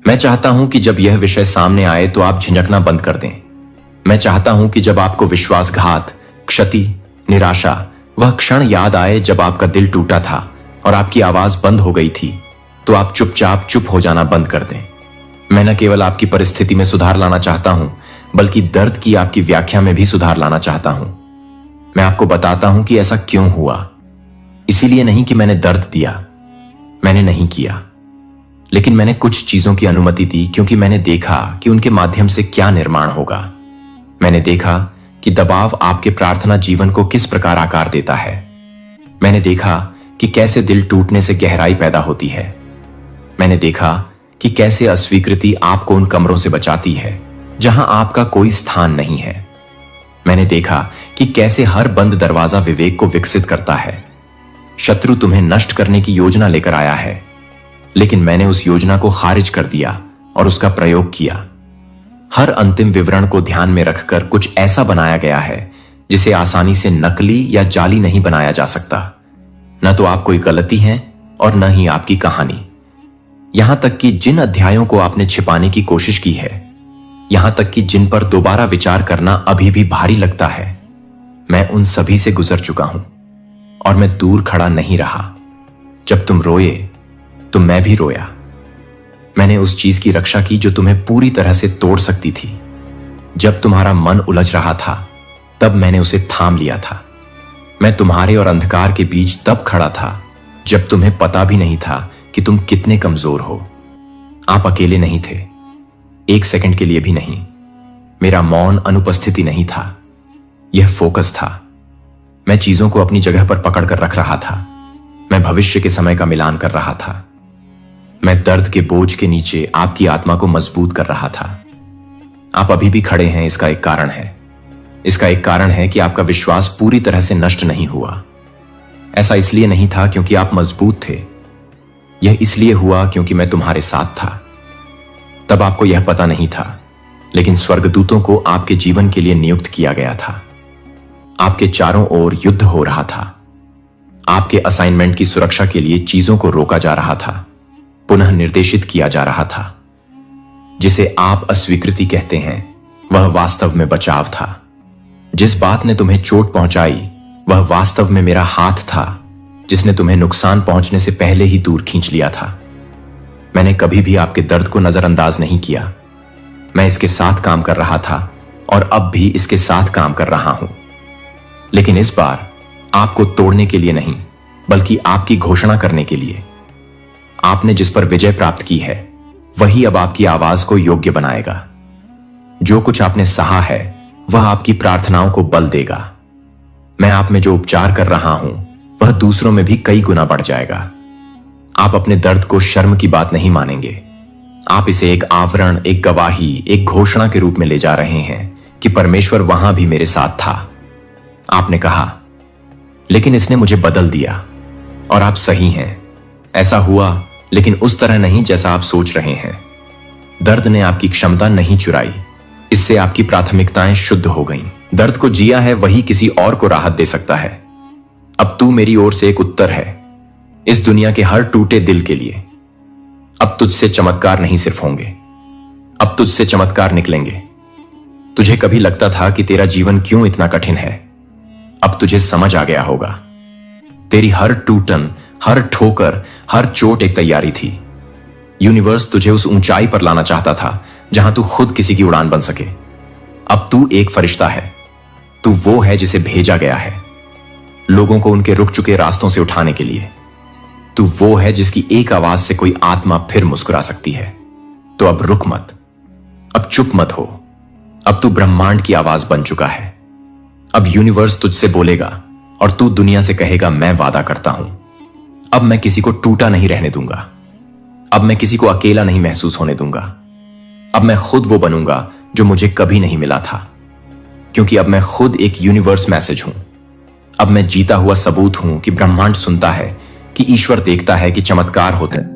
मैं चाहता हूं कि जब यह विषय सामने आए तो आप झिझकना बंद कर दें। मैं चाहता हूं कि जब आपको विश्वासघात, क्षति, निराशा, वह क्षण याद आए जब आपका दिल टूटा था और आपकी आवाज बंद हो गई थी, तो आप चुपचाप चुप हो जाना बंद कर दें। मैं न केवल आपकी परिस्थिति में सुधार लाना चाहता हूं, बल्कि दर्द की आपकी व्याख्या में भी सुधार लाना चाहता हूं। मैं आपको बताता हूं कि ऐसा क्यों हुआ। इसीलिए नहीं कि मैंने दर्द दिया, मैंने नहीं किया, लेकिन मैंने कुछ चीजों की अनुमति दी क्योंकि मैंने देखा कि उनके माध्यम से क्या निर्माण होगा। मैंने देखा कि दबाव आपके प्रार्थना जीवन को किस प्रकार आकार देता है। मैंने देखा कि कैसे दिल टूटने से गहराई पैदा होती है। मैंने देखा कि कैसे अस्वीकृति आपको उन कमरों से बचाती है जहां आपका कोई स्थान नहीं है। मैंने देखा कि कैसे हर बंद दरवाजा विवेक को विकसित करता है। शत्रु तुम्हें नष्ट करने की योजना लेकर आया है, लेकिन मैंने उस योजना को खारिज कर दिया और उसका प्रयोग किया। हर अंतिम विवरण को ध्यान में रखकर कुछ ऐसा बनाया गया है जिसे आसानी से नकली या जाली नहीं बनाया जा सकता। न तो आप कोई गलती हैं और न ही आपकी कहानी। यहां तक कि जिन अध्यायों को आपने छिपाने की कोशिश की है, यहां तक कि जिन पर दोबारा विचार करना अभी भी भारी लगता है, मैं उन सभी से गुजर चुका हूं और मैं दूर खड़ा नहीं रहा। जब तुम रोए तो मैं भी रोया। मैंने उस चीज की रक्षा की जो तुम्हें पूरी तरह से तोड़ सकती थी। जब तुम्हारा मन उलझ रहा था, तब मैंने उसे थाम लिया था। मैं तुम्हारे और अंधकार के बीच तब खड़ा था जब तुम्हें पता भी नहीं था कि तुम कितने कमजोर हो। आप अकेले नहीं थे, एक सेकंड के लिए भी नहीं। मेरा मौन अनुपस्थिति नहीं था, यह फोकस था। मैं चीजों को अपनी जगह पर पकड़कर रख रहा था। मैं भविष्य के समय का मिलान कर रहा था। मैं दर्द के बोझ के नीचे आपकी आत्मा को मजबूत कर रहा था। आप अभी भी खड़े हैं, इसका एक कारण है। इसका एक कारण है कि आपका विश्वास पूरी तरह से नष्ट नहीं हुआ। ऐसा इसलिए नहीं था क्योंकि आप मजबूत थे, यह इसलिए हुआ क्योंकि मैं तुम्हारे साथ था। तब आपको यह पता नहीं था, लेकिन स्वर्गदूतों को आपके जीवन के लिए नियुक्त किया गया था। आपके चारों ओर युद्ध हो रहा था। आपके असाइनमेंट की सुरक्षा के लिए चीजों को रोका जा रहा था, पुनः निर्देशित किया जा रहा था। जिसे आप अस्वीकृति कहते हैं, वह वास्तव में बचाव था। जिस बात ने तुम्हें चोट पहुंचाई, वह वास्तव में मेरा हाथ था जिसने तुम्हें नुकसान पहुंचने से पहले ही दूर खींच लिया था। मैंने कभी भी आपके दर्द को नजरअंदाज नहीं किया। मैं इसके साथ काम कर रहा था और अब भी इसके साथ काम कर रहा हूं। लेकिन इस बार आपको तोड़ने के लिए नहीं, बल्कि आपकी घोषणा करने के लिए। आपने जिस पर विजय प्राप्त की है, वही अब आपकी आवाज को योग्य बनाएगा। जो कुछ आपने सहा है, वह आपकी प्रार्थनाओं को बल देगा। मैं आप में जो उपचार कर रहा हूं वह दूसरों में भी कई गुना बढ़ जाएगा। आप अपने दर्द को शर्म की बात नहीं मानेंगे। आप इसे एक आवरण, एक गवाही, एक घोषणा के रूप में ले जा रहे हैं कि परमेश्वर वहां भी मेरे साथ था। आपने कहा, लेकिन इसने मुझे बदल दिया। और आप सही हैं, ऐसा हुआ, लेकिन उस तरह नहीं जैसा आप सोच रहे हैं। दर्द ने आपकी क्षमता नहीं चुराई, इससे आपकी प्राथमिकताएं शुद्ध हो गईं। दर्द को जिया है वही किसी और को राहत दे सकता है। अब तू मेरी ओर से एक उत्तर है इस दुनिया के हर टूटे दिल के लिए। अब तुझसे चमत्कार नहीं सिर्फ होंगे, अब तुझसे चमत्कार निकलेंगे। तुझे कभी लगता था कि तेरा जीवन क्यों इतना कठिन है, अब तुझे समझ आ गया होगा। तेरी हर टूटन, हर ठोकर, हर चोट एक तैयारी थी। यूनिवर्स तुझे उस ऊंचाई पर लाना चाहता था जहां तू खुद किसी की उड़ान बन सके। अब तू एक फरिश्ता है। तू वो है जिसे भेजा गया है लोगों को उनके रुक चुके रास्तों से उठाने के लिए। तू वो है जिसकी एक आवाज से कोई आत्मा फिर मुस्कुरा सकती है। तो अब रुक मत, अब चुप मत हो। अब तू ब्रह्मांड की आवाज बन चुका है। अब यूनिवर्स तुझसे बोलेगा और तू दुनिया से कहेगा, मैं वादा करता हूं, अब मैं किसी को टूटा नहीं रहने दूंगा। अब मैं किसी को अकेला नहीं महसूस होने दूंगा। अब मैं खुद वो बनूंगा जो मुझे कभी नहीं मिला था, क्योंकि अब मैं खुद एक यूनिवर्स मैसेज हूं। अब मैं जीता हुआ सबूत हूं कि ब्रह्मांड सुनता है, कि ईश्वर देखता है, कि चमत्कार होता है।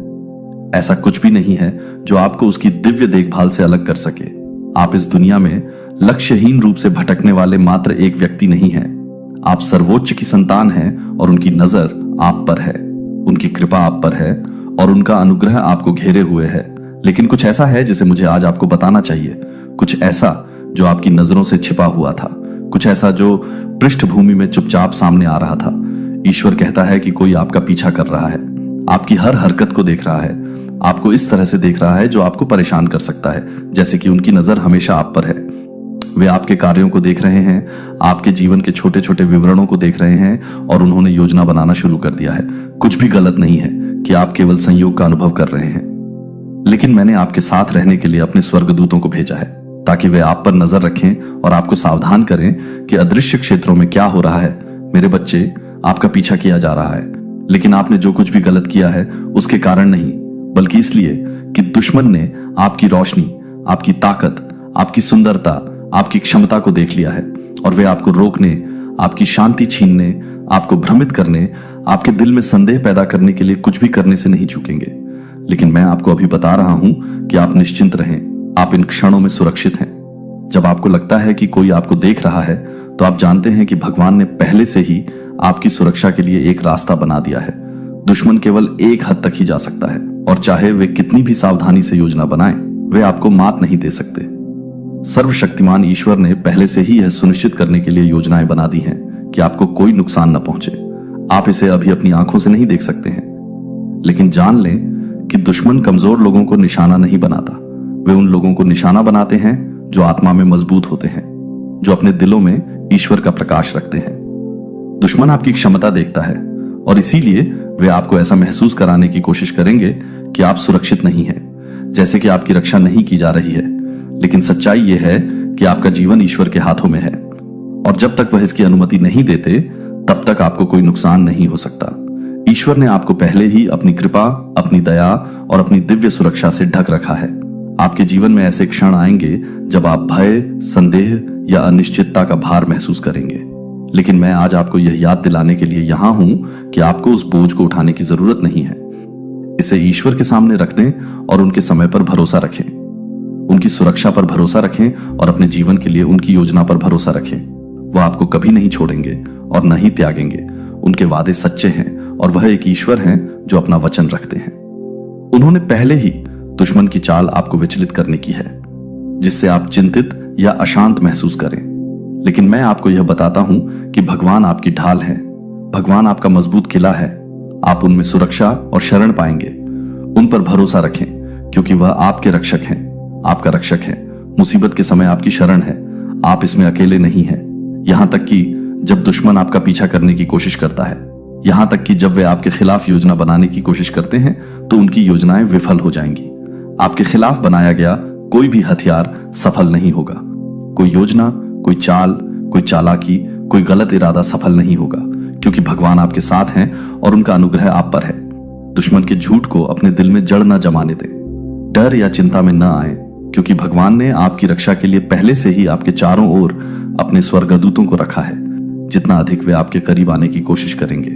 ऐसा कुछ भी नहीं है जो आपको उसकी दिव्य देखभाल से अलग कर सके। आप इस दुनिया में लक्ष्यहीन रूप से भटकने वाले मात्र एक व्यक्ति नहीं हैं। आप सर्वोच्च की संतान हैं और उनकी नजर आप पर है, उनकी कृपा आप पर है और उनका अनुग्रह आपको घेरे हुए है। लेकिन कुछ ऐसा है जिसे मुझे आज आपको बताना चाहिए, कुछ ऐसा जो आपकी नजरों से छिपा हुआ था, कुछ ऐसा जो पृष्ठभूमि में चुपचाप सामने आ रहा था। ईश्वर कहता है कि कोई आपका पीछा कर रहा है, आपकी हर हरकत को देख रहा है, आपको इस तरह से देख रहा है जो आपको परेशान कर सकता है, जैसे कि उनकी नजर हमेशा आप पर है। वे आपके कार्यों को देख रहे हैं, आपके जीवन के छोटे छोटे विवरणों को देख रहे हैं और उन्होंने योजना बनाना शुरू कर दिया है। कुछ भी गलत नहीं है कि आप केवल संयोग का अनुभव कर रहे हैं, लेकिन मैंने आपके साथ रहने के लिए अपने स्वर्गदूतों को भेजा है ताकि वे आप पर नजर रखें और आपको सावधान करें कि अदृश्य क्षेत्रों में क्या हो रहा है। मेरे बच्चे, आपका पीछा किया जा रहा है, लेकिन आपने जो कुछ भी गलत किया है उसके कारण नहीं, बल्कि इसलिए कि दुश्मन ने आपकी रोशनी, आपकी ताकत, आपकी सुंदरता, आपकी क्षमता को देख लिया है और वे आपको रोकने, आपकी शांति छीनने, आपको भ्रमित करने, आपके दिल में संदेह पैदा करने के लिए कुछ भी करने से नहीं चूकेंगे। लेकिन मैं आपको अभी बता रहा हूं कि आप निश्चिंत रहें, आप इन क्षणों में सुरक्षित हैं। जब आपको लगता है कि कोई आपको देख रहा है तो आप जानते हैं कि भगवान ने पहले से ही आपकी सुरक्षा के लिए एक रास्ता बना दिया है। दुश्मन केवल एक हद तक ही जा सकता है और चाहे वे कितनी भी सावधानी से योजना बनाएं, वे आपको मात नहीं दे सकते। सर्वशक्तिमान ईश्वर ने पहले से ही यह सुनिश्चित करने के लिए योजनाएं बना दी हैं कि आपको कोई नुकसान न पहुंचे। आप इसे अभी अपनी आंखों से नहीं देख सकते हैं, लेकिन जान लें कि दुश्मन कमजोर लोगों को निशाना नहीं बनाता। वे उन लोगों को निशाना बनाते हैं जो आत्मा में मजबूत होते हैं, जो अपने दिलों में ईश्वर का प्रकाश रखते हैं। दुश्मन आपकी क्षमता देखता है और इसीलिए वे आपको ऐसा महसूस कराने की कोशिश करेंगे कि आप सुरक्षित नहीं हैं, जैसे कि आपकी रक्षा नहीं की जा रही है। लेकिन सच्चाई यह है कि आपका जीवन ईश्वर के हाथों में है और जब तक वह इसकी अनुमति नहीं देते तब तक आपको कोई नुकसान नहीं हो सकता। ईश्वर ने आपको पहले ही अपनी कृपा, अपनी दया और अपनी दिव्य सुरक्षा से ढक रखा है। आपके जीवन में ऐसे क्षण आएंगे जब आप भय, संदेह या अनिश्चितता का भार महसूस करेंगे, लेकिन मैं आज आपको यह याद दिलाने के लिए यहां हूं कि आपको उस बोझ को उठाने की जरूरत नहीं है। इसे ईश्वर के सामने रख दें और उनके समय पर भरोसा रखें, उनकी सुरक्षा पर भरोसा रखें और अपने जीवन के लिए उनकी योजना पर भरोसा रखें। वह आपको कभी नहीं छोड़ेंगे और न ही त्यागेंगे। उनके वादे सच्चे हैं और वह एक ईश्वर हैं जो अपना वचन रखते हैं। उन्होंने पहले ही दुश्मन की चाल आपको विचलित करने की है, जिससे आप चिंतित या अशांत महसूस करें। लेकिन मैं आपको यह बताता हूं कि भगवान आपकी ढाल है, भगवान आपका मजबूत किला है। आप उनमें सुरक्षा और शरण पाएंगे। उन पर भरोसा रखें क्योंकि वह आपके रक्षक हैं, आपका रक्षक है। मुसीबत के समय आपकी शरण है। आप इसमें अकेले नहीं हैं। यहां तक कि जब दुश्मन आपका पीछा करने की कोशिश करता है, यहां तक कि जब वे आपके खिलाफ योजना बनाने की कोशिश करते हैं तो उनकी योजनाएं विफल हो जाएंगी। आपके खिलाफ बनाया गया कोई भी हथियार सफल नहीं होगा। कोई योजना, कोई चाल, कोई चालाकी, कोई गलत इरादा सफल नहीं होगा, क्योंकि भगवान आपके साथ हैं और उनका अनुग्रह आप पर है। दुश्मन के झूठ को अपने दिल में जड़ न जमाने दें। डर या चिंता में न आए, क्योंकि भगवान ने आपकी रक्षा के लिए पहले से ही आपके चारों ओर अपने स्वर्गदूतों को रखा है। जितना अधिक वे आपके करीब आने की कोशिश करेंगे,